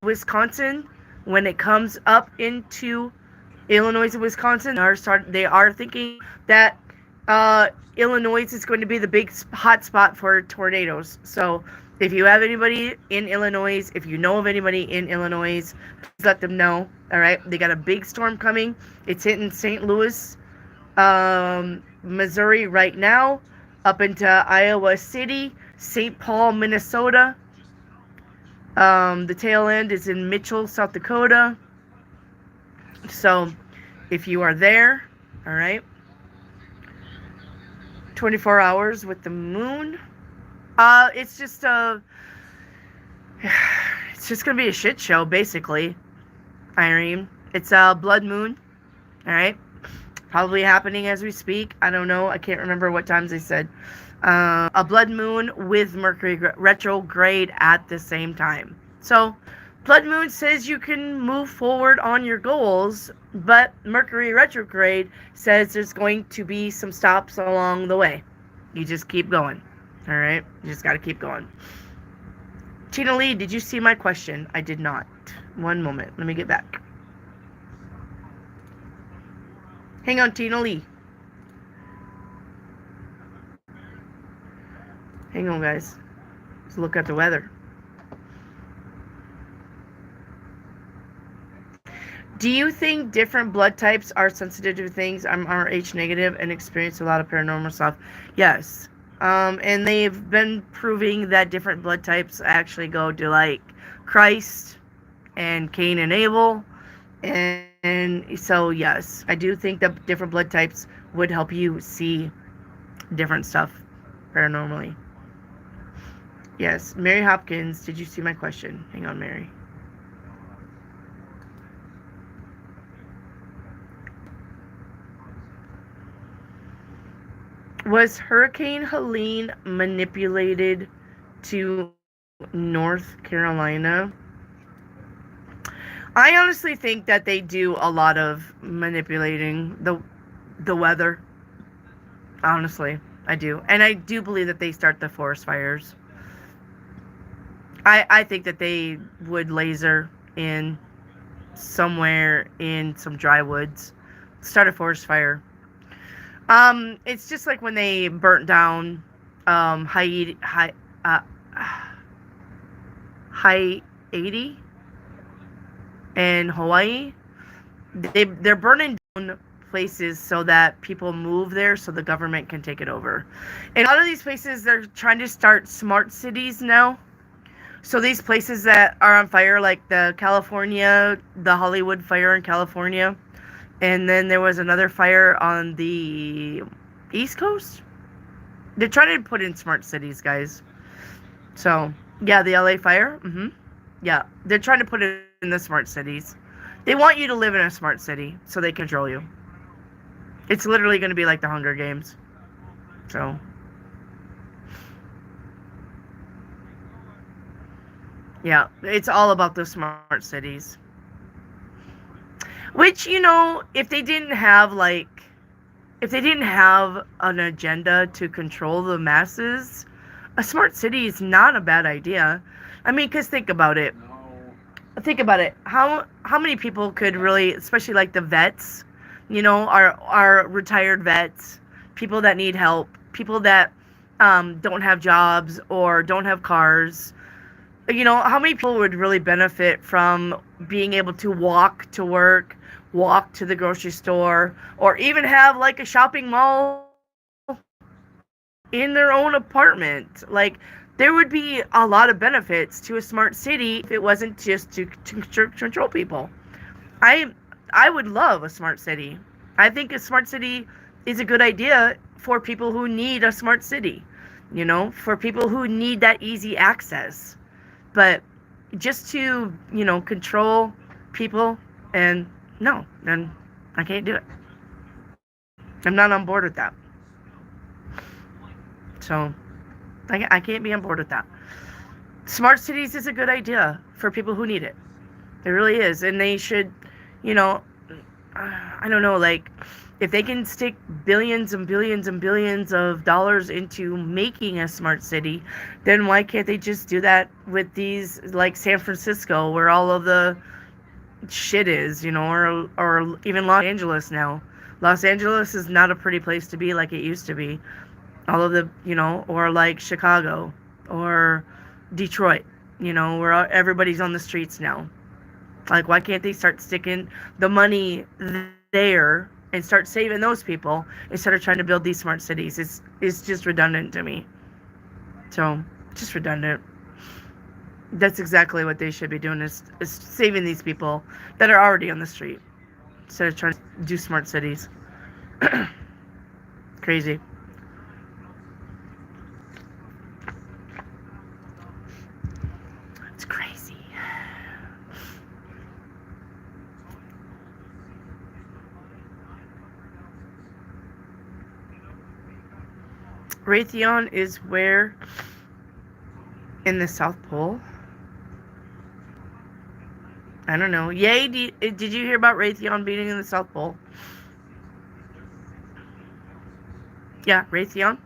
Wisconsin. When it comes up into Illinois and Wisconsin, they are thinking that Illinois is going to be the big hot spot for tornadoes. So if you have anybody in Illinois, if you know of anybody in Illinois, please let them know. All right, they got a big storm coming. It's hitting St. Louis, Missouri right now, up into Iowa City, St. Paul, Minnesota. The tail end is in Mitchell, South Dakota. So if you are there, all right, 24 hours with the moon. It's just gonna be a shit show, basically, Irene. It's a blood moon, all right, probably happening as we speak. I don't know. I can't remember what times they said. A blood moon with Mercury retrograde at the same time. So, blood moon says you can move forward on your goals, but Mercury retrograde says there's going to be some stops along the way. You just keep going. All right, you just got to keep going. Tina Lee, did you see my question? I did not. One moment. Let me get back. Hang on, Tina Lee. Hang on, guys. Let's look at the weather. Do you think different blood types are sensitive to things? I'm Rh negative and experience a lot of paranormal stuff. Yes. And they've been proving that different blood types actually go to like Christ and Cain and Abel. And so, yes, I do think that different blood types would help you see different stuff paranormally. Yes. Mary Hopkins, did you see my question? Hang on, Mary. Was Hurricane Helene manipulated to North Carolina? I honestly think that they do a lot of manipulating the weather. Honestly, I do. And I do believe that they start the forest fires. I think that they would laser in somewhere in some dry woods, start a forest fire. It's just like when they burnt down Haiti in Hawaii. They're burning down places so that people move there so the government can take it over. And a lot of these places, they're trying to start smart cities now. So these places that are on fire, like the Hollywood fire in California, and then there was another fire on the East Coast. They're trying to put in smart cities, guys. So, yeah, the LA fire. Yeah, they're trying to put it in the smart cities. They want you to live in a smart city so they control you. It's literally going to be like the Hunger Games. So, yeah, it's all about the smart cities. Which, if they didn't have an agenda to control the masses, a smart city is not a bad idea. I mean, because think about it. How many people could really, especially like the vets, our retired vets, people that need help, people that don't have jobs or don't have cars. How many people would really benefit from being able to walk to work, walk to the grocery store, or even have like a shopping mall in their own apartment? Like, there would be a lot of benefits to a smart city if it wasn't just to control people. I would love a smart city. I think a smart city is a good idea for people who need a smart city, for people who need that easy access. But just to, control people, and no, then I can't do it. I'm not on board with that. So, I can't be on board with that. Smart cities is a good idea for people who need it. It really is. And they should, I don't know, like, if they can stick billions and billions and billions of dollars into making a smart city, then why can't they just do that with these, like San Francisco, where all of the shit is, or even Los Angeles now. Los Angeles is not a pretty place to be like it used to be. All of the, or like Chicago or Detroit, where everybody's on the streets now. Like, why can't they start sticking the money there and start saving those people instead of trying to build these smart cities? It's just redundant to me. So, just redundant. That's exactly what they should be doing, is saving these people that are already on the street instead of trying to do smart cities. Crazy. It's crazy. Raytheon is where in the South Pole? I don't know. Yay, did you hear about Raytheon being in the South Pole? Yeah, Raytheon.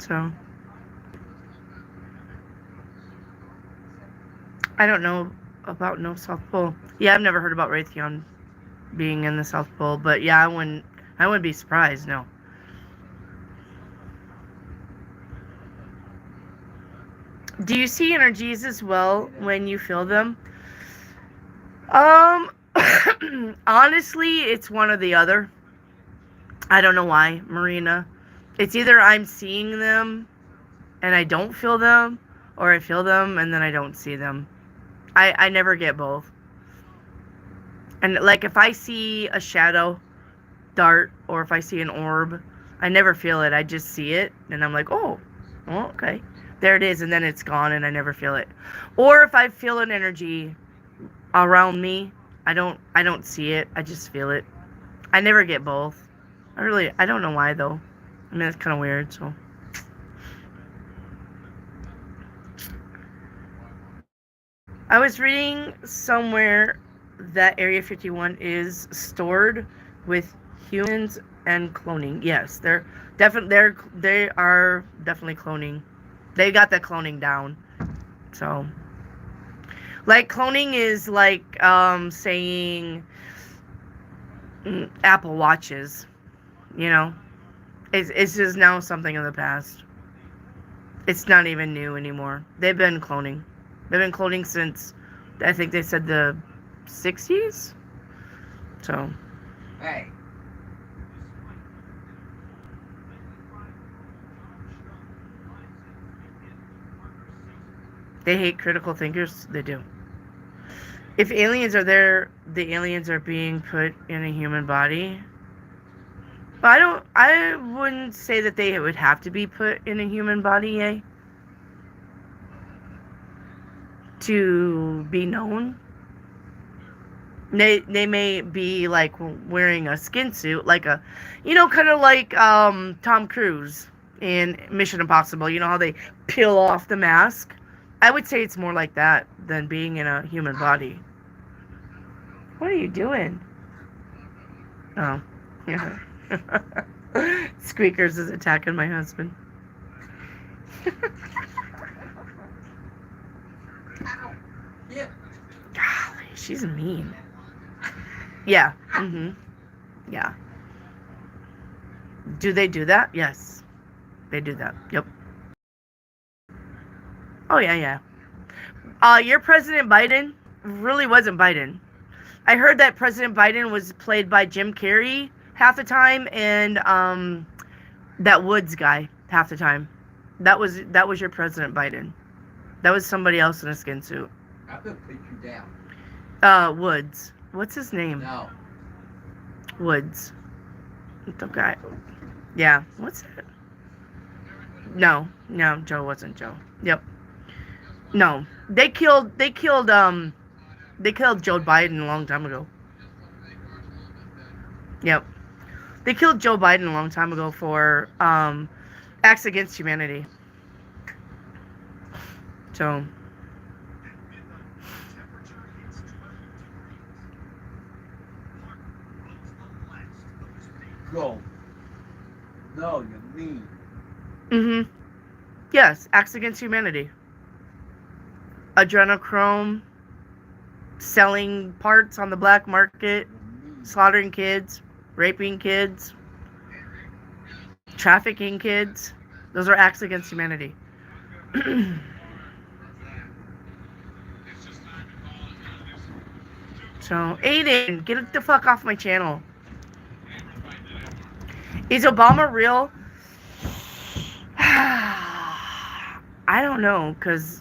So, I don't know about no South Pole. Yeah, I've never heard about Raytheon being in the South Pole, but yeah, I wouldn't be surprised, no. Do you see energies as well when you feel them? Um, honestly, it's one or the other. I don't know why, Marina. It's either I'm seeing them and I don't feel them, or I feel them and then I don't see them. I never get both. And like if I see a shadow dart or if I see an orb, I never feel it. I just see it and I'm like, oh, okay. There it is, and then it's gone and I never feel it. Or if I feel an energy around me, I don't see it. I just feel it. I never get both. I don't know why though. I mean, it's kind of weird, so. I was reading somewhere that Area 51 is stored with humans and cloning. Yes, they are definitely cloning. They got the cloning down. So, like, cloning is like saying Apple Watches. You know, it's just now something of the past. It's not even new anymore. They've been cloning. They've been cloning since, I think they said the 60s. So. Hey. They hate critical thinkers. They do. If aliens are there, the aliens are being put in a human body. But I wouldn't say that they would have to be put in a human body, to be known. They may be like wearing a skin suit, like a, kind of like Tom Cruise in Mission Impossible. You know how they peel off the mask? I would say it's more like that than being in a human body. What are you doing? Oh, yeah. Squeakers is attacking my husband. Yeah. Golly, she's mean. Yeah. Yeah. Do they do that? Yes. They do that. Yep. Oh, yeah. Your President Biden really wasn't Biden. I heard that President Biden was played by Jim Carrey half the time and that Woods guy half the time. That was your President Biden. That was somebody else in a skin suit. I could put you down. Woods. What's his name? No. Woods. The guy. Yeah. What's it? No, Joe wasn't Joe. Yep. No. They killed Joe Biden a long time ago. Yep. They killed Joe Biden a long time ago for acts against humanity. So. Go. No, you leave. Yes, acts against humanity. Adrenochrome, selling parts on the black market, slaughtering kids, raping kids, trafficking kids. Those are acts against humanity. So, Aiden, get the fuck off my channel. Is Obama real? I don't know, because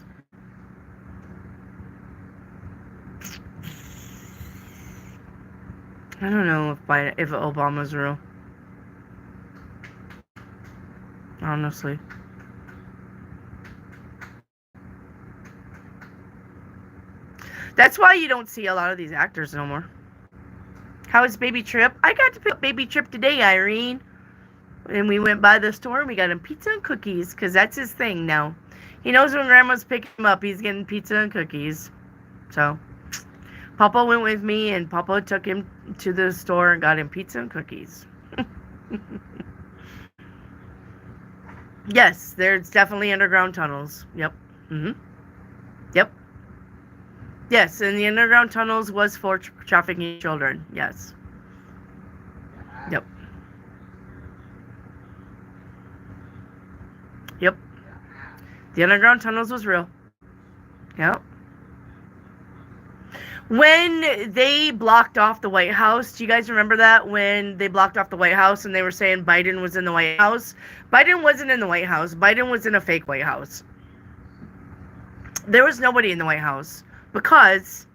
I don't know if Obama's real. Honestly. That's why you don't see a lot of these actors no more. How is Baby Trip? I got to pick up Baby Trip today, Irene. And we went by the store and we got him pizza and cookies, because that's his thing now. He knows when Grandma's picking him up, he's getting pizza and cookies. So, Papa went with me and Papa took him to the store and got him pizza and cookies. Yes, there's definitely underground tunnels. Yep. Yep. Yes, and the underground tunnels was for trafficking children. Yes. Yep. Yep. The underground tunnels was real. Yep. When they blocked off the White House, do you guys remember that? When they blocked off the White House and they were saying Biden was in the White House? Biden wasn't in the White House. Biden was in a fake White House. There was nobody in the White House because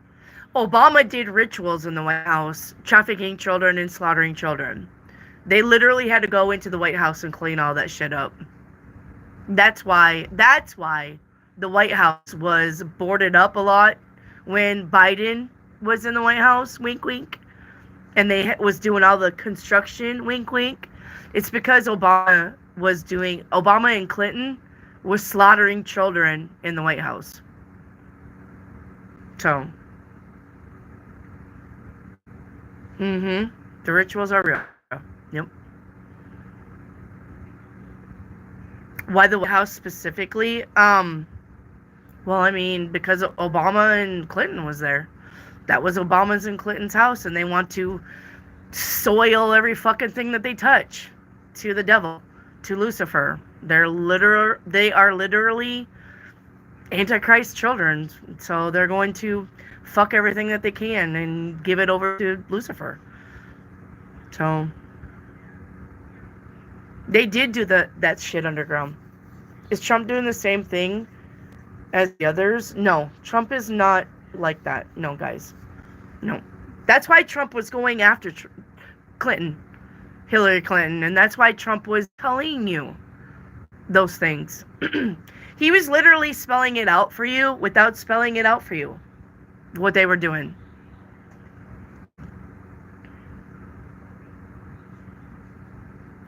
Obama did rituals in the White House, trafficking children and slaughtering children. They literally had to go into the White House and clean all that shit up. That's why the White House was boarded up a lot when Biden was in the White House, wink wink, and they was doing all the construction, wink wink. It's because Obama and Clinton was slaughtering children in the White House. So, the rituals are real. Yep. Why the White House specifically? Well, I mean, because Obama and Clinton was there. That was Obama's and Clinton's house, and they want to soil every fucking thing that they touch to the devil, to Lucifer. They are literally Antichrist children, so they're going to fuck everything that they can and give it over to Lucifer. So they did do that shit underground. Is Trump doing the same thing as the others? No, Trump is not like that. No, guys. No. That's why Trump was going after Hillary Clinton, and that's why Trump was telling you those things. He was literally spelling it out for you without spelling it out for you, what they were doing.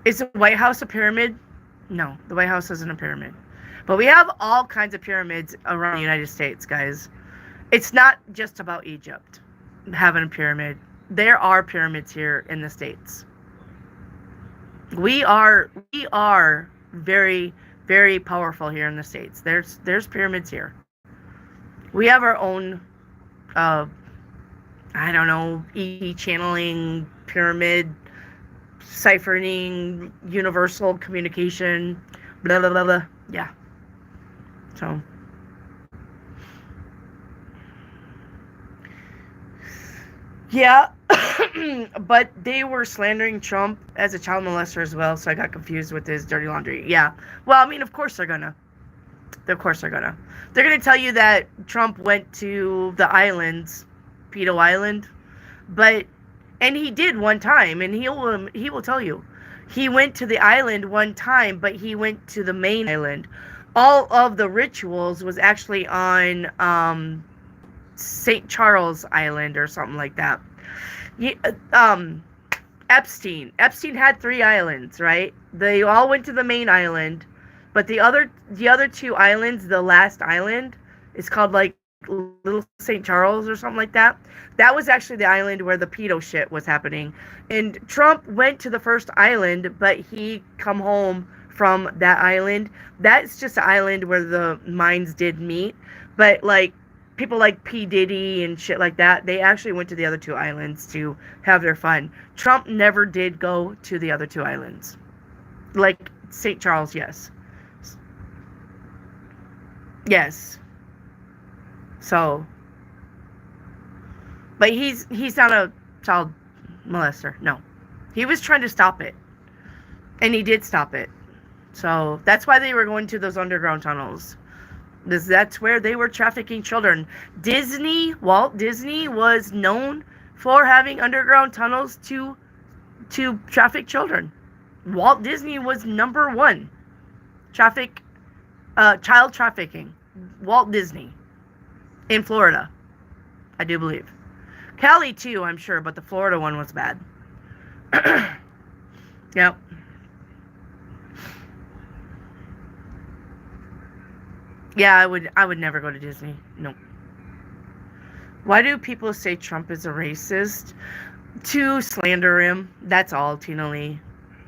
Is the White House a pyramid? No, the White House isn't a pyramid. But we have all kinds of pyramids around the United States, guys. It's not just about Egypt having a pyramid. There are pyramids here in the States. We are very, very powerful here in the States. There's pyramids here. We have our own, I don't know, channeling pyramid, ciphering, universal communication, blah, blah, blah, blah. Yeah. So. Yeah. But they were slandering Trump as a child molester as well, so I got confused with his dirty laundry. Yeah. Well, I mean, of course they're gonna. Of course they're gonna. They're gonna tell you that Trump went to the islands, Pedo Island, and he did one time, and he will tell you, he went to the island one time, but he went to the main island. All of the rituals was actually on St. Charles Island or something like that. Epstein had 3 islands, right? They all went to the main island, but the other 2 islands, the last island is called like Little St. Charles or something like that. That was actually the island where the pedo shit was happening. And Trump went to the first island, but he come home from that island. That's just an island where the minds did meet. But like people like P. Diddy and shit like that, they actually went to the other 2 islands to have their fun. Trump never did go to the other 2 islands. Like St. Charles, yes. Yes. So, but he's not a child molester. No. He was trying to stop it. And he did stop it. So, that's why they were going to those underground tunnels. That's where they were trafficking children. Walt Disney was known for having underground tunnels to traffic children. Walt Disney was number 1 child trafficking. Walt Disney in Florida, I do believe. Cali too, I'm sure, but the Florida one was bad. Yep. Yeah, I would never go to Disney. Nope. Why do people say Trump is a racist? To slander him. That's all, Tina Lee.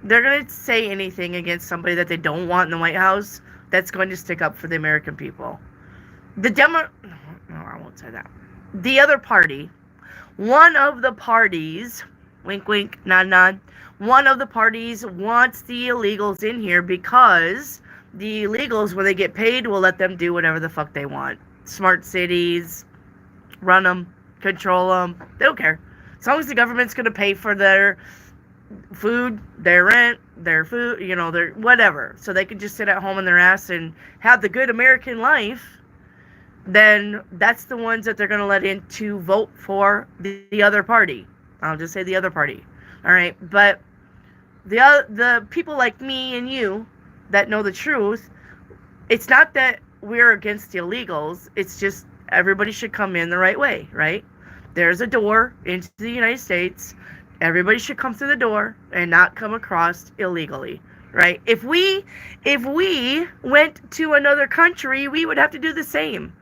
They're going to say anything against somebody that they don't want in the White House that's going to stick up for the American people. No, I won't say that. The other party, one of the parties, wink, wink, nod, nod, one of the parties wants the illegals in here because the illegals, when they get paid, will let them do whatever the fuck they want. Smart cities, run them, control them. They don't care. As long as the government's going to pay for their food, their rent, their food, their whatever, so they can just sit at home on their ass and have the good American life, then that's the ones that they're going to let in to vote for the other party. I'll just say the other party. All right, but the people like me and you that know the truth, it's not that we're against the illegals. It's just everybody should come in the right way, right? There's a door into the United States. Everybody should come through the door and not come across illegally, right? If we went to another country, we would have to do the same.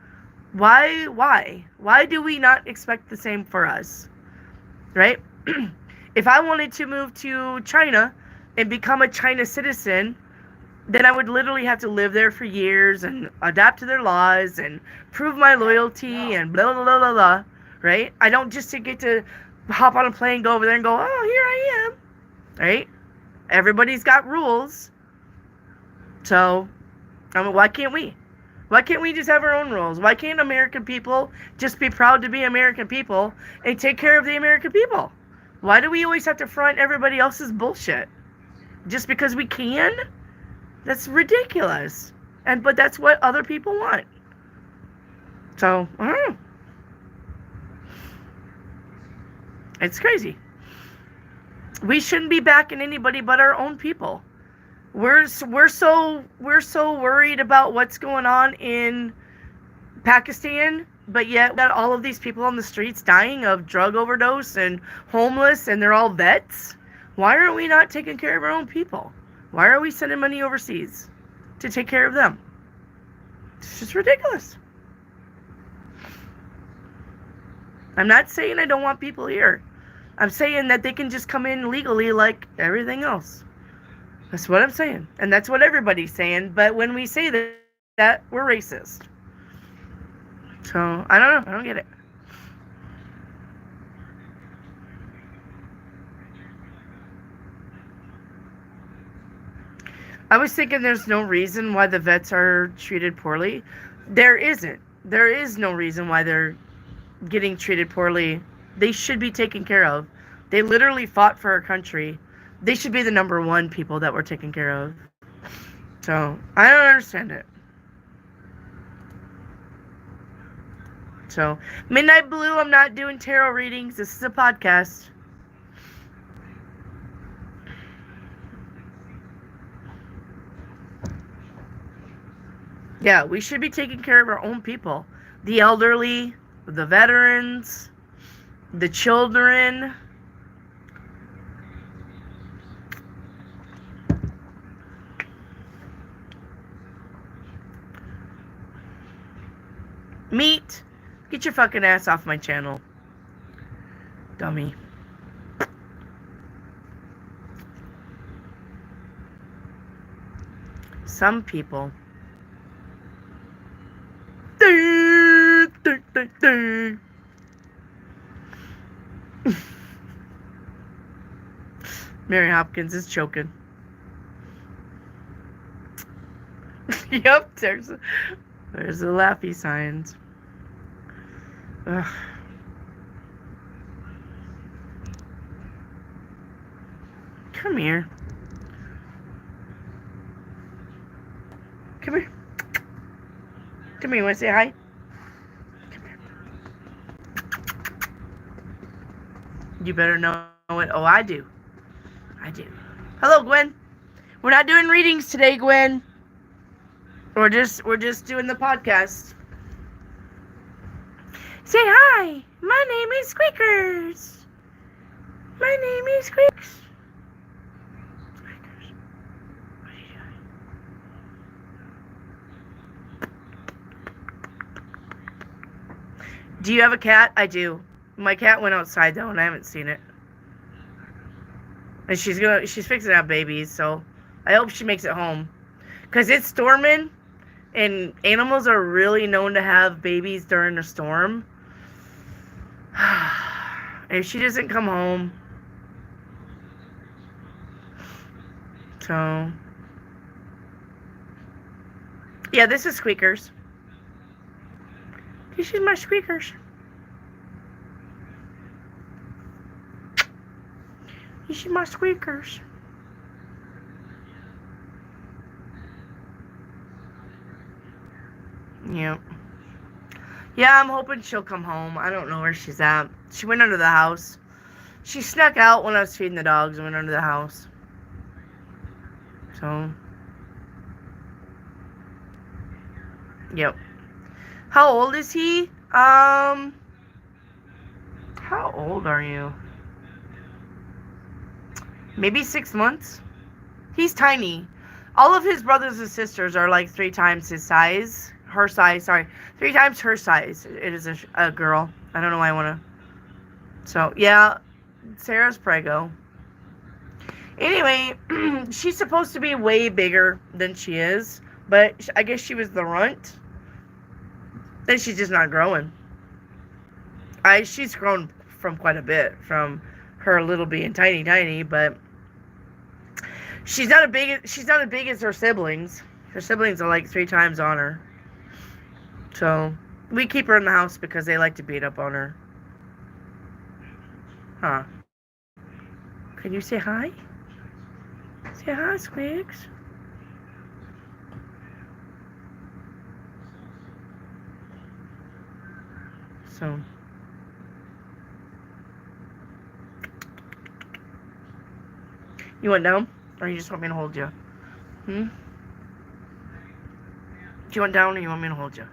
Why? Why do we not expect the same for us, right? If I wanted to move to China and become a China citizen, then I would literally have to live there for years and adapt to their laws and prove my loyalty and blah, blah, blah, blah, blah, right? I don't just get to hop on a plane, go over there and go, oh, here I am, right? Everybody's got rules. So, why can't we? Why can't we just have our own rules? Why can't American people just be proud to be American people and take care of the American people? Why do we always have to front everybody else's bullshit? Just because we can? That's ridiculous. But that's what other people want. So, I don't know. It's crazy. We shouldn't be backing anybody but our own people. We're so worried about what's going on in Pakistan, but yet we got all of these people on the streets dying of drug overdose and homeless, and they're all vets. Why are we not taking care of our own people? Why are we sending money overseas to take care of them? It's just ridiculous. I'm not saying I don't want people here. I'm saying that they can just come in legally like everything else. That's what I'm saying. And that's what everybody's saying. But when we say that we're racist. So, I don't know. I don't get it. I was thinking there's no reason why the vets are treated poorly. There isn't. There is no reason why they're getting treated poorly. They should be taken care of. They literally fought for our country. They should be the number one people that we're taking care of. So, I don't understand it. So, Midnight Blue, I'm not doing tarot readings. This is a podcast. Yeah, we should be taking care of our own people. The elderly, the veterans, the children. Meat. Get your fucking ass off my channel. Dummy. Some people. Mary Hopkins is choking. Yep, there's the laughy signs. Ugh. Come here. Come here. Come here, you want to say hi? Come here. You better know it. Oh, I do. I do. Hello, Gwen. We're not doing readings today, Gwen. We're just doing the podcast. Say hi. My name is Squeakers. My name is Squeaks. Squeakers. What are you doing? Do you have a cat? I do. My cat went outside though, and I haven't seen it. And she's fixing to have babies, so I hope she makes it home. Because it's storming, and animals are really known to have babies during a storm. If she doesn't come home. So. Yeah, this is Squeakers. This is my Squeakers. This is my Squeakers. Yep. Yeah, I'm hoping she'll come home. I don't know where she's at. She went under the house. She snuck out when I was feeding the dogs and went under the house. So. Yep. How old is he? How old are you? Maybe 6 months? He's tiny. All of his brothers and sisters are like 3 times his size. Her size, sorry. 3 times her size. It is a girl. I don't know why I want to. So, yeah. Sarah's prego. Anyway, she's supposed to be way bigger than she is. But I guess she was the runt. And she's just not growing. She's grown from quite a bit. From her little being tiny, but she's not as big as her siblings. Her siblings are like 3 times on her. So we keep her in the house because they like to beat up on her. Huh. Can you say hi? Say hi, Squeaks. So. You want down? Or you just want me to hold you? Do you want down or you want me to hold you?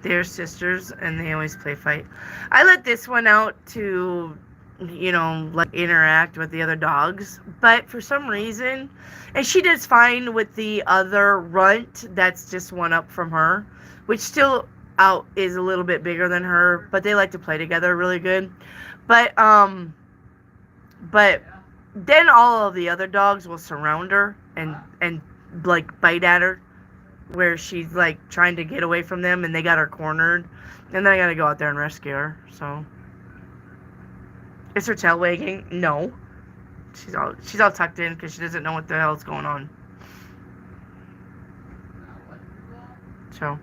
They're sisters and they always play fight. I let this one out to, like interact with the other dogs. But for some reason, and she does fine with the other runt that's just one up from her, which still out is a little bit bigger than her, but they like to play together really good. But then all of the other dogs will surround her and like bite at her, where she's like trying to get away from them, and they got her cornered, and then I gotta go out there and rescue her. So, is her tail wagging? No, she's all tucked in because she doesn't know what the hell's going on. So.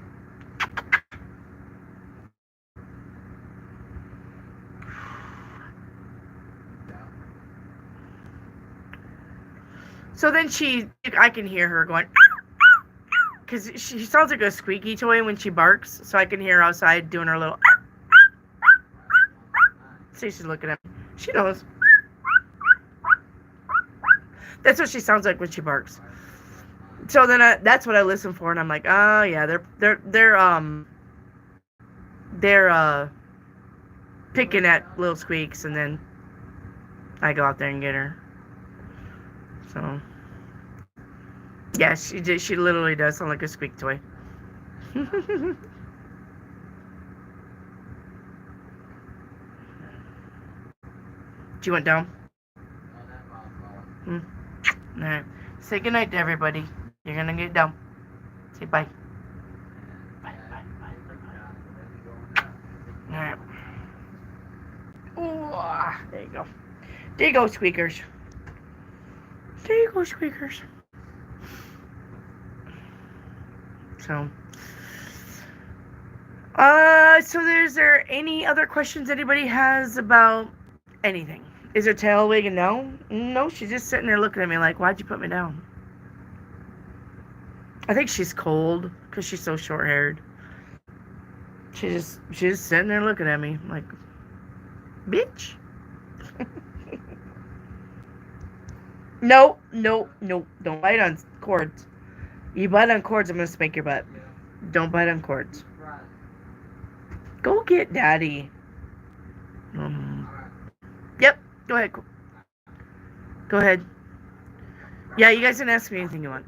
So then I can hear her going, because she sounds like a squeaky toy when she barks, so I can hear her outside doing her little, see, she's looking at me. She knows. That's what she sounds like when she barks. So then that's what I listen for, and I'm like, oh yeah, they're picking at little squeaks, and then I go out there and get her. So, yeah, she literally does sound like a squeak toy. Do you want down? Alright. Say goodnight to everybody. You're gonna get down. Say bye. Bye. Alright. Ooh, there you go. There you go, Squeakers. There you go, Squeakers. So is there any other questions anybody has about anything? Is her tail wagging? No, she's just sitting there looking at me like, why'd you put me down? I think she's cold because she's so short-haired. She's just sitting there looking at me like, bitch. No, don't bite on cords. You bite on cords, I'm gonna spank your butt. Don't bite on cords. Go get daddy. Yep, go ahead. Go ahead. Yeah, you guys can ask me anything you want.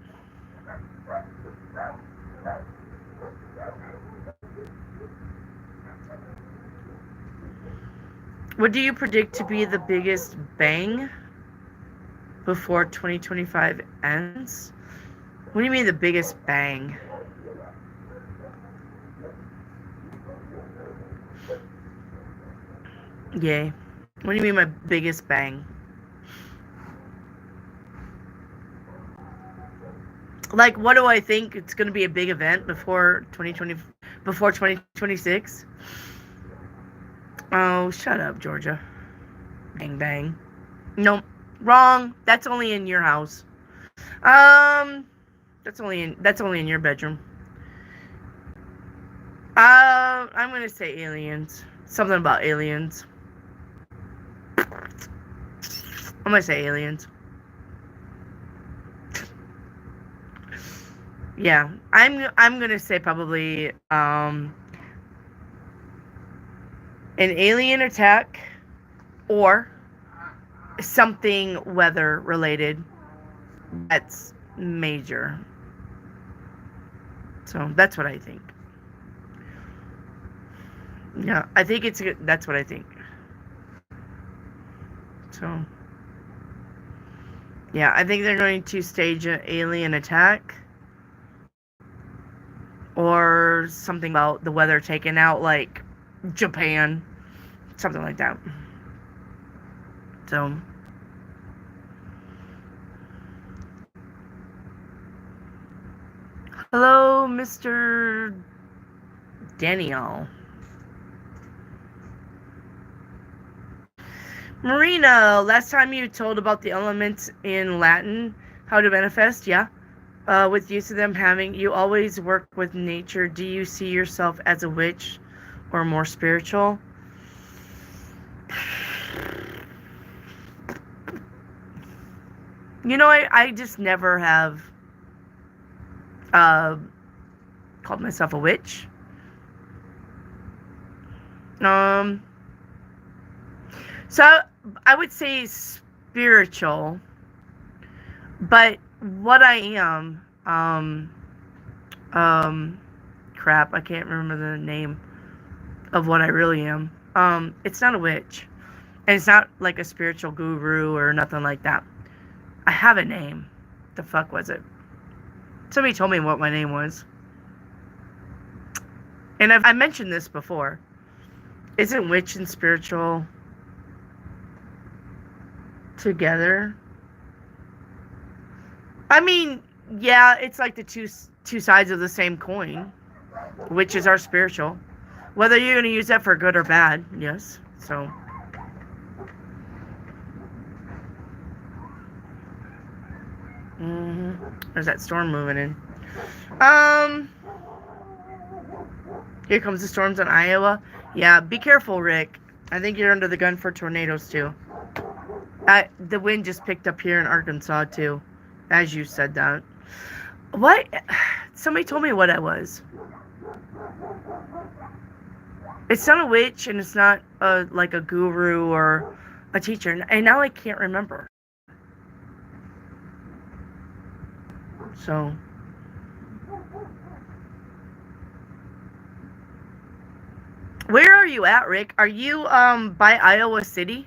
What do you predict to be the biggest bang before 2025 ends? What do you mean the biggest bang? Yay. What do you mean my biggest bang? Like, what do I think it's going to be a big event before 2026? Oh, shut up, Georgia. Bang, bang. Nope. Wrong. That's only in your house. That's only in your bedroom. I'm going to say aliens. Something about aliens. I'm going to say aliens. Yeah, I'm gonna say probably an alien attack or something weather related that's major. So that's what I think. Yeah, I think that's what I think. So yeah, I think they're going to stage an alien attack. Or something about the weather taking out, like, Japan. Something like that. So. Hello, Mr. Daniel. Marina, last time you told about the elements in Latin, how to manifest, yeah. With use of them having, you always work with nature. Do you see yourself as a witch or more spiritual? You know, I just never have called myself a witch. So I would say spiritual, but what I am, crap, I can't remember the name of what I really am. It's not a witch, and it's not like a spiritual guru or nothing like that. I have a name. The fuck was it? Somebody told me what my name was. And I mentioned this before. Isn't witch and spiritual together? I mean, yeah, it's like the two sides of the same coin. Witches are spiritual. Whether you're going to use that for good or bad, yes. So. There's that storm moving in. Here comes the storms in Iowa. Yeah, be careful, Rick. I think you're under the gun for tornadoes, too. The wind just picked up here in Arkansas, too. As you said that. What? Somebody told me what I was. It's not a witch, and it's not like a guru or a teacher. And now I can't remember. So. Where are you at, Rick? Are you by Iowa City?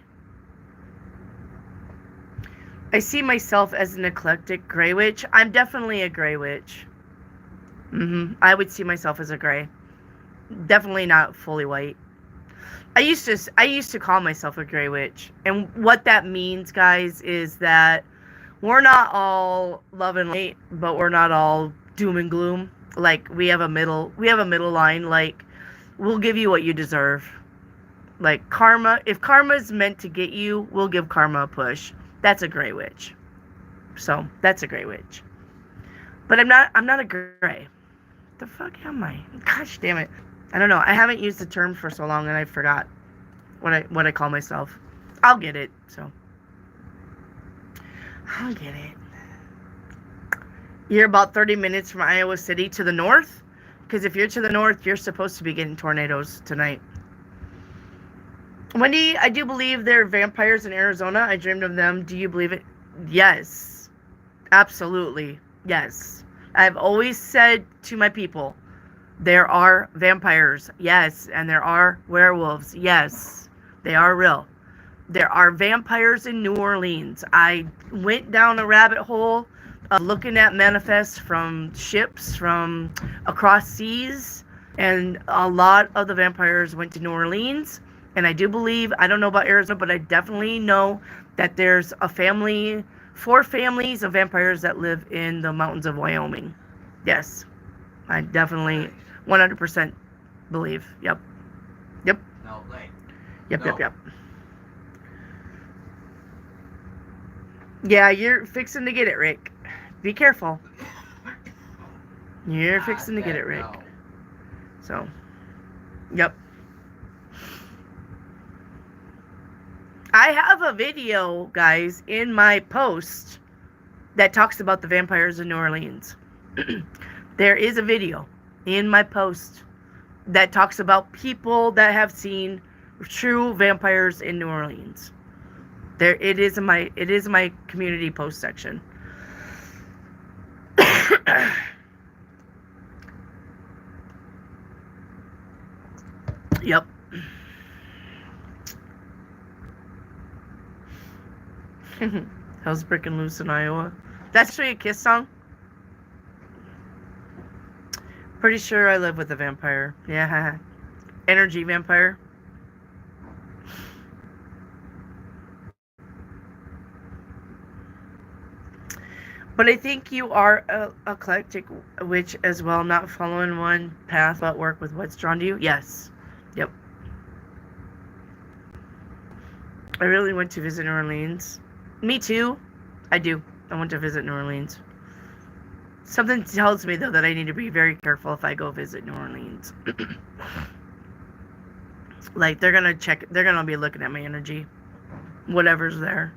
I see myself as an eclectic gray witch. I'm definitely a gray witch. I would see myself as a gray. Definitely not fully white. I used to call myself a gray witch. And what that means, guys, is that we're not all love and light, but we're not all doom and gloom. Like we have a middle line. Like we'll give you what you deserve. Like karma, if karma is meant to get you, we'll give karma a push. That's a gray witch. So that's a gray witch. But I'm not a gray. The fuck am I? Gosh damn it. I don't know. I haven't used the term for so long and I forgot what I call myself. I'll get it. So I'll get it. You're about 30 minutes from Iowa City to the north? Because if you're to the north, you're supposed to be getting tornadoes tonight. Wendy, I do believe there are vampires in Arizona. I dreamed of them. Do you believe it? Yes. Absolutely. Yes. I've always said to my people, there are vampires. Yes. And there are werewolves. Yes. They are real. There are vampires in New Orleans. I went down a rabbit hole looking at manifests from ships from across seas, and a lot of the vampires went to New Orleans. And I do believe, I don't know about Arizona, but I definitely know that there's 4 families of vampires that live in the mountains of Wyoming. Yes, I definitely 100% believe. Yep. No, Yep. Yeah, you're fixing to get it, Rick. Be careful. You're fixing to get it, Rick. No. So, yep. I have a video, guys, in my post that talks about the vampires in New Orleans. There is a video in my post that talks about people that have seen true vampires in New Orleans. There, it is in my community post section. Yep. Hell's breaking loose in Iowa. That's actually a Kiss song. Pretty sure I live with a vampire. Yeah. Energy vampire. But I think you are a eclectic witch as well, not following one path but work with what's drawn to you. Yes. Yep. I really went to visit New Orleans. Me too. I do. I want to visit New Orleans. Something tells me, though, that I need to be very careful if I go visit New Orleans. Like, they're going to be looking at my energy. Whatever's there.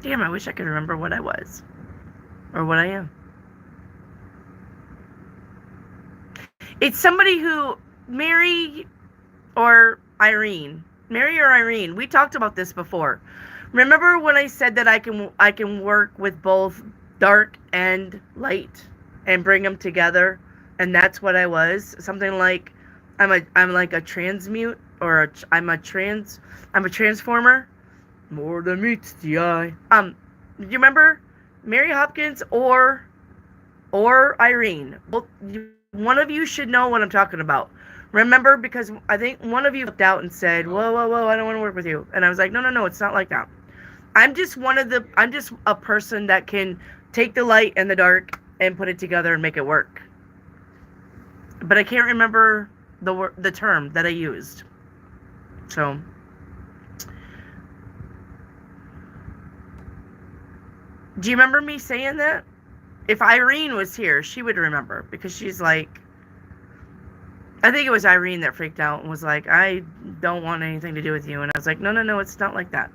Damn, I wish I could remember what I was. Or what I am. It's somebody who... Mary or Irene. We talked about this before. Remember when I said that I can work with both dark and light and bring them together, and that's what I was. Something like I'm like a transmute, or I'm a transformer. More than meets the eye. Do you remember Mary Hopkins or Irene? Well, one of you should know what I'm talking about. Remember, because I think one of you looked out and said, whoa, I don't want to work with you. And I was like, no, it's not like that. I'm just a person that can take the light and the dark and put it together and make it work. But I can't remember the term that I used. So, do you remember me saying that? If Irene was here, she would remember, because she's like, I think it was Irene that freaked out and was like, I don't want anything to do with you. And I was like, no, it's not like that.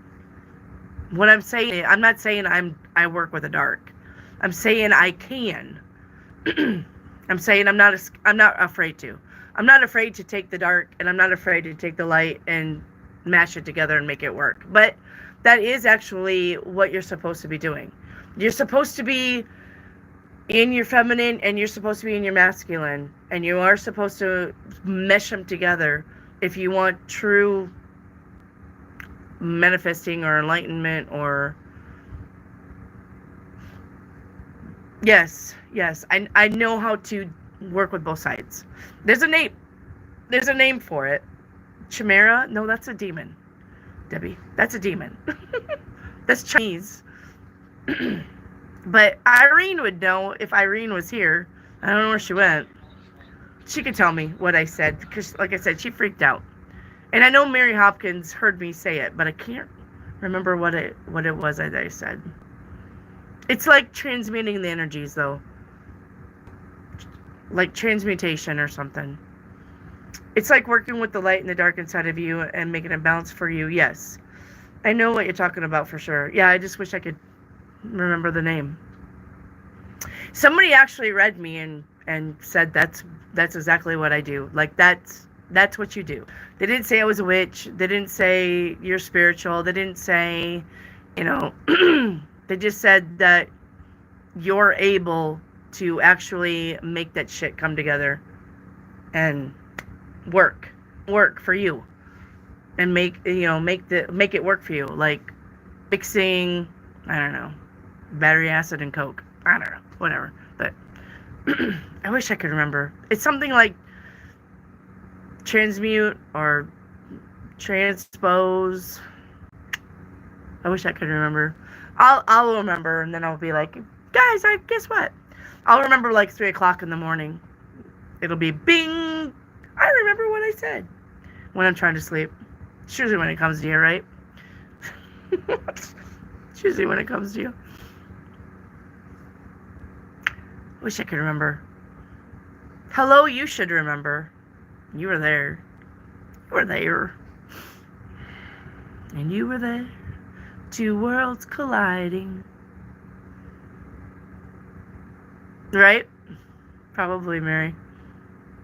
What I'm saying, I'm not saying I work with the dark. I'm saying I can. I'm saying I'm not afraid to. I'm not afraid to take the dark, and I'm not afraid to take the light and mash it together and make it work. But that is actually what you're supposed to be doing. You're supposed to be in your feminine, and you're supposed to be in your masculine, and you are supposed to mesh them together if you want true manifesting or enlightenment, or yes, I know how to work with both sides. There's a name for it. Chimera? No, that's a demon, Debbie. That's a demon. That's Chinese. But Irene would know if Irene was here. I don't know where she went. She could tell me what I said, because, like I said, she freaked out. And I know Mary Hopkins heard me say it, but I can't remember what it was that I said. It's like transmuting the energies, though. Like transmutation or something. It's like working with the light and the dark inside of you and making a balance for you. Yes. I know what you're talking about for sure. Yeah, I just wish I could remember the name. Somebody actually read me and said that's exactly what I do. Like, that's what you do. They didn't say I was a witch. They didn't say you're spiritual. They didn't say, they just said that you're able to actually make that shit come together and work for you, and make it work for you, like mixing, I don't know, battery acid and coke, I don't know, whatever. But I wish I could remember. It's something like transmute or transpose. I wish I could remember. I'll remember, and then I'll be like, guys, guess what? I'll remember like 3 o'clock in the morning. It'll be bing. I remember what I said when I'm trying to sleep. It's usually when it comes to you, right? It's usually when it comes to you. Wish I could remember. Hello, you should remember. You were there. You were there. And you were there. Two worlds colliding. Right? Probably, Mary.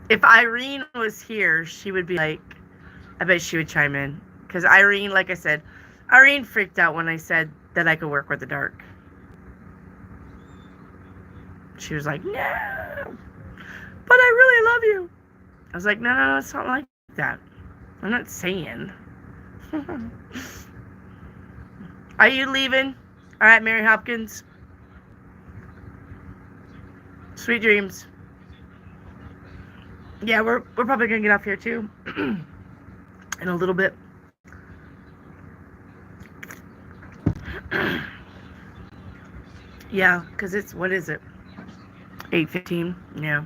If Irene was here, she would be like, I bet she would chime in. Because Irene, like I said, Irene freaked out when I said that I could work with the dark. She was like, no, but I really love you. I was like, no, it's not like that. I'm not saying. Are you leaving? All right, Mary Hopkins. Sweet dreams. Yeah, we're probably gonna get off here too in a little bit. Yeah, because it's, what is it? 8:15. Yeah.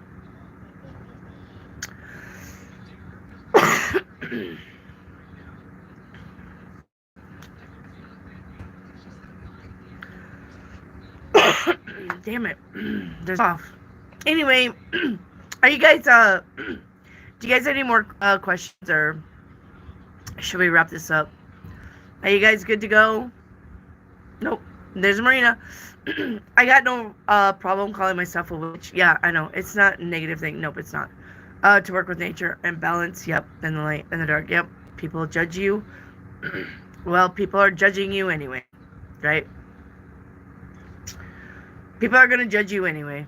Damn it. There's off. Anyway, are you guys do you guys have any more questions, or should we wrap this up? Are you guys good to go? Nope. There's Marina. I got no problem calling myself a witch. Yeah, I know. It's not a negative thing. Nope, it's not. To work with nature and balance. Yep. And the light and the dark. Yep. People judge you. Well, people are judging you anyway. Right? People are going to judge you anyway.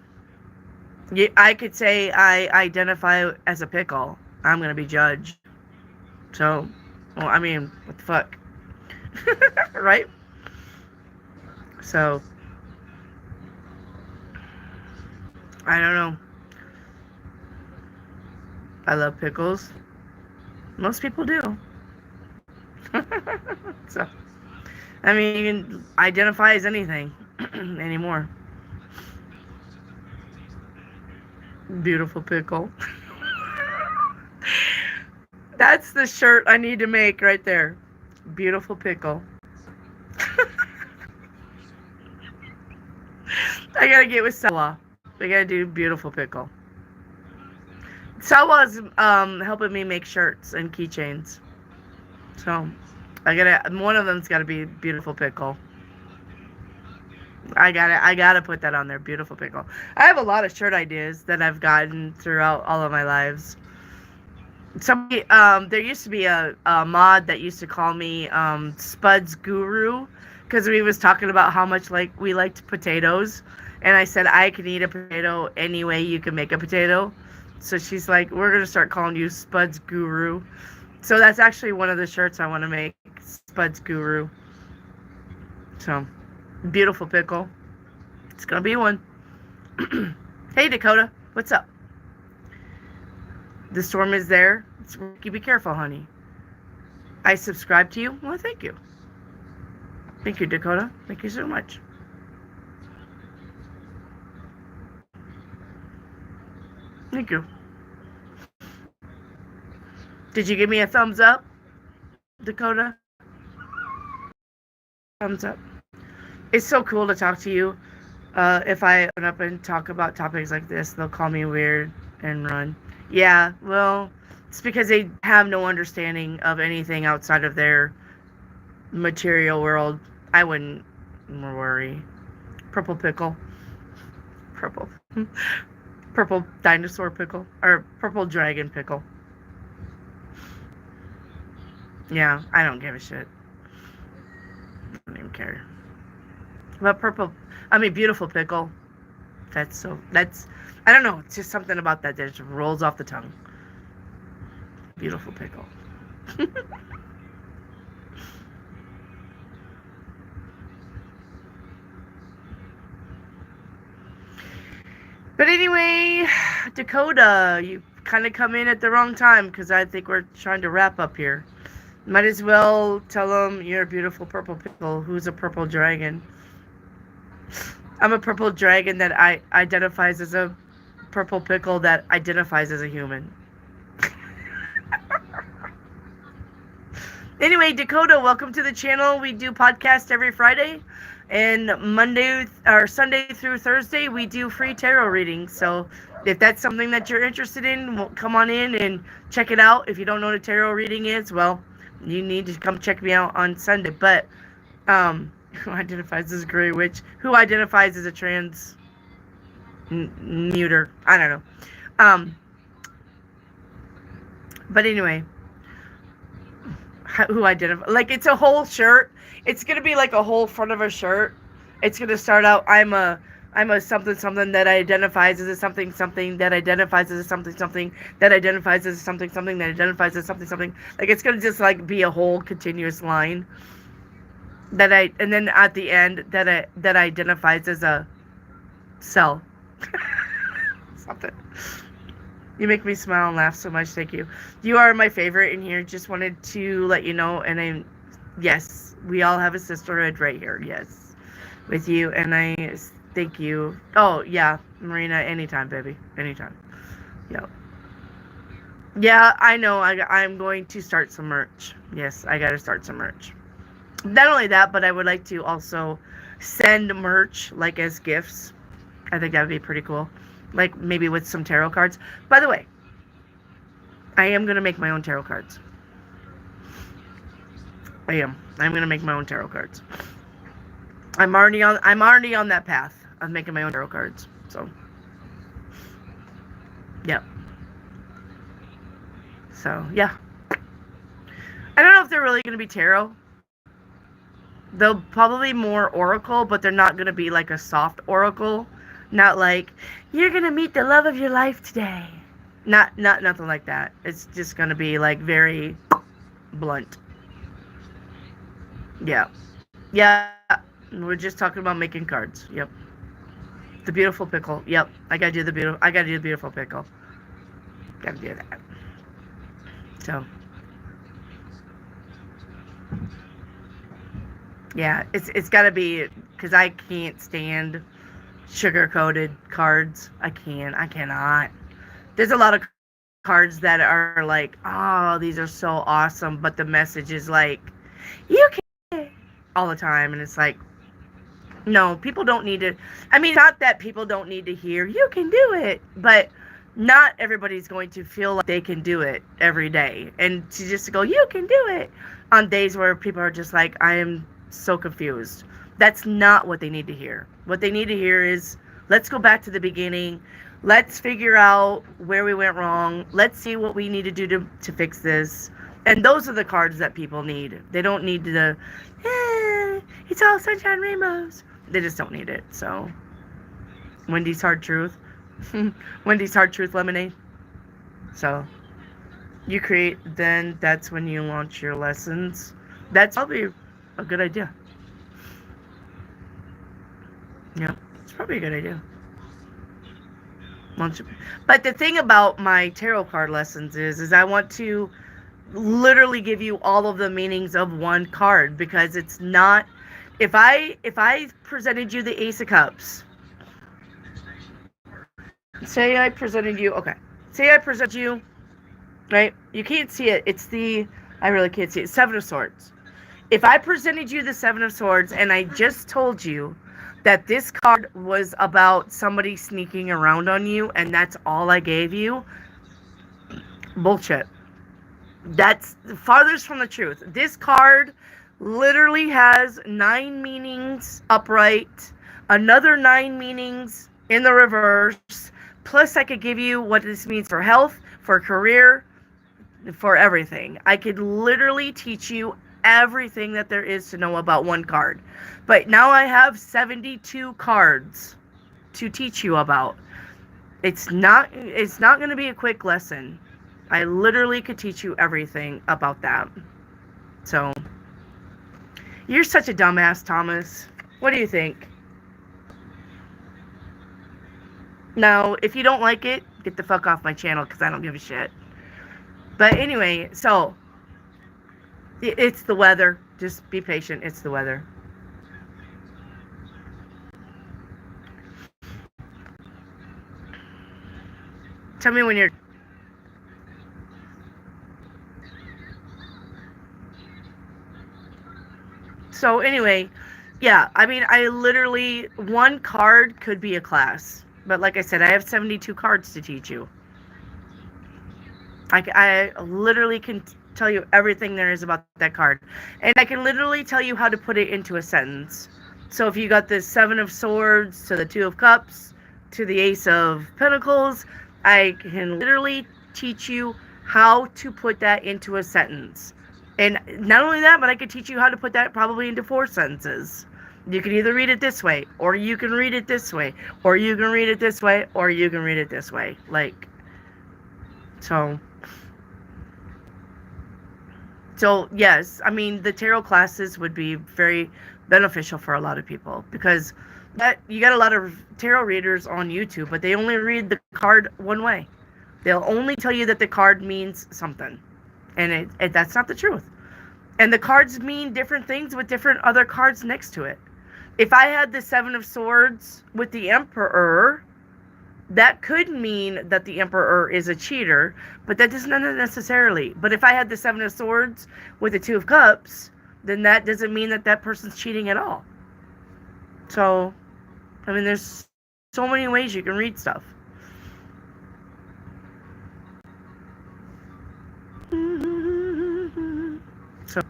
I could say I identify as a pickle. I'm going to be judged. So, well, I mean, what the fuck? Right? So, I don't know. I love pickles. Most people do. So, I mean, you can identify as anything anymore. Beautiful pickle. That's the shirt I need to make right there. Beautiful pickle. I gotta get with Sawa. I gotta do beautiful pickle. Sawa's helping me make shirts and keychains. So one of them's gotta be beautiful pickle. I gotta put that on there. Beautiful pickle. I have a lot of shirt ideas that I've gotten throughout all of my lives. Somebody, there used to be a mod that used to call me Spud's Guru, because we was talking about how much we liked potatoes, and I said I can eat a potato any way you can make a potato. So she's like, we're gonna start calling you Spud's Guru. So that's actually one of the shirts I want to make, Spud's Guru. So, beautiful pickle. It's gonna be one. Hey Dakota, what's up? The storm is there. You be careful, honey. I subscribe to you. Well, thank you. Thank you, Dakota. Thank you so much. Thank you. Did you give me a thumbs up, Dakota? Thumbs up. It's so cool to talk to you. If I open up and talk about topics like this, they'll call me weird and run. Yeah, well, it's because they have no understanding of anything outside of their material world. I wouldn't worry. Purple pickle. Purple. Purple dinosaur pickle. Or purple dragon pickle. Yeah, I don't give a shit. I don't even care. But beautiful pickle. I don't know, it's just something about that just rolls off the tongue. Beautiful pickle. But anyway, Dakota, you kind of come in at the wrong time because I think we're trying to wrap up here. Might as well tell them you're a beautiful purple pickle. Who's a purple dragon? I'm a purple dragon that identifies as a purple pickle that identifies as a human. Anyway, Dakota, welcome to the channel. We do podcasts every Friday. And Monday or Sunday through Thursday, we do free tarot readings. So if that's something that you're interested in, come on in and check it out. If you don't know what a tarot reading is, well, you need to come check me out on Sunday. But who identifies as a gray witch? Who identifies as a trans neuter? I don't know. But anyway, who identify, like, it's a whole shirt. It's gonna be like a whole front of a shirt. It's gonna start out, I'm a something something that identifies as a something something that identifies as a something something that identifies as a something something that identifies as something something. Like, it's gonna just like be a whole continuous line and then at the end that identifies as a cell. Something. You make me smile and laugh so much. Thank you. You are my favorite in here. Just wanted to let you know. And yes, we all have a sisterhood right here. Yes, with you. And I thank you. Oh, yeah, Marina, anytime, baby. Anytime. Yep. Yeah, I know. I'm going to start some merch. Yes, I got to start some merch. Not only that, but I would like to also send merch, like, as gifts. I think that would be pretty cool. Like, maybe with some tarot cards. By the way, I am going to make my own tarot cards. I'm going to make my own tarot cards. I'm already on that path of making my own tarot cards. So, yeah. So, yeah. I don't know if they're really going to be tarot. They'll probably more oracle, but they're not going to be like a soft oracle. Not like, you're going to meet the love of your life today. Not nothing like that. It's just going to be like very blunt. Yeah. Yeah. We're just talking about making cards. Yep. The beautiful pickle. Yep. I got to do the beautiful pickle. Got to do that. So. Yeah, it's got to be, because I can't stand sugar-coated cards. I cannot. There's a lot of cards that are like, oh, these are so awesome, but the message is like, you can, all the time, and it's like, no, people don't need to, I mean, not that people don't need to hear, you can do it, but not everybody's going to feel like they can do it every day, and to just go, you can do it, on days where people are just like, I am so confused. That's not what they need to hear. What they need to hear is, let's go back to the beginning. Let's figure out where we went wrong. Let's see what we need to do to fix this. And those are the cards that people need. They don't need the, it's all sunshine rainbows. They just don't need it. So, Wendy's Hard Truth. Wendy's Hard Truth Lemonade. So, you create, then that's when you launch your lessons. That's probably a good idea. Yeah, it's probably a good idea. But the thing about my tarot card lessons is I want to literally give you all of the meanings of one card, because it's not, if I presented you the Ace of Cups, say I present you, right? You can't see it. It's I really can't see it. Seven of Swords. If I presented you the Seven of Swords and I just told you that this card was about somebody sneaking around on you, and that's all I gave you, bullshit. That's farthest from the truth. This card literally has 9 meanings upright, another 9 meanings in the reverse, plus I could give you what this means for health, for career, for everything. I could literally teach you everything that there is to know about one card. But now I have 72 cards to teach you about. It's not going to be a quick lesson. I literally could teach you everything about that. So, you're such a dumbass, Thomas. What do you think? Now, if you don't like it, get the fuck off my channel because I don't give a shit. But anyway, so, it's the weather. Just be patient. It's the weather. Tell me when you're... So anyway, yeah, I mean, I literally, one card could be a class. But like I said, I have 72 cards to teach you. I literally can tell you everything there is about that card. And I can literally tell you how to put it into a sentence. So if you got the 7 of Swords to the 2 of Cups to the Ace of Pentacles, I can literally teach you how to put that into a sentence. And not only that, but I could teach you how to put that probably into 4 sentences. You can either read it this way, or you can read it this way, or you can read it this way, or you can read it this way. Like, so yes, I mean, the tarot classes would be very beneficial for a lot of people, because that you got a lot of tarot readers on YouTube, but they only read the card one way. They'll only tell you that the card means something, and that's not the truth. And the cards mean different things with different other cards next to it. If I had the 7 of Swords with the Emperor, that could mean that the Emperor is a cheater, but that doesn't necessarily. But if I had the 7 of Swords with the 2 of Cups, then that doesn't mean that that person's cheating at all. So, I mean, there's so many ways you can read stuff. So,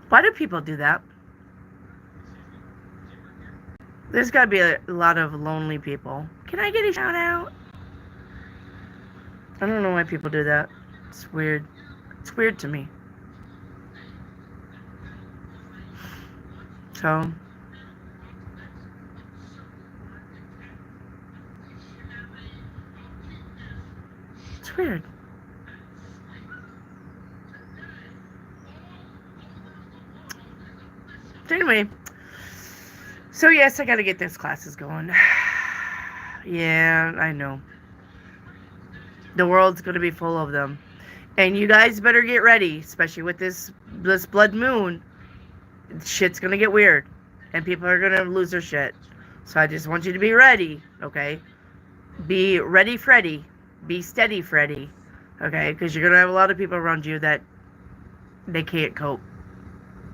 why do people do that? There's got to be a lot of lonely people. Can I get a shout out? I don't know why people do that. It's weird. It's weird to me. So, it's weird. So anyway, so yes, I gotta get those classes going. Yeah, I know. The world's gonna be full of them. And you guys better get ready, especially with this blood moon. Shit's gonna get weird. And people are gonna lose their shit. So I just want you to be ready, okay? Be ready, Freddy. Be steady, Freddy. Okay? Because you're gonna have a lot of people around you that they can't cope.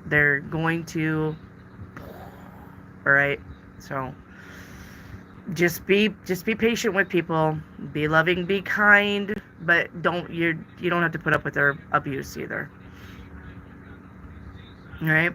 They're going to... Alright? So... Just be patient with people. Be loving, be kind, but you don't have to put up with their abuse either. All right.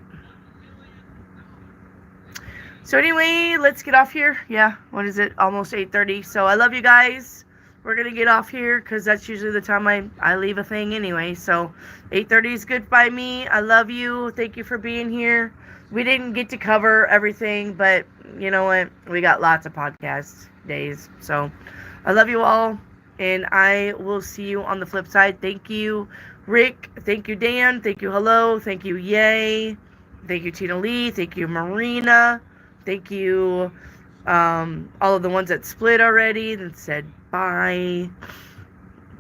So anyway, let's get off here. Yeah, what is it? Almost 8:30. So I love you guys. We're gonna get off here because that's usually the time I leave a thing anyway. So 8:30 is good by me. I love you. Thank you for being here. We didn't get to cover everything, but you know what? We got lots of podcast days. So I love you all, and I will see you on the flip side. Thank you, Rick. Thank you, Dan. Thank you, Hello. Thank you, Yay. Thank you, Tina Lee. Thank you, Marina. Thank you, all of the ones that split already and said bye.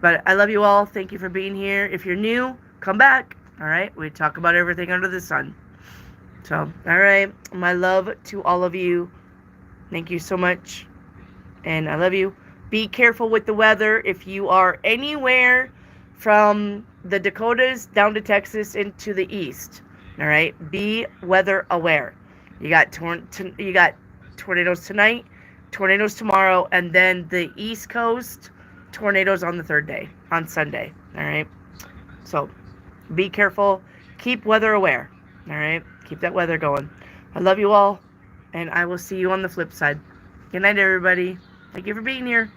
But I love you all. Thank you for being here. If you're new, come back. All right? We talk about everything under the sun. So, all right. My love to all of you. Thank you so much. And I love you. Be careful with the weather. If you are anywhere from the Dakotas down to Texas into the east, all right? Be weather aware. You got tornadoes tonight, tornadoes tomorrow, and then the East Coast, tornadoes on the 3rd day, on Sunday, all right? So, be careful. Keep weather aware, all right? Keep that weather going. I love you all. And I will see you on the flip side. Good night, everybody. Thank you for being here.